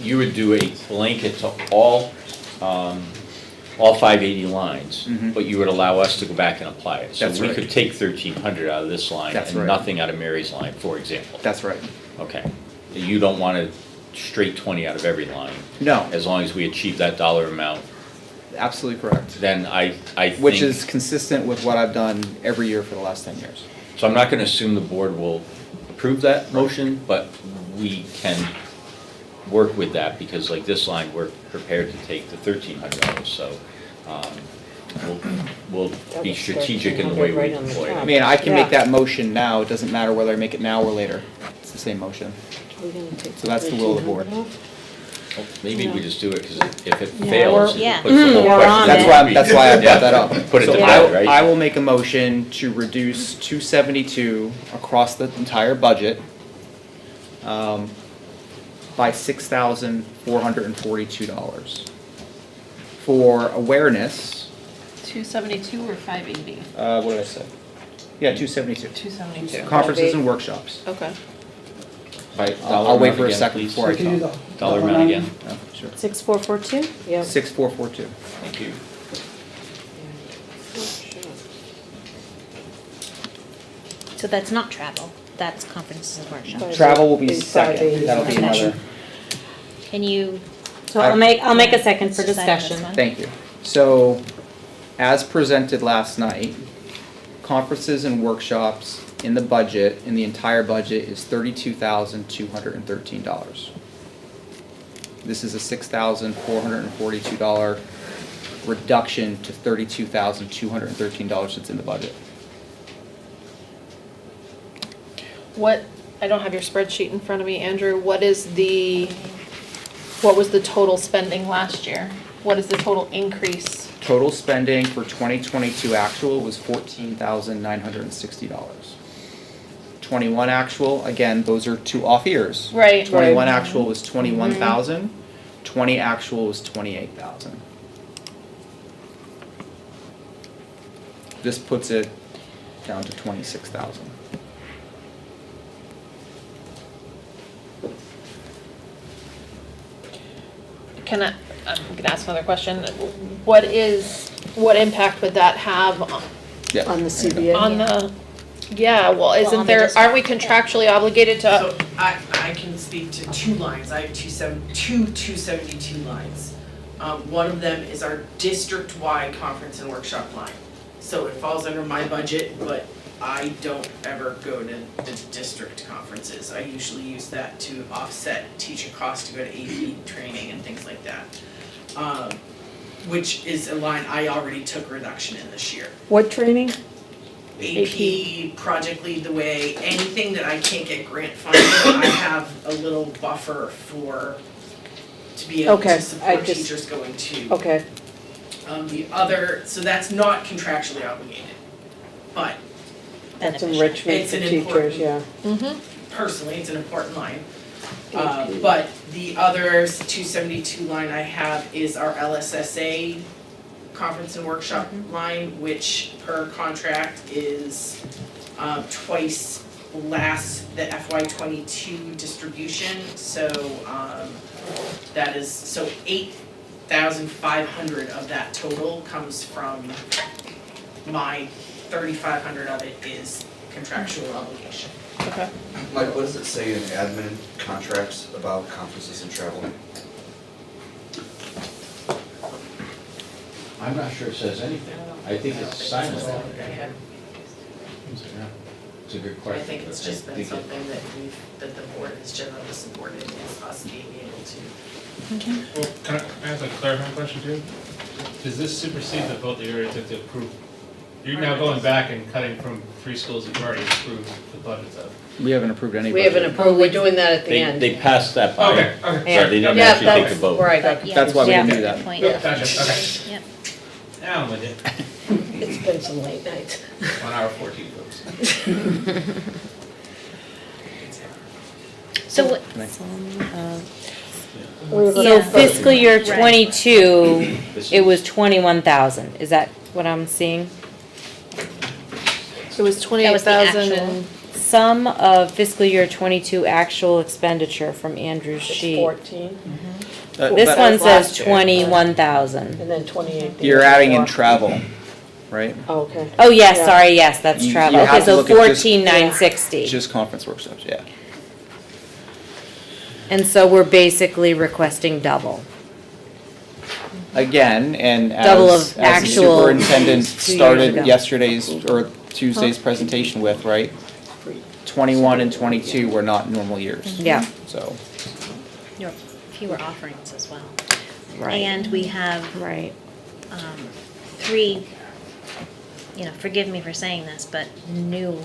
you would do a blanket to all 580 lines, but you would allow us to go back and apply it. So That's we right. could take 1,300 out of this line That's and right. nothing out of Mary's line, for example. That's right. Okay. You don't want to straight 20 out of every line. No. As long as we achieve that dollar amount, Absolutely correct. then I think. Which is consistent with what I've done every year for the last 10 years. So I'm not going to assume the board will approve that motion, but we can work with that, because like this line, we're prepared to take the $1,300, so we'll be strategic in the way we Right on the employ top. I it. mean, I can Yeah. make that motion now, it doesn't matter whether I make it now or later. It's the same motion. We're gonna take So that's the will of the board. 1,300 off? Maybe we just do it, because if it Yeah, fails, it yeah. puts the whole We're question. on That's it. why, that's why I brought that up. Put it to So bed, right? I will make a motion to reduce 272 across the entire budget by $6,442. For awareness, 272 or 580? what did I say? Yeah, 272. 272. Conferences and workshops. Okay. By I'll dollar wait amount for a again, second please. before I So can you do talk. the Dollar amount again. Oh, sure. 6442? Yeah. 6442. Thank you. So that's not travel, that's conferences and workshops. Travel will be Is second, 580. that'll be another. Can you? So I'll make a second for Decide on this discussion. one? Thank you. So, as presented last night, conferences and workshops in the budget, in the entire budget, is $32,213. This is a $6,442 reduction to $32,213 that's in the budget. What, I don't have your spreadsheet in front of me, Andrew, what was the total spending last year? What is the total increase? Total spending for 2022 actual was $14,960. 21 actual, again, those are two off years. Right. 21 actual was 21,000, 20 actual was 28,000. This puts it down to 26,000. I'm gonna ask another question. What impact would that have Yeah. On the CBA? on the Yeah, well, on isn't the there, district. aren't we contractually obligated to, So I can speak to two lines, I have two 272 lines. One of them is our district-wide conference and workshop line. So it falls under my budget, but I don't ever go to the district conferences. I usually use that to offset teacher costs to go to AP training and things like that. Which is a line I already took a reduction in this year. What training? AP, Project Lead the Way, anything that I can't get grant funded, I have a little buffer to be able Okay, to support teachers going to. Okay, The other, so that's not contractually obligated, but that's enrichment It's for an teachers, yeah. personally, it's an important line. But the other 272 line I have is our LSSA conference and workshop line, which per contract is twice last the FY22 distribution, so that is, so 8,500 of that total comes from my 3,500 of it is contractual obligation. okay. Mike, what does it say in admin contracts about conferences and travel? I'm not sure it says anything. I think it's silent. Yeah. It's a good I question. think it's but I just been think it- something that the board has generally supported, is us being able to. Well, can I ask a clarifying question too? Does this supersede the vote that you already took to approve? You're now going back and cutting from 3 schools that you've already approved the budgets of. We haven't approved any We budget. haven't approved, we're doing that at the They, end. they passed that by, Okay, so okay. they didn't Yeah, actually take that's the vote. where I got, Yeah. That's why we didn't do Good that. point. Gotcha, okay. Yep. Now I'm with you. it's been some late nights. 1 hour 14 folks. So what, So fiscal year Right. 22, it was 21,000. Is that what I'm seeing? It was That 28,000 was the and, Sum of fiscal year 22 actual expenditure from Andrew's It's sheet. 14, This But one was says last year. 21,000. and then 28. the You're year adding in before. travel, right? Oh, okay. Oh, yes, Yeah. sorry, yes, that's You- travel. you Okay, have to so look at just- 14,960. Just conference workshops, yeah. And so we're basically requesting double. Again, and Double as of the actual superintendent 2 years started ago. yesterday's or Tuesday's presentation with, right? 21 and 22 were not normal years, Yeah, so. your fewer offerings as well. right, And we have right. 3, forgive me for saying this, but new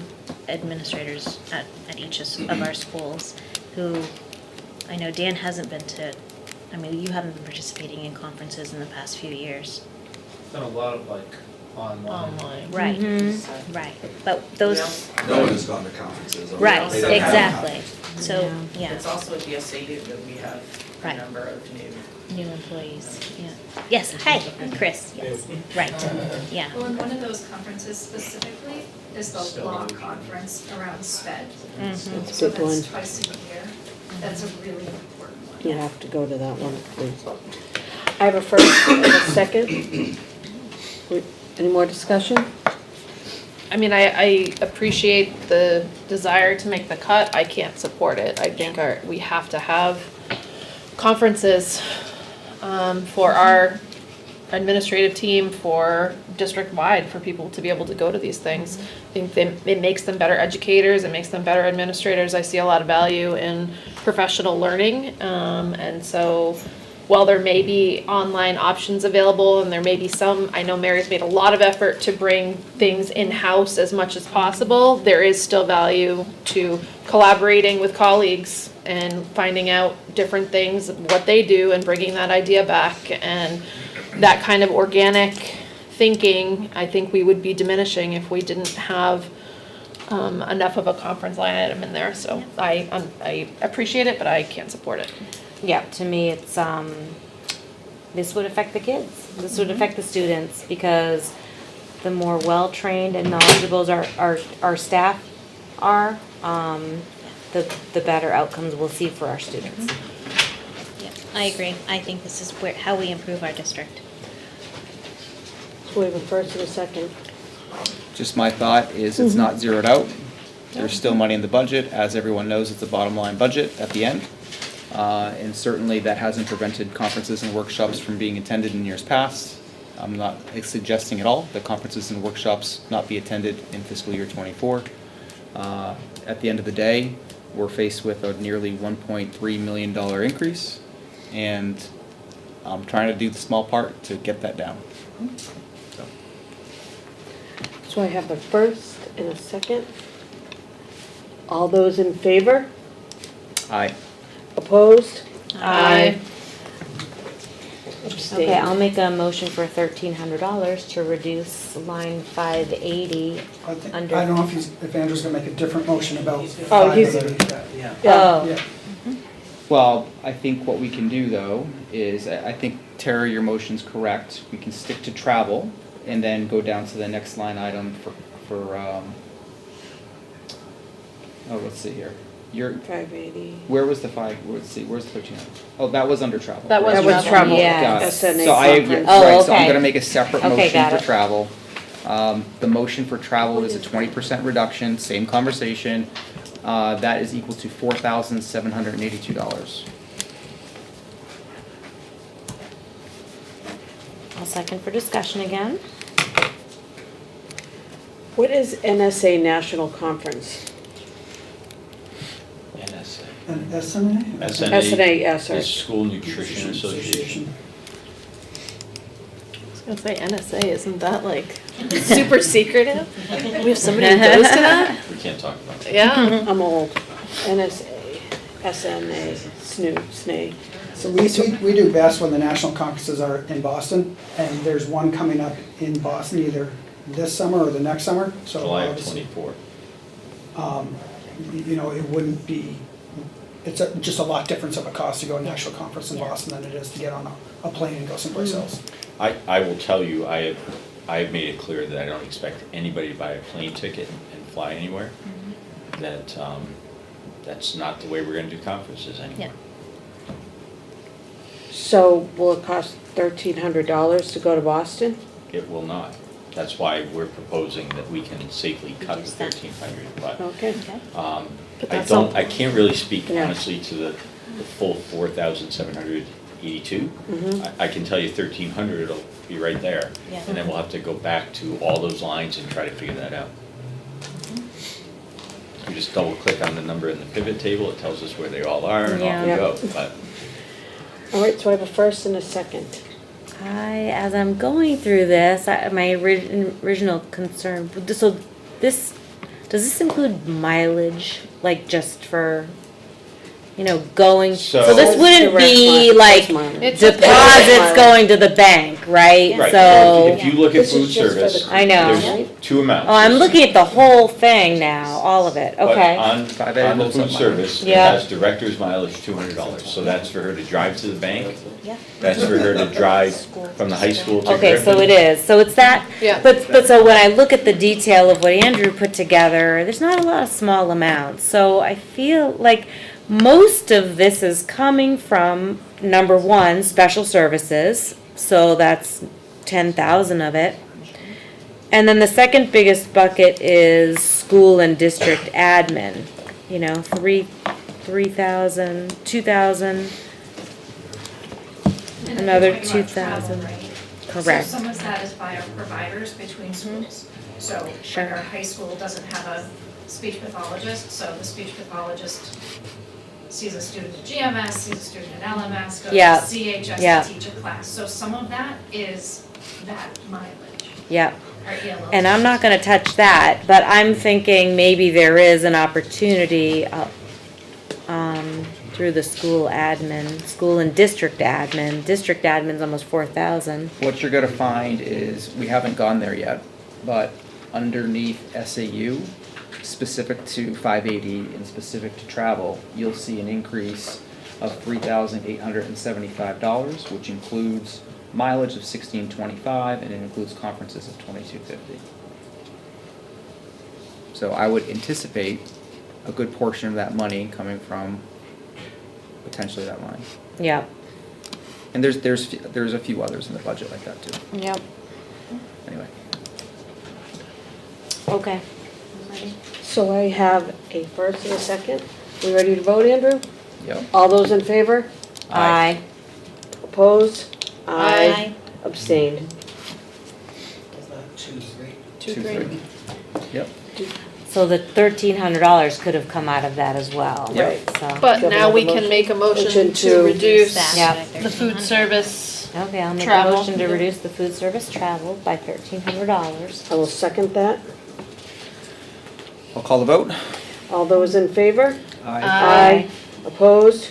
administrators at each of our schools who, I know Dan hasn't been to, you haven't been participating in conferences in the past few years. Done a lot of like online. Right, Mhm. right, but those, No one has gone to conferences. right, They don't have exactly, conferences. so, yeah, It's also at the SAU that we have a Right. number of new. new employees, yeah. Yes, hi, Chris, yes, right, yeah. Well, and one of those conferences specifically is the law conference around SPED. Mhm. It's a So big one. that's twice a year. That's a really important one. You have to go to that one, please. I have a first and a second. Any more discussion? I appreciate the desire to make the cut, I can't support it. I think we have to have conferences, for our administrative team, for district-wide, for people to be able to go to these things. I think it makes them better educators, it makes them better administrators. I see a lot of value in professional learning, and so while there may be online options available and there may be some, I know Mary's made a lot of effort to bring things in-house as much as possible, there is still value to collaborating with colleagues and finding out different things, what they do, and bringing that idea back. And that kind of organic thinking, I think we would be diminishing if we didn't have enough of a conference line item in there. So I appreciate it, but I can't support it. Yeah, to me, it's, this would affect the kids. This would affect the students, because the more well-trained and knowledgeable our staff are, the better outcomes we'll see for our students. Yeah, I agree, I think this is how we improve our district. So we have a first and a second. Just my thought is it's not zeroed out. There's still money in the budget. As everyone knows, it's a bottom line budget at the end. And certainly that hasn't prevented conferences and workshops from being attended in years past. I'm not suggesting at all that conferences and workshops not be attended in fiscal year '24. At the end of the day, we're faced with a nearly $1.3 million increase, and I'm trying to do the small part to get that down. So I have a first and a second. All those in favor? Aye. Opposed? Aye. Abstained. Okay, I'll make a motion for $1,300 to reduce line 580 I think, under. I don't know if Andrew's gonna make a different motion about. Oh, he's- 580. Yeah. Yeah. Well, I think what we can do though is, I think Tara, your motion's correct. We can stick to travel and then go down to the next line item let's see here. Your, 580. where was the let's see, where's the 1300? Oh, that was under travel. That was correct? travel. Yeah. Got it. SNA So I, conference. Oh, right, so I'm okay. gonna make a separate Okay, motion got for it. travel. The motion for travel is a 20% reduction, same conversation. That is equal to $4,782. I'll second for discussion again. What is NSA National Conference? NSA. And SMA? SNA, yeah, sorry. is School Nutrition Association. I was gonna say NSA, isn't that like super secretive? We have somebody who goes to that? We can't talk about that. Yeah. I'm old. NSA, SNA, SNA. So we do best when the national conferences are in Boston, and there's one coming up in Boston either this summer or the next summer, so. July of obviously, '24. You know, it wouldn't be, it's just a lot difference of a cost to go to a national conference in Boston than it is to get on a plane and go someplace else. I will tell you, I have made it clear that I don't expect anybody to buy a plane ticket and fly anywhere. That, that's not the way we're gonna do conferences anymore. So will it cost $1,300 to go to Boston? It will not. That's why we're proposing that we can safely cut the 1,300, but, Okay. I can't really speak Yeah. honestly to the full 4,782. I can tell you 1,300, it'll be right there. Yeah. And then we'll have to go back to all those lines and try to figure that out. You just double click on the number in the pivot table, it tells us where they all are and off we Yeah. go, but. All right, so I have a first and a second. As I'm going through this, my original concern, so does this include mileage, like just for, going? So this wouldn't be like It's deposits going to the bank, right? Right, So, if you look at This is food just for the service, I know. there's two amounts. oh, I'm looking at the whole thing now, all of it, But okay. on the 5A food service, it Yeah. has director's mileage $200, so that's for her to drive to the bank. Yeah. That's for her to drive from the high school to Okay, so Griffin. it is, so it's that, Yeah. but so when I look at the detail of what Andrew put together, there's not a lot of small amounts, so I feel like most of this is coming from, number one, special services, so that's 10,000 of it. And then the second biggest bucket is school and district admin, 3,000, 2,000. And then Another you're talking about travel, 2,000. right? Correct. So some of that is by our providers between schools. So Sure. like our high school doesn't have a speech pathologist, so the speech pathologist sees a student at GMS, sees a student at LMS, goes Yeah. to CHS Yeah. to teach a class. So some of that is that mileage, Yep. our ELL. And I'm not gonna touch that, but I'm thinking maybe there is an opportunity, through the school admin, school and district admin. District admin's almost 4,000. What you're gonna find is, we haven't gone there yet, but underneath SAU, specific to 580 and specific to travel, you'll see an increase of $3,875, which includes mileage of $1,625, and it includes conferences of $2,250. So I would anticipate a good portion of that money coming from potentially that line. Yep, And there's a few others in the budget like that too. yep. Anyway. Okay. So I have a first and a second. We ready to vote, Andrew? Yep. All those in favor? Aye. Opposed? Aye. Abstained. Was that 2-3? 2-3. Yep. So the $1,300 could have come out of that as well. Right. So. But Do you have now we another can make a motion Motion to to- reduce Yeah. the food service. Okay, I'll make a Travel. motion to reduce the food service travel by $1,300. I will second that. I'll call the vote. All those in favor? Aye. Opposed?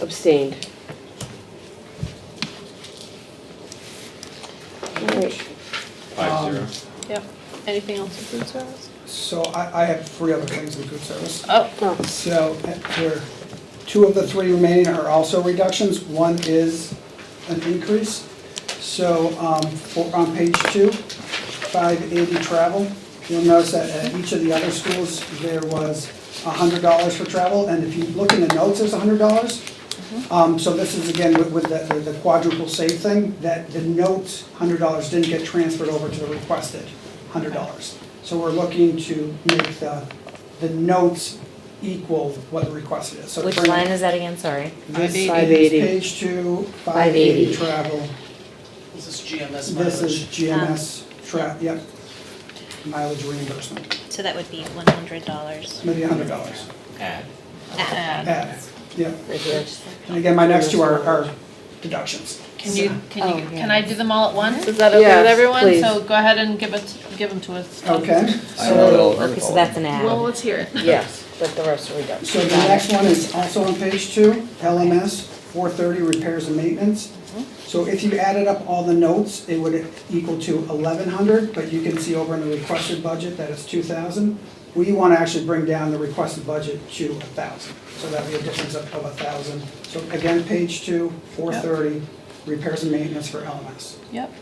Abstained. All right. 5-0. Yep. Anything else in food service? So I have 3 other things in food service. Oh, So there, 2 of the 3 remaining are also reductions. One is an increase. So on page 2, 580 travel, you'll notice that at each of the other schools, there was $100 for travel. And if you look in the notes, there's $100. So this is again with the quadruple save thing, that the notes, $100 didn't get transferred over to the requested $100. So we're looking to make the notes equal what the requested is. So to Which bring- line is that again? Sorry. This is 580. page 2, 580 travel. Is this GMS This is mileage? GMS, yep, mileage reimbursement, So that would be $100. maybe $100. Add. Add, yep. Right here. And again, my next 2 are deductions. can you, Oh, can I do them all at once? Is that okay Yes, with everyone? please. So go ahead and give them to us. Okay, I know that I'll- Okay, so that's an Well, add. let's hear it. Yes, but the rest are reductions. so the next one is also on page 2, LMS 430 repairs and maintenance. So if you added up all the notes, it would equal to 1,100, but you can see over in the requested budget that it's 2,000. We want to actually bring down the requested budget to 1,000, so that'd be a difference of 1,000. So again, page 2, 430, repairs and maintenance for LMS. Yep.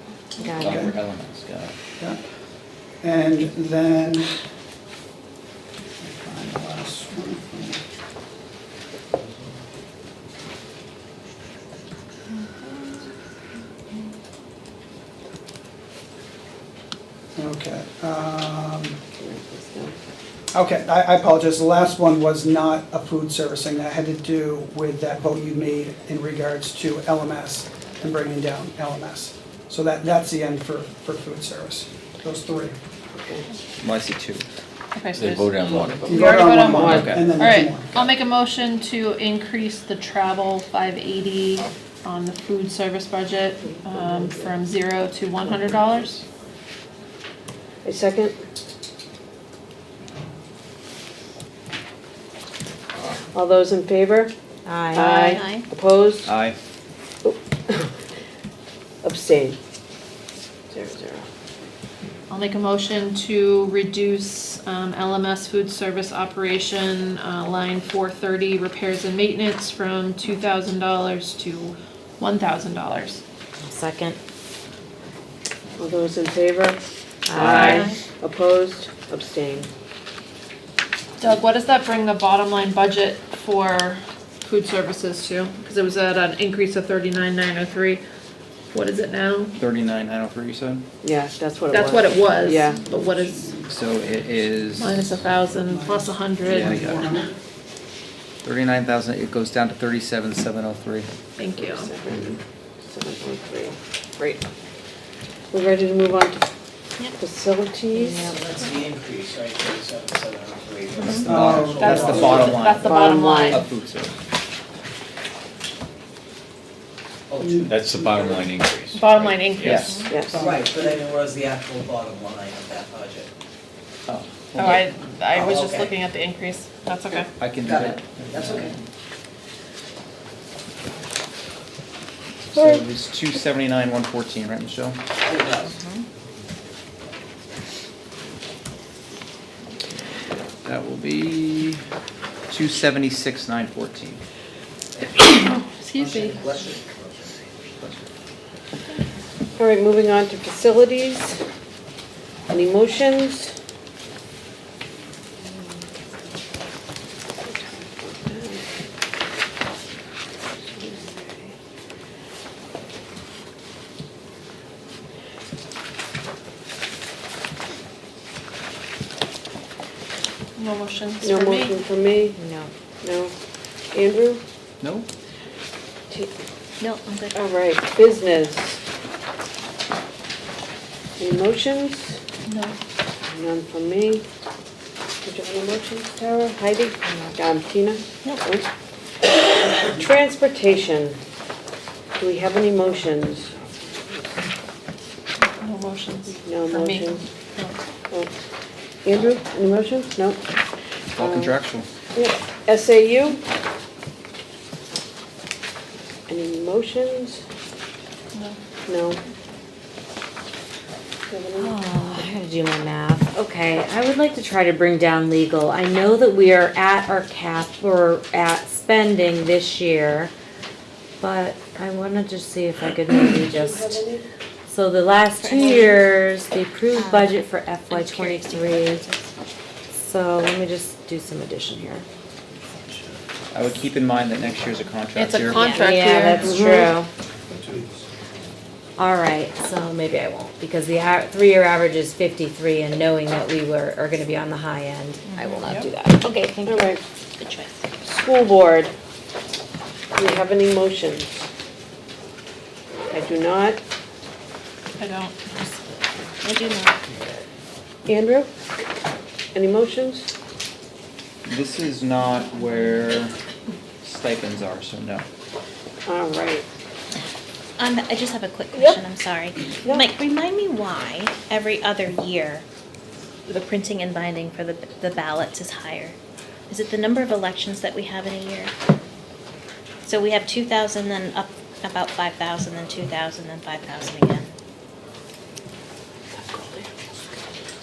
Got Oh, it. for elements, got it. Yeah. And then, let me find the last one. Okay. Okay, I apologize. The last one was not a food servicing. That had to do with that vote you made in regards to LMS and bringing down LMS. So that's the end for food service, those 3. Well, I see 2. Okay, so They there's- voted on one. You We already voted on voted on one, one. and then All there's right, more. I'll make a motion to increase the travel 580 on the food service budget from $0 to $100. A second? All those in favor? Aye. Aye. Opposed? Aye. Abstained. 0. I'll make a motion to reduce LMS food service operation, line 430, repairs and maintenance from $2,000 to $1,000. Second. All those in favor? Aye. Opposed? Abstained. Doug, what does that bring the bottom line budget for food services to? Because it was at an increase of 39,903. What is it now? 39,903, you said? Yeah, that's what it was. That's what it was. Yeah. But what is So it is minus 1,000 plus 100? Yeah, I got it. 39,000, it goes down to 37,703. Thank you. 7.3. Great. We ready to move on to facilities? So that's the increase, right, 37,703. That's the Oh, bottom, that's the bottom line. That's the bottom line. Of food service. Oh, That's the bottom line increase. Bottom line increase. Yes. Yes. Right, but I mean, what is the actual bottom line of that budget? Oh, Oh, I was Oh, just okay. looking at the increase. That's okay. I can do Got that. it, that's okay. So it was 279,114, right, Michelle? It does. That will be 276,914. Excuse me. Bless you. All right, moving on to facilities. Any motions? No motions No for me. motion from me? No. No. Andrew? No? No, I'm good. All right, business. Any motions? No. None from me. Did you have any motions, Tara? Heidi? Tina? Nope. Transportation. Do we have any motions? No motions. No For me. motions. Oh. Andrew, any motions? No? All contractual. Yeah. SAU? Any motions? No. No. Oh, I gotta do my math. Okay, I would like to try to bring down legal. I know that we are at our cap, or at spending this year, but I wanna just see if I could maybe just, so the last 2 years, the approved budget for FY '23. So let me just do some addition here. I would keep in mind that next year's a contract It's a year. contract year. Yeah, that's true. All right, so maybe I won't, because the 3-year average is 53, and knowing that we are gonna be on the high end, I will not do that. Okay, thank you. All right. Good choice. School board. Do we have any motions? I do not. I don't. I do not. Andrew? Any motions? This is not where stipends are, so no. All right. I just have a quick question, I'm sorry. Mike, remind me why every other year the printing and binding for the ballots is higher? Is it the number of elections that we have in a year? So we have 2,000, then up about 5,000, then 2,000, then 5,000 again.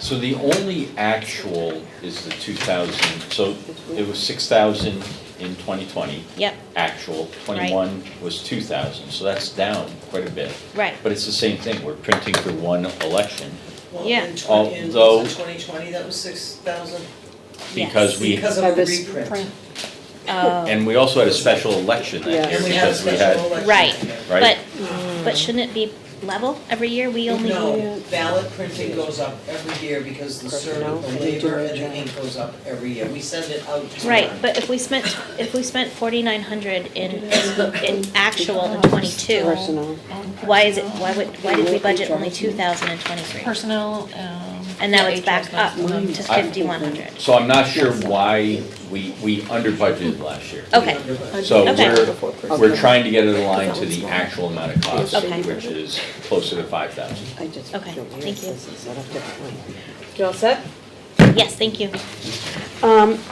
So the only actual is the 2,000, so it was 6,000 in 2020. Yep. Actual, 21 was 2,000, so that's down quite a bit. Right. But it's the same thing, we're printing for one election. Well, Yeah. in Although- was it 2020, that was 6,000? Because we, Because of a reprint. and we also had a special election that year And we had a because we special had, election. Right, right? but shouldn't it be level every year? We only. No, ballot printing goes up every year because the the labor and the ink goes up every year. We send it out to. Right, but if we spent 4,900 in actual in '22, Personnel. why did we budget only 2,000 in '23? Personnel, And now yeah, it's back HR's up not- to 5,100. So I'm not sure why we under budgeted last year. Okay. So Okay. we're trying to get it aligned to the actual amount of cost, Okay. which is closer to 5,000. I just Okay, don't know thank if you. this is set up differently. You all set? Yes, thank you.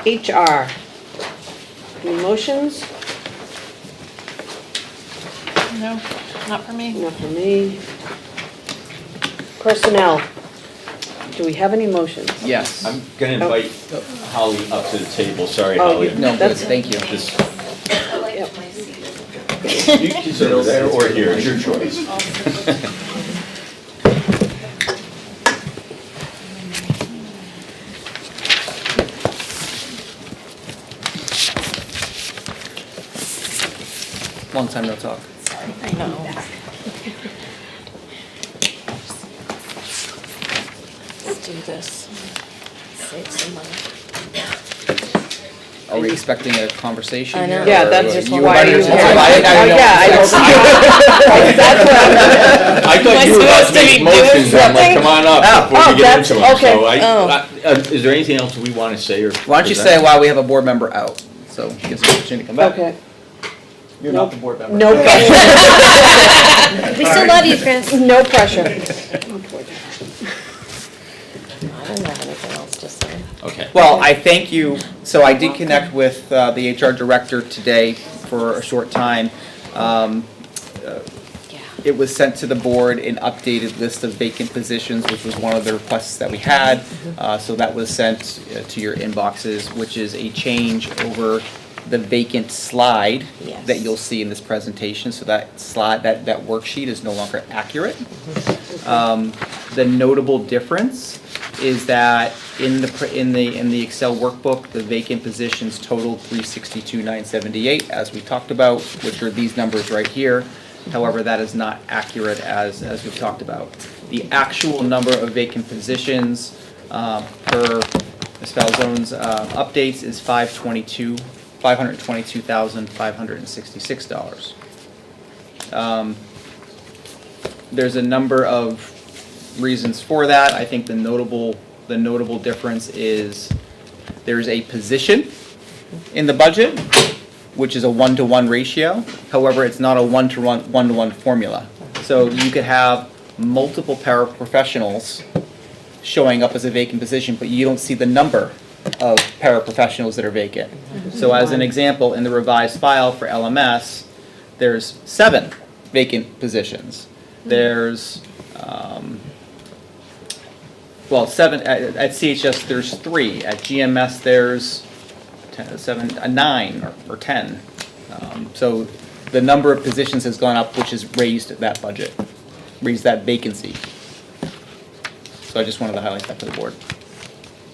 HR. Any motions? No, not for me. Not for me. Personnel. Do we have any motions? Yes. I'm gonna invite Holly up to the table, sorry Oh, Holly. No, good, thank you. Just- Yep. You can sit over there or here, it's your choice. Long time no talk. I know. Let's do this. Save some money. Are we expecting a conversation I know. here? Yeah, or that's just you why invited you us? here. I didn't know. Yeah, I don't. That's what I'm. I thought you were about to make motions, I'm like, come on up before we get that's- into them, so okay. is there anything else we wanna say or? Why don't you say why we have a board member out? So he gets an opportunity to come back. Okay. You're not the board member. No pressure. We still love you, Chris. No pressure. I don't have anything else to say. Okay. Well, I thank you. So I did connect with the HR director today for a short time. It was sent to the board an updated list of vacant positions, which was one of the requests that we had. So that was sent to your inboxes, which is a change over the vacant slide Yes. that you'll see in this presentation. So that slide, that worksheet is no longer accurate. The notable difference is that in the Excel workbook, the vacant positions totaled 362,978, as we talked about, which are these numbers right here. However, that is not accurate as we've talked about. The actual number of vacant positions per Ms. Falzone's updates is $522,566. There's a number of reasons for that. I think the notable difference is there's a position in the budget, which is a 1-to-1 ratio. However, it's not a 1-to-1 formula. So you could have multiple paraprofessionals showing up as a vacant position, but you don't see the number of paraprofessionals that are vacant. So as an example, in the revised file for LMS, there's 7 vacant positions. There's, 7, at CHS there's 3, at GMS there's 9 or 10. So the number of positions has gone up, which has raised that budget, raised that vacancy. So I just wanted to highlight that to the board.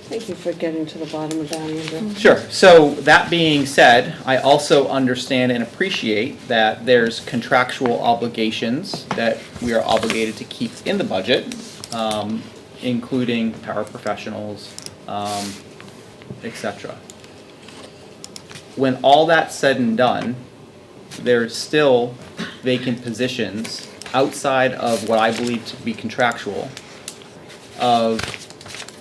Thank you for getting to the bottom of that, Andrew. Sure. So that being said, I also understand and appreciate that there's contractual obligations that we are obligated to keep in the budget, including paraprofessionals, etc. When all that's said and done, there's still vacant positions outside of what I believe to be contractual of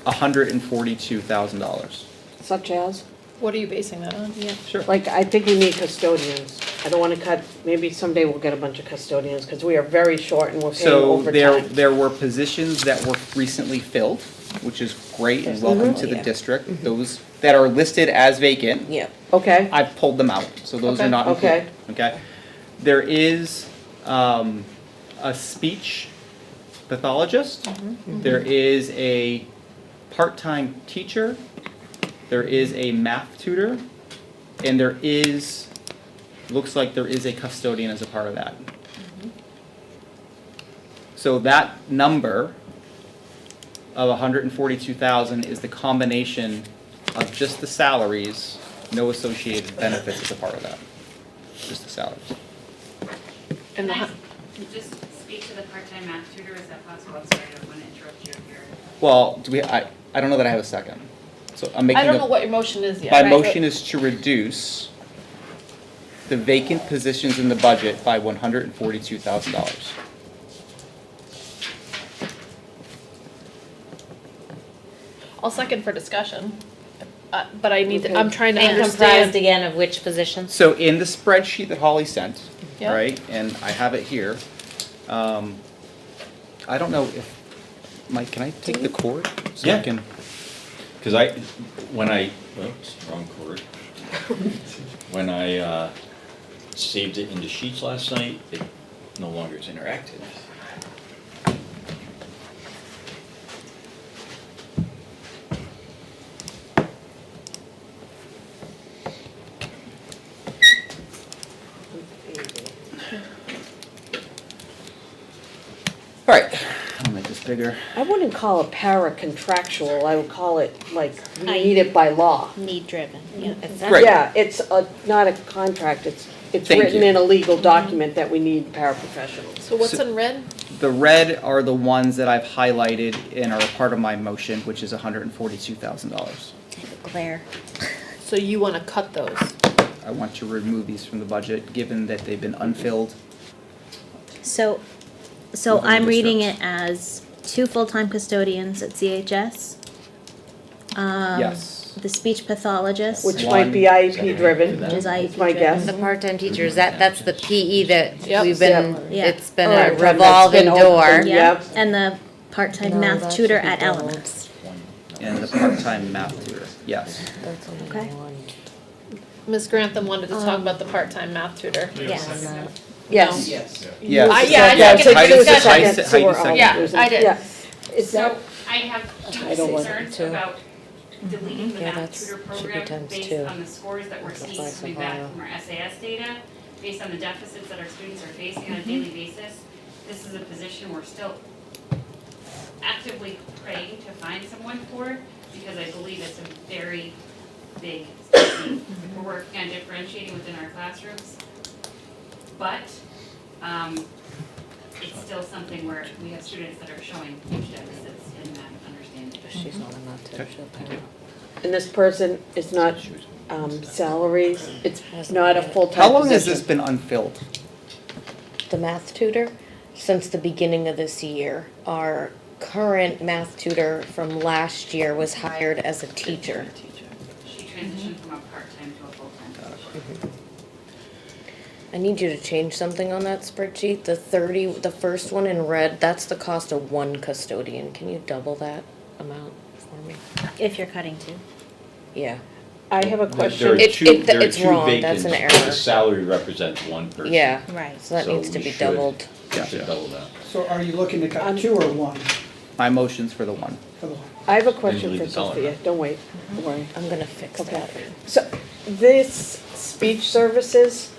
$142,000. Such as? What are you basing that on? Yeah. Sure. Like, I think we need custodians. I don't want to cut, maybe someday we'll get a bunch of custodians, because we are very short and we're paying So overtime. there were positions that were recently filled, which is great and welcome to the district. Those that are listed as vacant, Okay, I've pulled them out, so those are Okay. not Okay. included. Okay. There is a speech pathologist. There is a part-time teacher. There is a math tutor, and there is, looks like there is a custodian as a part of that. So that number of 142,000 is the combination of just the salaries, no associated benefits as a part of that. Just the salaries. And Can I just speak to the part-time math tutor, is that possible? I'm sorry, I don't want to interrupt you here. Well, I don't know that I have a second. So I'm making I don't know what your motion is yet. My right? motion is to reduce the vacant positions in the budget by $142,000. I'll second for discussion, but I need to, Okay. I'm trying to And comprised understand. again of which positions? So in the spreadsheet that Holly sent, Yep. right, and I have it here, I don't know if, Mike, can I take the cord? So I Yeah. can. Because oops, wrong cord. When I saved it into Sheets last night, it no longer is interactive. All right, I'll make this bigger. I wouldn't call it para-contractual, I would call it like, we I- need it by law. Need driven, yeah. Right. Yeah, it's not a contract, it's Thank written you. in a legal document that we need paraprofessionals. So what's So- in red? The red are the ones that I've highlighted and are a part of my motion, which is $142,000. Claire. So you want to cut those? I want to remove these from the budget, given that they've been unfilled. So Within the I'm reading district. it as 2 full-time custodians at CHS. Yes. The speech pathologist. Which might be IEP driven, Which is is my guess. The part-time teachers, that's the PE that Yep. we've been, Yeah. it's been Oh, a right, that's revolving been door. open. Yeah, Yep. and the part-time No, math that tutor should be at doubled. LMS. And the part-time math tutor, yes. Okay. Ms. Grantham wanted to talk about the part-time math tutor. Yes. Yes. Yes. Yes. I Yes. second Heidi the said- discussion. Heidi said- So we're Heidi all seconded. Yeah, losing. I did. Yeah. Is that, So I have deep title was concerns too. about deleting the Yeah, math that's- tutor should be program times based 2. on the scores that we're That's seeing why coming back Savannah. from our SAS data, based on the deficits that our students are facing on a daily basis. This is a position we're still actively praying to find someone for, because I believe it's a very big need. We're working on differentiating within our classrooms, but it's still something where we have students that are showing huge deficits in math understanding. She's not enough to show parent. And this person is not, salaries, it's not a full-time position. How long has this been unfilled? The math tutor, since the beginning of this year. Our current math tutor from last year was hired as a teacher. She transitioned from a part-time to a full-time. I need you to change something on that spreadsheet. The first one in red, that's the cost of one custodian. Can you double that amount for me? If you're cutting two. Yeah. I have a There are question. It's wrong, that's an vacants, but error. The salary represents one person. Yeah. Right. So that needs to we be should- doubled. We should double that. So are you looking to cut two or one? My motion's for the one. For the one. I have a question leave for the dollar Sophia, amount. don't wait, don't worry. I'm gonna fix Okay. that. So, this speech services,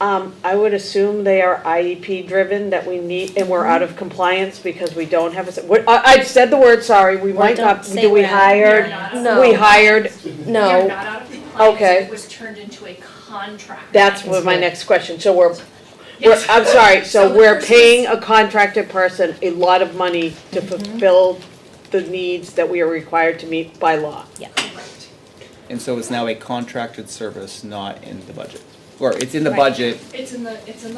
I would assume they are IEP driven, that we need, and we're out of compliance because we don't have I said the word, sorry, we might don't not, say do we that. hired? No. We hired, We are no, not out of compliance. Okay. It was turned into a contract. that's what my next question, so Yes. I'm sorry, So so the we're person's- paying a contracted person a lot of money to fulfill the needs that we are required to meet by law. Yeah. Correct. And so it's now a contracted service, not in the budget. Or it's in the Right. budget, It's in the.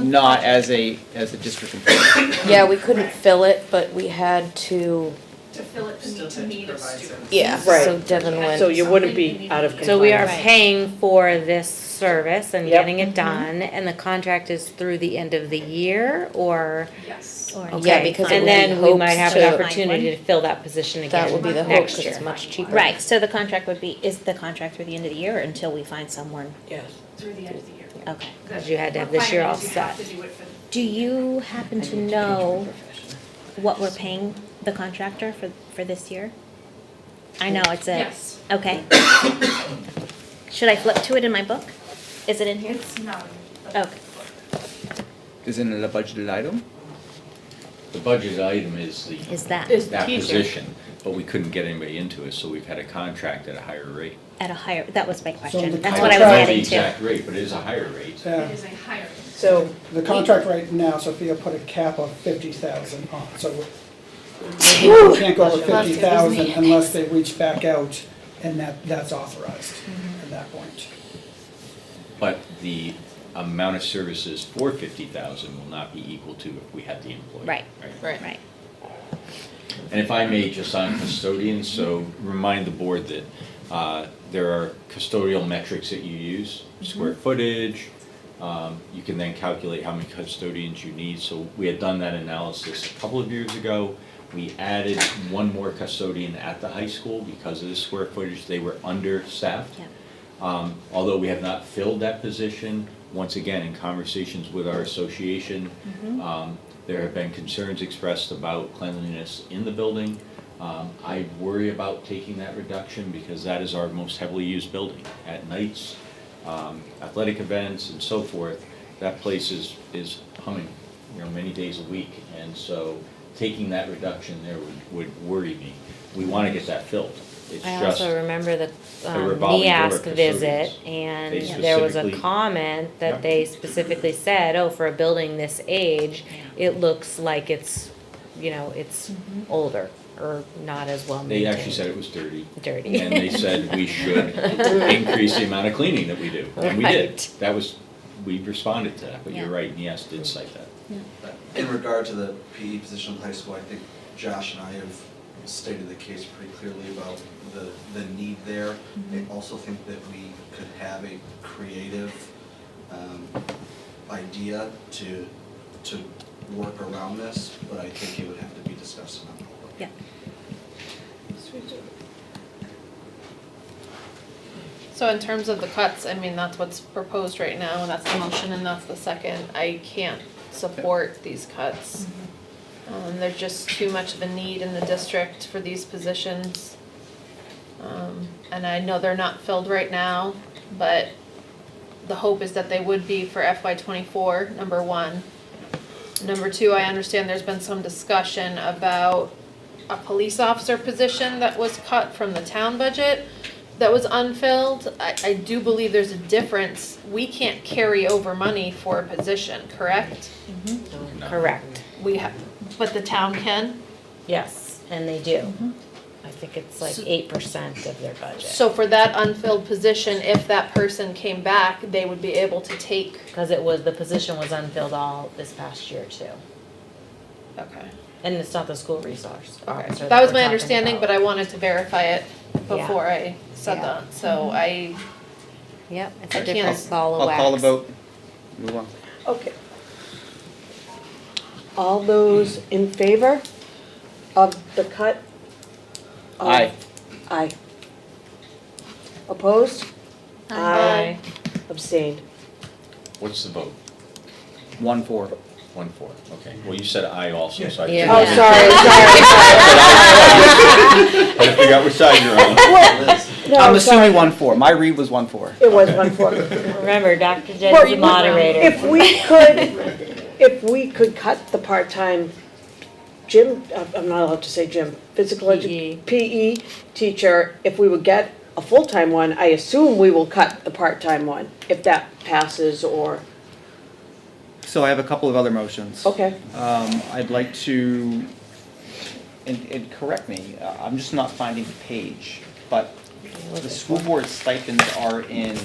not budget as a district employee. Yeah, we couldn't fill it, but we had to, To fill it Still to had to meet a provide student. yeah, Right. so Devin went. So you wouldn't be out of compliance. So we are Right. paying for this service and Yep. getting it done, and the contract is through the end of the year, or? Yes. Or Okay, yeah, because and then we might have an to- opportunity to fill that position again That would be the hope, next 'cause year. it's Much cheaper. Right, so the contract would be, is the contract through the end of the year or until we find someone? Yes. Through the end of the year. Okay. Because you had to have this year all Requirement is you have set. to do it for Do you happen to know what we're paying the contractor for this year? I know, it's a. Yes. Okay. Should I flip to it in my book? Is it in here? It's not. Okay. Isn't it a budgeted item? The budget item is that? that position, but we couldn't get anybody into it, so we've had a contract at a higher rate. At a higher, that was my the question. That's I what I don't was know getting the exact to. rate, but it is a higher rate. Yeah. It is a higher. So, The contract right now, Sophia put a cap of 50,000 on, so we can't go over Bless you. 50,000 unless they reach back out, and that's authorized Mm-hmm. at that point. But the amount of services for 50,000 will not be equal to if we had the employee. Right. Right. And if I may, just on custodians, so remind the board that there are custodial metrics that you use, square footage. You can then calculate how many custodians you need. So we had done that analysis a couple of years ago. We added one more custodian at the high school because of the square footage. They were understaffed. Yeah. Although we have not filled that position, once again, in conversations with our association, there have been concerns expressed about cleanliness in the building. I worry about taking that reduction because that is our most heavily used building. At nights, athletic events and so forth, that place is humming, many days a week. And so taking that reduction there would worry me. We want to get that filled. It's I just also remember the a revolving door NEASC custodians. visit, They and there was a specifically- comment that Yep. they specifically said, oh, for a building this age, it looks like it's, it's older, or not as well They maintained. actually said it was dirty. Dirty. And they said we should increase the amount of cleaning that we do, and we did. Right. That was, we responded to that, but you're Yeah. right, yes, did cite that. In regard to the PE position in high school, I think Josh and I have stated the case pretty clearly about the need there. I also think that we could have a creative idea to work around this, but I think it would have to be discussed in public. Yeah. So in terms of the cuts, I mean, that's what's proposed right now, and that's the motion, and that's the second. I can't support these cuts. There's just too much of a need in the district for these positions. And I know they're not filled right now, but the hope is that they would be for FY '24, number one. Number two, I understand there's been some discussion about a police officer position that was cut from the town budget that was unfilled. I do believe there's a difference. We can't carry over money for a position, correct? Correct. We have, but the town can? Yes, and they do. I think it's like 8% of their budget. So for that unfilled position, if that person came back, they would be able to take. Because the position was unfilled all this past year too. Okay. And it's not the school resource officer. That was we're my talking understanding, about. but I wanted to verify it before I said Yeah. that, so I. Yep, it's I a can't- different ball of I'll wax. call the vote. Move on. Okay. All those in favor of the cut? of- Aye. Aye. Opposed? Aye. Abstained. What's the vote? 1-4. 1-4, okay. Well, you said aye also, so I. Yeah. Oh, sorry. Had to figure out which side you're on. No, I'm sorry. assuming 1-4. My read was 1-4. It was 1-4. Remember, Dr. Well, Jenny's the moderator. If we could cut the part-time gym, I'm not allowed to say gym, physical PE teacher, if we would get a full-time one, I assume we will cut the part-time one, if that passes or, So I have a couple of other motions. okay. I'd like to, and correct me, I'm just not finding the page, but the school board stipends are in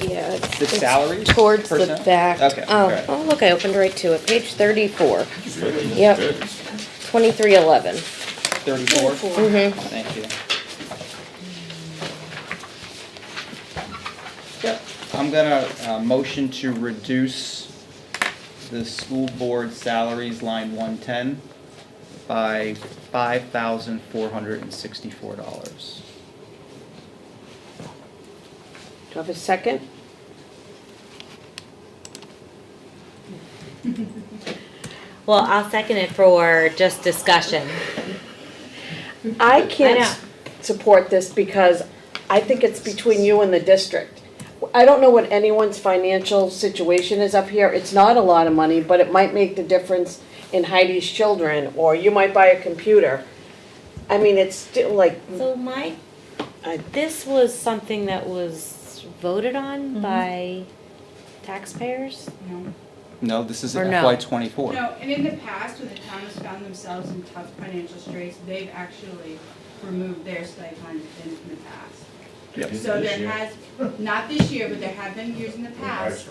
Yeah. the salaries? Towards the personnel? back. Okay, Oh, alright. oh, look, I opened right to it, page 34. Really? Yep. Good. 2311. 34? Mhm. Thank you. Yep, I'm gonna motion to reduce the school board salaries line 110 by $5,464. Do I have a second? Well, I'll second it for just discussion. I I can't know. support this because I think it's between you and the district. I don't know what anyone's financial situation is up here. It's not a lot of money, but it might make the difference in Heidi's children, or you might buy a computer. I mean, it's still like, So this was something that was voted Mm-hmm. on by taxpayers? No. No, this is Or no? FY '24. No, and in the past, when the town has found themselves in tough financial straits, they've actually removed their stipend in the past. Yep. So there has, not this year, but there have been years in the past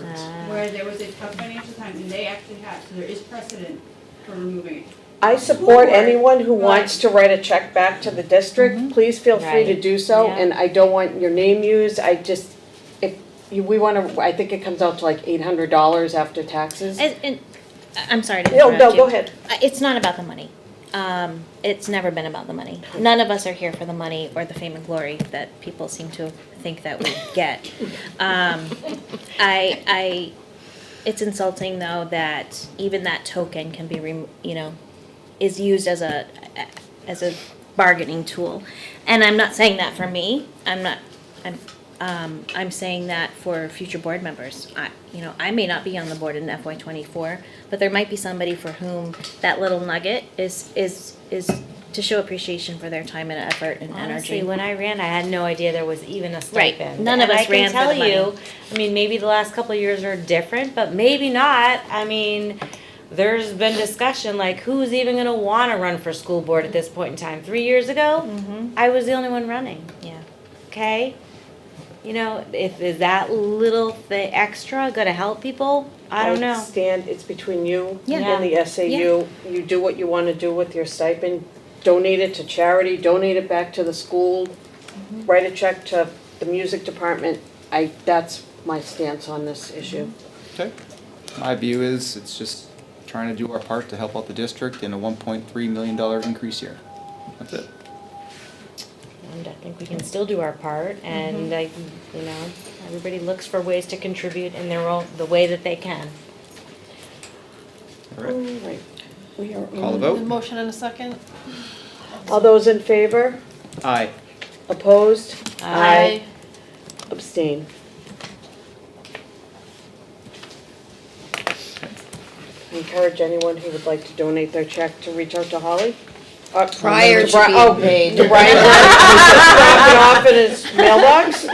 where there was a tough financial time, and they actually have, so there is precedent for removing it. I support School board, anyone who but- wants to write a check back to the district. Please feel free to Right. do so, Yeah. and I don't want your name used. I just, we wanna, I think it comes out to like $800 after taxes. And I'm sorry to No, interrupt you. go ahead. It's not about the money. It's never been about the money. None of us are here for the money or the fame and glory that people seem to think that we get. It's insulting though that even that token can be, is used as a bargaining tool. And I'm not saying that for me. I'm saying that for future board members. I may not be on the board in FY '24, but there might be somebody for whom that little nugget is to show appreciation for their time and effort and Honestly, energy. when I ran, I had no idea there was even a Right. stipend. None of And us ran for the I can tell you, money. I mean, maybe the last couple of years are different, but maybe not. I mean, there's been discussion like who's even gonna wanna run for school board at this point in time. 3 years ago, I was the only one running. Yeah. Okay? Is that little thing extra gonna help people? I don't know. Stand, it's between you Yeah. and the SAU. You do what you wanna do with your stipend. Donate it to charity, donate it back to the school, write a check to the music department. That's my stance on this issue. Okay. My view is it's just trying to do our part to help out the district in a $1.3 million increase here. That's it. And I think we can still do our part, and everybody looks for ways to contribute in the way that they can. All right. All right. We are Call the on- vote. Motion in a second? All those in favor? Aye. Opposed? Aye. Abstain. I encourage anyone who would like to donate their check to reach out to Holly. Prior to Bri- being paid. To Brian, drop it off in his mailbox?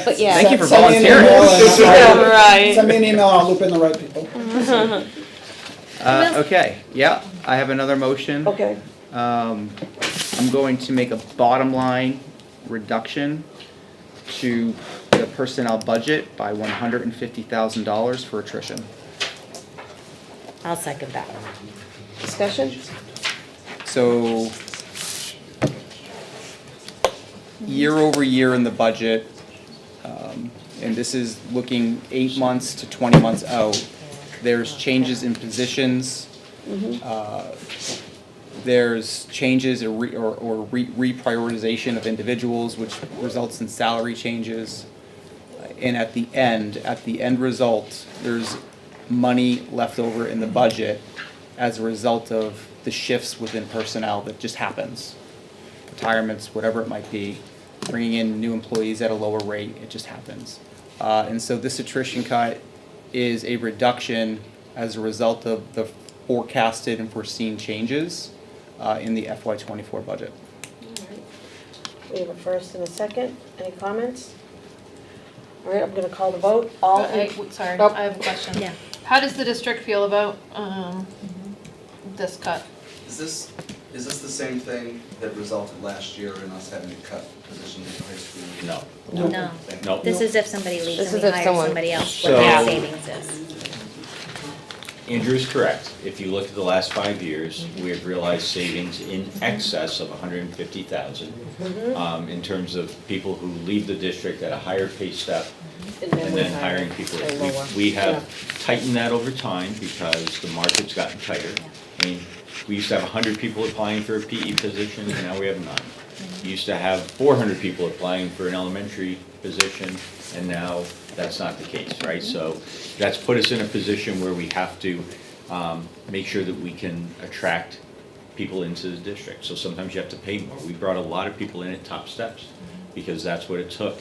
But yeah. Thank you for Send me an volunteering. email and I'll- Right. Send me an email, I'll loop in the right people. Okay, yeah, I have another motion. Okay, I'm going to make a bottom line reduction to the personnel budget by $150,000 for attrition. I'll second that. discussion? So, year over year in the budget, and this is looking 8 months to 20 months out, there's changes in positions. There's changes or reprioritization of individuals, which results in salary changes. And at the end result, there's money left over in the budget as a result of the shifts within personnel that just happens. Retirements, whatever it might be, bringing in new employees at a lower rate, it just happens. And so this attrition cut is a reduction as a result of the forecasted and foreseen changes in the FY24 budget. We have a first and a second. Any comments? All right, I'm gonna call the vote. All in. Sorry, Oh. I have a question. Yeah. How does the district feel about, this cut? Is this the same thing that resulted last year in us having to cut positions in high school? No. No. No. This is if somebody leaves This and is we if hire someone- somebody else, So- what that savings is. Andrew is correct. If you look at the last 5 years, we have realized savings in excess of 150,000 in terms of people who leave the district at a higher pay step and then hiring people. lower. We have tightened that over time because the market's gotten tighter. I mean, we used to have 100 people applying for a PE position, and now we have none. We used to have 400 people applying for an elementary position, and now that's not the case, right? So that's put us in a position where we have to make sure that we can attract people into the district. So sometimes you have to pay more. We brought a lot of people in at top steps because that's what it took.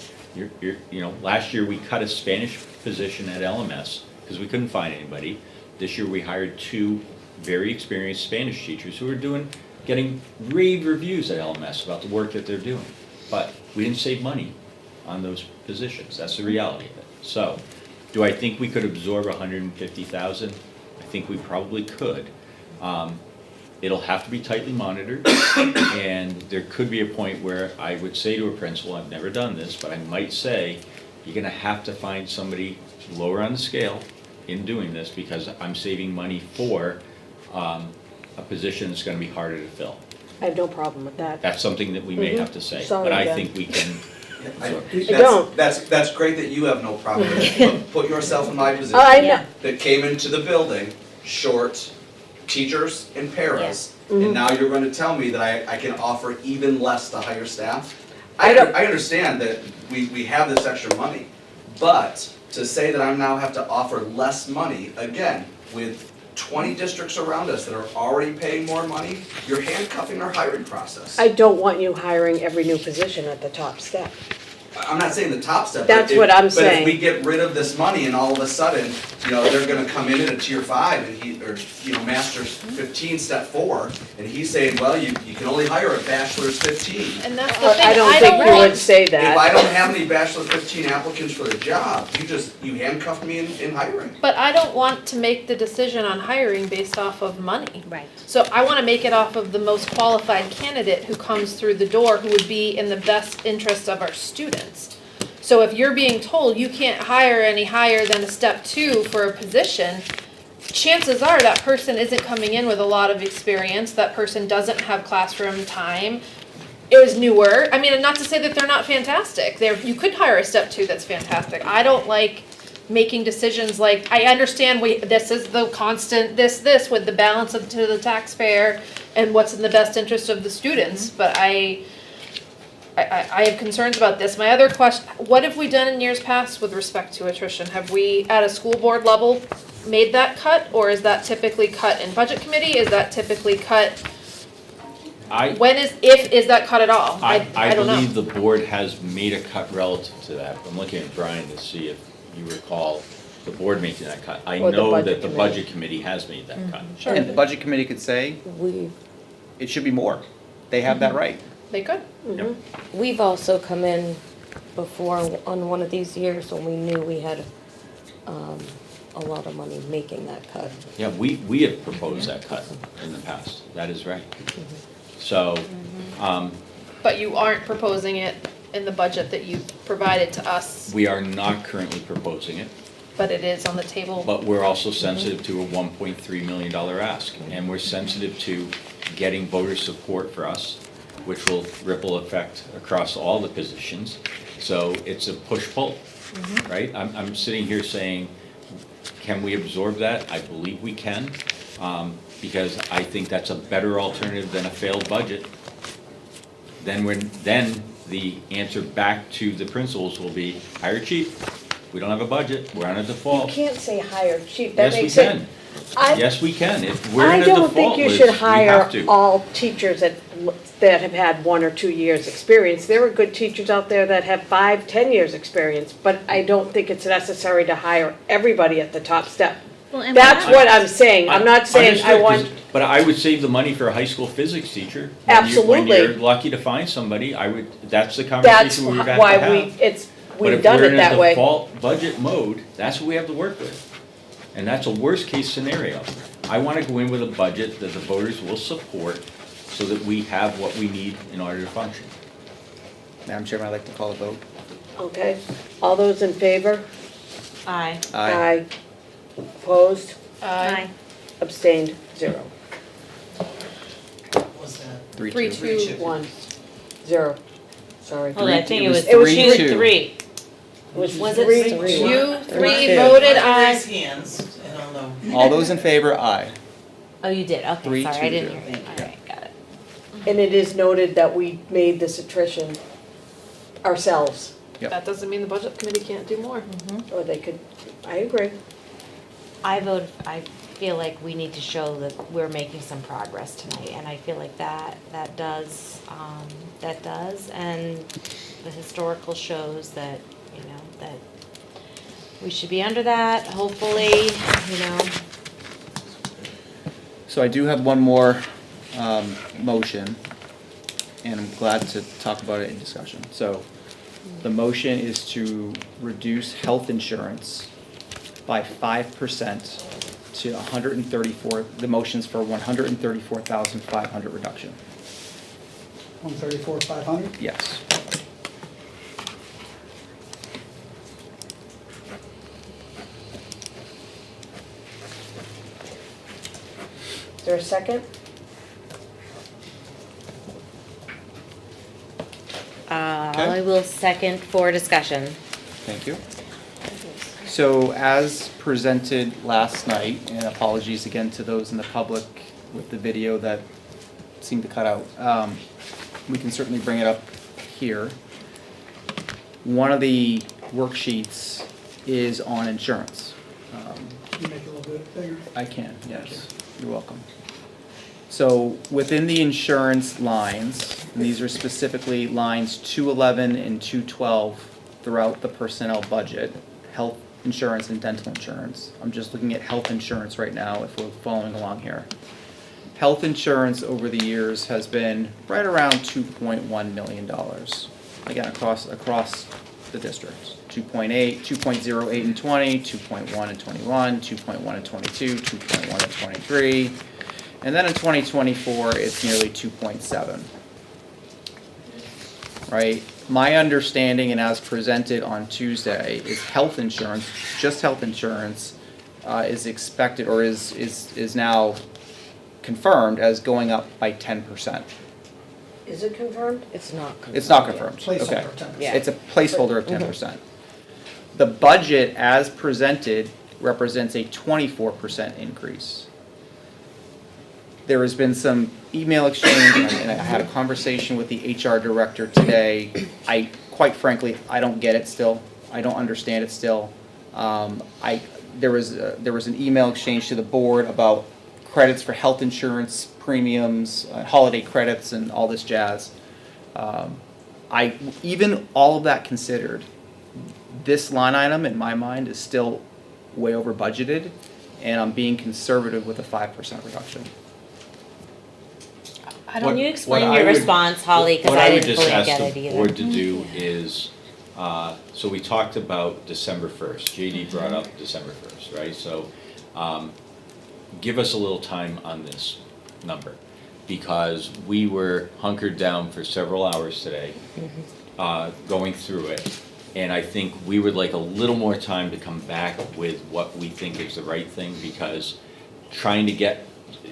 Last year we cut a Spanish position at LMS because we couldn't find anybody. This year we hired 2 very experienced Spanish teachers who are getting rave reviews at LMS about the work that they're doing. But we didn't save money on those positions. That's the reality of it. So, do I think we could absorb 150,000? I think we probably could. It'll have to be tightly monitored, and there could be a point where I would say to a principal, I've never done this, but I might say, you're gonna have to find somebody lower on the scale in doing this because I'm saving money for a position that's gonna be harder to fill. I have no problem with that. That's something that we may have to say, Sorry, but I Ben. think we can. don't. That's great that you have no problem with it, but put yourself in my position. Oh, I know. That came into the building short teachers and paras, and now you're going to tell me that I can offer even less to hire staff? I understand that we have this extra money, but to say that I now have to offer less money, again, with 20 districts around us that are already paying more money, you're handcuffing our hiring process. I don't want you hiring every new position at the top step. I'm not saying the top step. That's what I'm But saying. if we get rid of this money and all of a sudden, they're gonna come in at a tier 5 and master's 15, step 4, and he's saying, well, you can only hire a bachelor's 15. And that's the thing, I don't think you would say If that. I don't have any bachelor's 15 applicants for the job, you handcuffed me in hiring. But I don't want to make the decision on hiring based off of money. Right. So I wanna make it off of the most qualified candidate who comes through the door, who would be in the best interest of our students. So if you're being told you can't hire any higher than a step 2 for a position, chances are that person isn't coming in with a lot of experience, that person doesn't have classroom time, is newer. I mean, not to say that they're not fantastic. You could hire a step 2 that's fantastic. I don't like making decisions like, I understand this is the constant this with the balance to the taxpayer and what's in the best interest of the students, but I have concerns about this. My other question, what have we done in years past with respect to attrition? Have we, at a school board level, made that cut, or is that typically cut in budget committee? Is that typically cut, is that cut at all? I don't know. believe the board has made a cut relative to that. I'm looking at Brian to see if you recall the board making that cut. I Or the know budget that the budget committee has made that cut. Sure. And the budget committee could say, it should be more. They have that right. They could. We've also come in before on one of these years when we knew we had a lot of money making that cut. Yeah, we have proposed that cut in the past, that is right. So, But you aren't proposing it in the budget that you provided to us, we are not currently proposing it, but it is on the table. but we're also sensitive to a $1.3 million ask. And we're sensitive to getting voter support for us, which will ripple effect across all the positions. So it's a push-pull, right? I'm sitting here saying, can we absorb that? I believe we can, because I think that's a better alternative than a failed budget. Then the answer back to the principals will be hire cheap. We don't have a budget, we're on a You default. can't say hire cheap, that Yes, we makes it. can. Yes, we can. If we're I in a don't think default, you Liz, should we hire have to. all teachers that have had 1 or 2 years' experience. There are good teachers out there that have 5, 10 years' experience, but I don't think it's necessary to hire everybody at the top step. Well, and That's what I'm saying, I'm not saying I Understood, want, 'cause- But I would save the money for a high school physics teacher. When Absolutely. you're lucky to find somebody, that's the that's conversation we would have to why have. we've done it that But way. if we're in a default budget mode, that's what we have to work with. And that's a worst-case scenario. I want to go in with a budget that the voters will support so that we have what we need in order to function. Madam Chairman, I'd like to call a vote. Okay, all those in favor? Aye. Aye. Opposed? Aye. Abstained? 0. What was that? 3-2. 3-2. 1, 0. Sorry. Hold on, I think it was It was 3-2. 3. It was Was it 3. three? You three 3-2. voted aye. Raise hands, I don't know. All those in favor, aye. Oh, you did, okay, 3-2. sorry, I didn't hear you. All right, got it. And it is noted that we made this attrition ourselves, Yep. That doesn't mean the budget committee can't do more. or they could, I agree. I feel like we need to show that we're making some progress tonight, and I feel like that does, and the historical shows that, you know, that we should be under that, hopefully, you know. So I do have one more motion, and I'm glad to talk about it in discussion. So the motion is to reduce health insurance by 5% to 134, the motion's for 134,500 reduction. 134,500? Yes. Is there a second? I will second for discussion. Thank you. So as presented last night, and apologies again to those in the public with the video that seemed to cut out, we can certainly bring it up here. One of the worksheets is on insurance. Can you make it a little bit bigger? I can, yes, you're welcome. So within the insurance lines, and these are specifically lines 211 and 212 throughout the personnel budget, health insurance and dental insurance. I'm just looking at health insurance right now if we're following along here. Health insurance over the years has been right around $2.1 million. Again, across the districts. 2.8, 2.08 in 20, 2.1 in 21, 2.1 in 22, 2.1 in 23. And then in 2024, it's nearly 2.7. Right? My understanding, and as presented on Tuesday, is health insurance, just health insurance, is expected or is now confirmed as going up by 10%. Is it confirmed? It's not confirmed. It's not confirmed. Placeholder Okay. of 10%. Yeah. It's a placeholder of 10%. The budget as presented represents a 24% increase. There has been some email exchange, and I had a conversation with the HR director today. Quite frankly, I don't get it still. I don't understand it still. There was an email exchange to the board about credits for health insurance premiums, holiday credits, and all this jazz. Even all of that considered, this line item in my mind is still way over budgeted, and I'm being conservative with a 5% reduction. Can you explain your response, Holly, because I didn't fully get it What I would just ask the either. board to do is So we talked about December 1st. JD brought up December 1st, right? So give us a little time on this number, because we were hunkered down for several hours today, going through it. And I think we would like a little more time to come back with what we think is the right thing, because trying to get,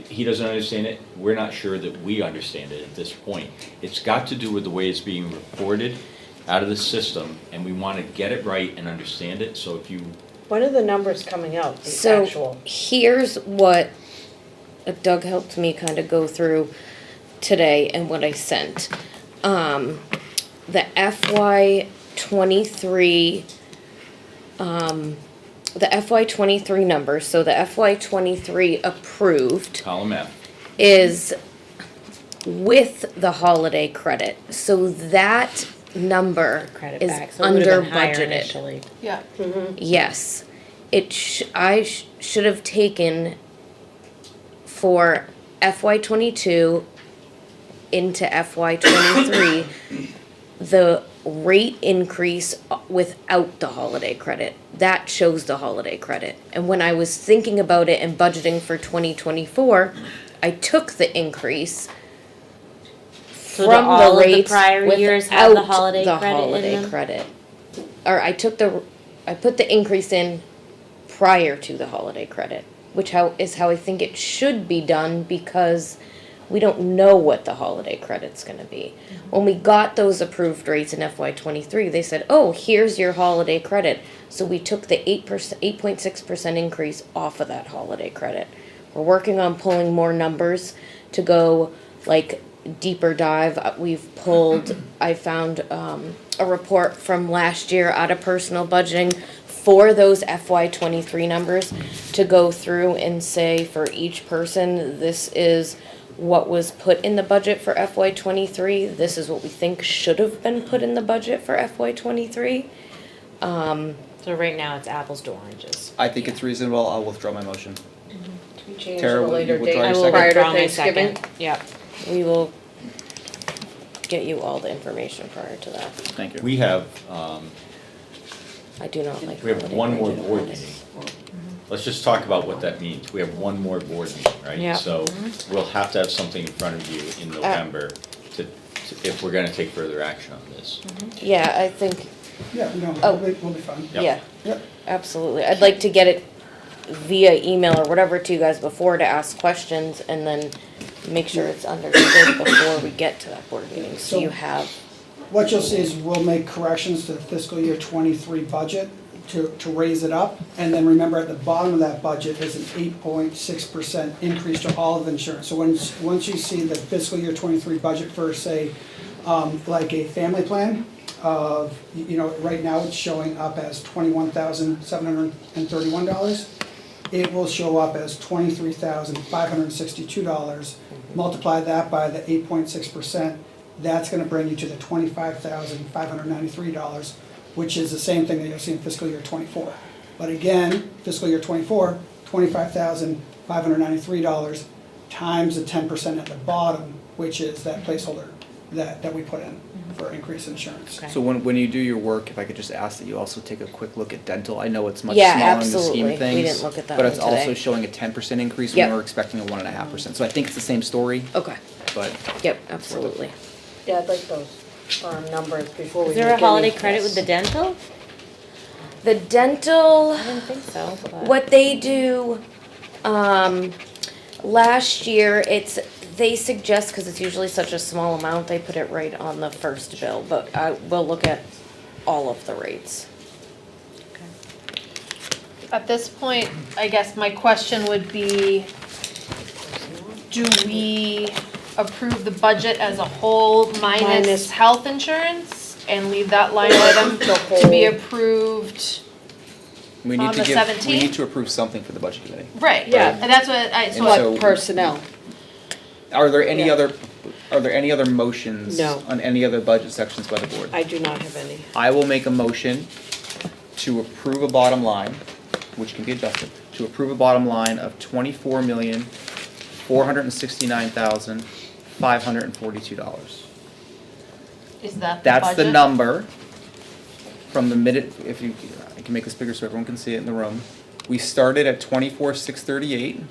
he doesn't understand it, we're not sure that we understand it at this point. It's got to do with the way it's being reported out of the system, and we want to get it right and understand it, so if you. When are the numbers coming out, the So actual? here's what Doug helped me kind of go through today and what I sent. The FY 23, the FY 23 numbers, so the FY 23 approved Column F. is with the holiday credit. So that number Credit is back, so it would've under been higher budgeted. initially. Yeah. Yes, I should have taken for FY 22 into FY 23, the rate increase without the holiday credit. That shows the holiday credit. And when I was thinking about it and budgeting for 2024, I took the increase So from do all the of the rates prior years have the without holiday the credit in holiday them? credit. Or I put the increase in prior to the holiday credit, which is how I think it should be done, because we don't know what the holiday credit's gonna be. When we got those approved rates in FY 23, they said, oh, here's your holiday credit. So we took the 8.6% increase off of that holiday credit. We're working on pulling more numbers to go like deeper dive. I found a report from last year out of personal budgeting for those FY 23 numbers to go through and say for each person, this is what was put in the budget for FY 23. This is what we think should have been put in the budget for FY 23. So right now it's apples to oranges. I think it's reasonable, I'll withdraw my motion. To be changed Tara, at a will you later withdraw date your second? prior to Withdraw my Thanksgiving. second. Yep, we will get you all the information prior to that. Thank you. We have, I do not like we have holiday one more credit. board meeting. Let's just talk about what that means. We have one more board meeting, right? Yeah. So we'll have to have something in front of you in November if we're gonna take further action on this. Yeah, I think, Yeah, no, Oh. we'll be fine. Yep. yeah, Yep. absolutely. I'd like to get it via email or whatever to you guys before to ask questions, and then make sure it's understood before we get to that board meeting, so you have. What you'll see is we'll make corrections to the fiscal year '23 budget to raise it up. And then remember, at the bottom of that budget is an 8.6% increase to all of insurance. So once you see the fiscal year '23 budget for, say, like a family plan of, right now it's showing up as $21,731. It will show up as $23,562. Multiply that by the 8.6%, that's gonna bring you to the $25,593, which is the same thing that you'll see in fiscal year '24. But again, fiscal year '24, $25,593 times the 10% at the bottom, which is that placeholder that we put in for increased insurance. So when you do your work, if I could just ask that you also take a quick look at dental. I know it's much Yeah, smaller in the scheme absolutely. of things. We didn't look at that But it's one today. also showing a 10% increase Yep. when we're expecting a 1.5%. So I think it's the same story, Okay, but yep, absolutely. Yeah, I'd like those numbers before we Is make there a any holiday guess. credit with the dental? The dental, I didn't think so, but. what they do, last year, they suggest, cause it's usually such a small amount, they put it right on the first bill, but we'll look at all of the rates. At this point, I guess my question would be, do we approve the budget as a whole minus Minus- health insurance? And leave that line item to be approved? we On need to the we 17th? need to approve something for the budget committee. Right, Yeah. and that's what And so so- Personnel. Are there any Yeah. other motions No. on any other budget sections by the board? I do not have any. I will make a motion to approve a bottom line, which can be adjusted, to approve a bottom line of $24,469,542. is that the budget? That's the number from the minute, if you, I can make this bigger so everyone can see it in the room. We started at 24,638.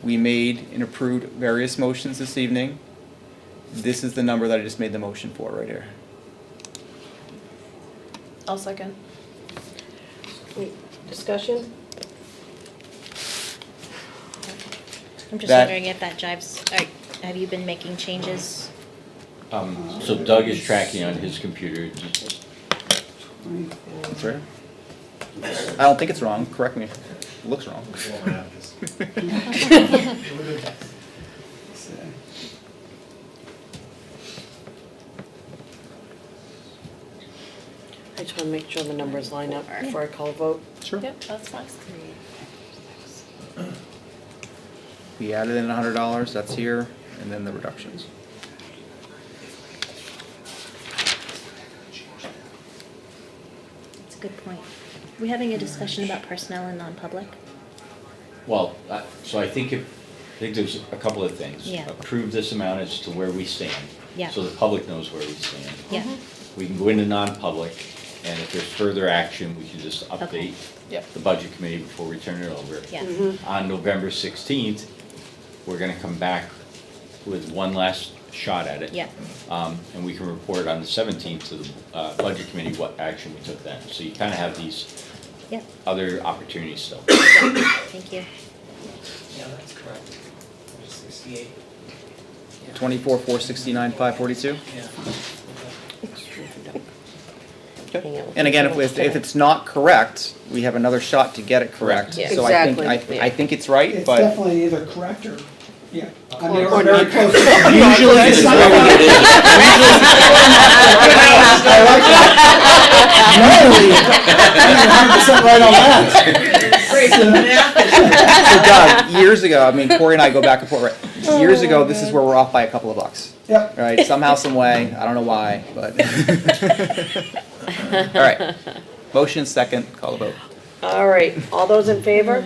We made and approved various motions this evening. This is the number that I just made the motion for right here. I'll second. Discussion? I'm just That- wondering if that jives, have you been making changes? So Doug is tracking on his computer. That's right. I don't think it's wrong, correct me if it looks wrong. I just want to make sure the numbers line up before I call a vote. Sure. Yep, that's fine. We added in $100, that's here, and then the reductions. That's a good point. Are we having a discussion about personnel in non-public? Well, so I think there's a couple of things. Yeah. Approve this amount as to where we stand. Yeah. So the public knows where we stand. Yeah. We can go into non-public, and if there's further action, we can just update Yep. the budget committee before we turn it over. Yeah. On November 16th, we're gonna come back with one last shot at it. Yeah. And we can report on the 17th to the budget committee what action we took then. So you kind of have these Yep. other opportunities still. Thank you. Yeah, that's correct. 68. 24,469, 542. Yeah. And again, if it's not correct, we have another shot to get it correct. Yeah. So Exactly. I think it's right, It's but definitely either correct or, yeah. I mean, Or or very not. close. usually this is where we get in. So Doug, years ago, I mean, Corey and I go back and forth, right? Years ago, this is where we're off by a couple of bucks. Yep. Right, somehow, some way, I don't know why, but. All right, motion second, call the vote. All right, all those in favor?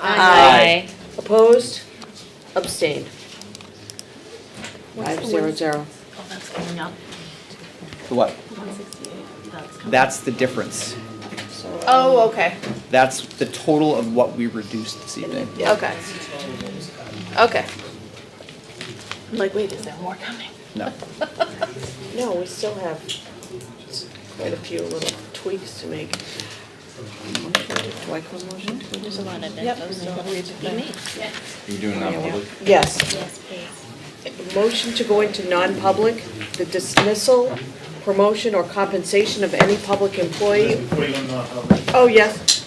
Aye. Opposed? Abstained? What's the 500. Oh, that's going up. The what? 168. That's coming. That's the difference. Oh, okay, That's the total of what we reduced this evening. okay. Okay. I'm like, wait, is there more coming? No. No, we still have quite a few little tweaks to make. Do I call motion? There's a lot of Yep. info still to be made. You're doing non-public? Yes. Yes, please. Motion to go into non-public, the dismissal, promotion, or compensation of any public employee. Before you go into non-public, Oh, yes.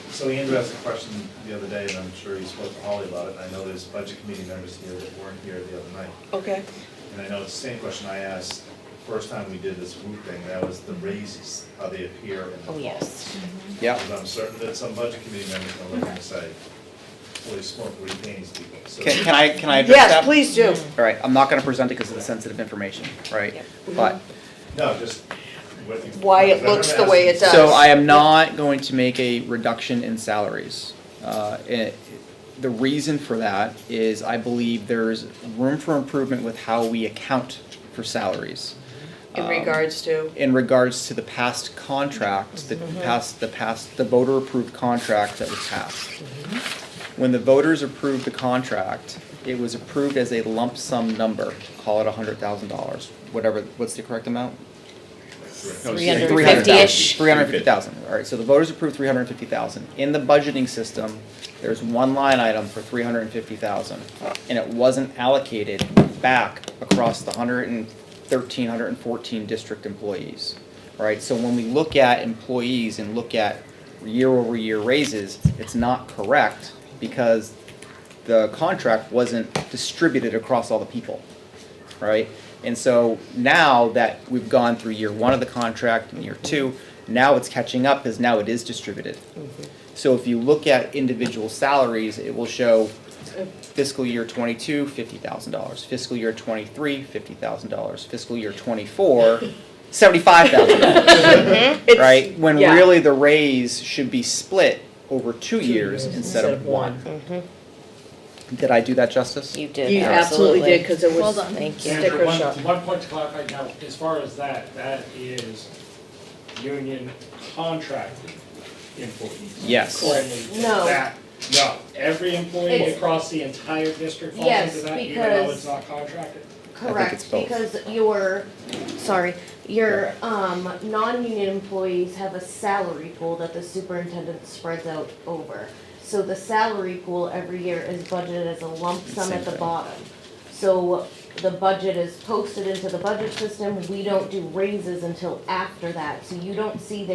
so Andrew asked a question the other day, and I'm sure he spoke to Holly about it, and I know there's budget committee members here that weren't here the other night. Okay. And I know it's the same question I asked the first time we did this group thing, that was the raises, how they appear in the. Oh, yes. Yeah. Because I'm certain that some budget committee members are looking to say, holy smoke, what are you paying these people? So- Can I address that? Yes, please do. All right, I'm not gonna present it because of the sensitive information, right? But, No, just. what you- Why it looks the way it does. so I am not going to make a reduction in salaries. The reason for that is I believe there's room for improvement with how we account for salaries. In regards to? In regards to the past contract, the voter-approved contract that was passed. When the voters approved the contract, it was approved as a lump sum number, call it $100,000, whatever, what's the correct amount? 350-ish. 350,000, all right, so the voters approved 350,000. In the budgeting system, there's one line item for 350,000, and it wasn't allocated back across the 113, 114 district employees, all right? So when we look at employees and look at year-over-year raises, it's not correct because the contract wasn't distributed across all the people, right? And so now that we've gone through year one of the contract and year two, now it's catching up because now it is distributed. So if you look at individual salaries, it will show fiscal year 22, $50,000, fiscal year 23, $50,000, fiscal year 24, $75,000, right? When yeah. really the raise should be split over 2 years instead of one. Did I do that justice? You did, You absolutely did, because it was Well done. Thank you. sticker Andrew, shock. one point to clarify now, as far as that is union contracted employees. Yes. Currently, No. No, every employee It's- across the entire district falls Yes, into that, even though because- it's not contracted? it's both. Because your non-union employees have a salary pool that the superintendent spreads out over. So the salary pool every year is budgeted as a lump sum Same at the thing. bottom. So the budget is posted into the budget system, we don't do raises until after that. So you don't see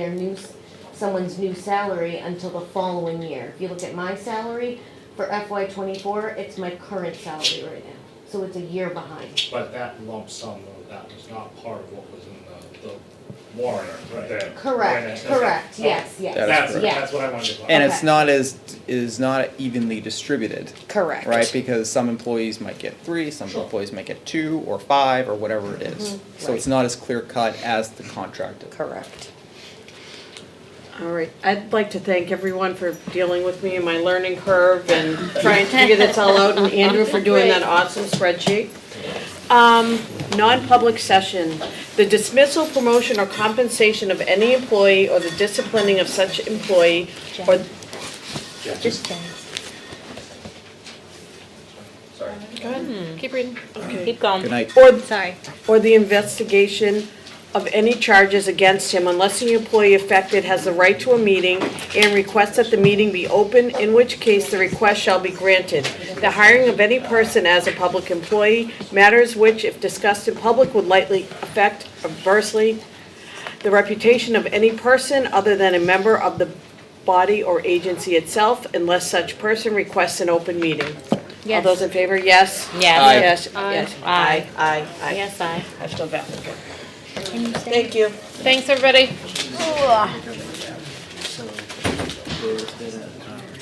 someone's new salary until the following year. If you look at my salary for FY '24, it's my current salary right now. So it's a year behind. But that lump sum, though, that was not part of what was in the warrant, right? Correct, yes, yes. That is That's, correct. that's what I wanted to clarify. And Okay. it is not evenly distributed, Correct. right? Because some employees might get 3, some employees might get 2 or 5 or whatever it is. So it's not as clear cut as the contracted. Correct. All right, I'd like to thank everyone for dealing with me and my learning curve and trying to figure this all out, and Andrew for doing that awesome spreadsheet. Non-public session, the dismissal, promotion, or compensation of any employee or the disciplining of such employee or. Just Jen. Sorry. Go ahead, keep reading. Okay. Keep going. Good night. Sorry. Or the investigation of any charges against him unless the employee affected has the right to a meeting and requests that the meeting be open, in which case the request shall be granted. The hiring of any person as a public employee, matters which, if discussed in public, would likely affect adversely the reputation of any person other than a member of the body or agency itself, unless such person requests an open meeting. All Yes. those in favor, yes? Yes. Aye. Yes, Aye. yes. Aye. Aye, aye. Yes, I. I still valid. Can you stay? Thank you. Thanks, everybody.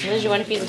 Liz, you want a piece of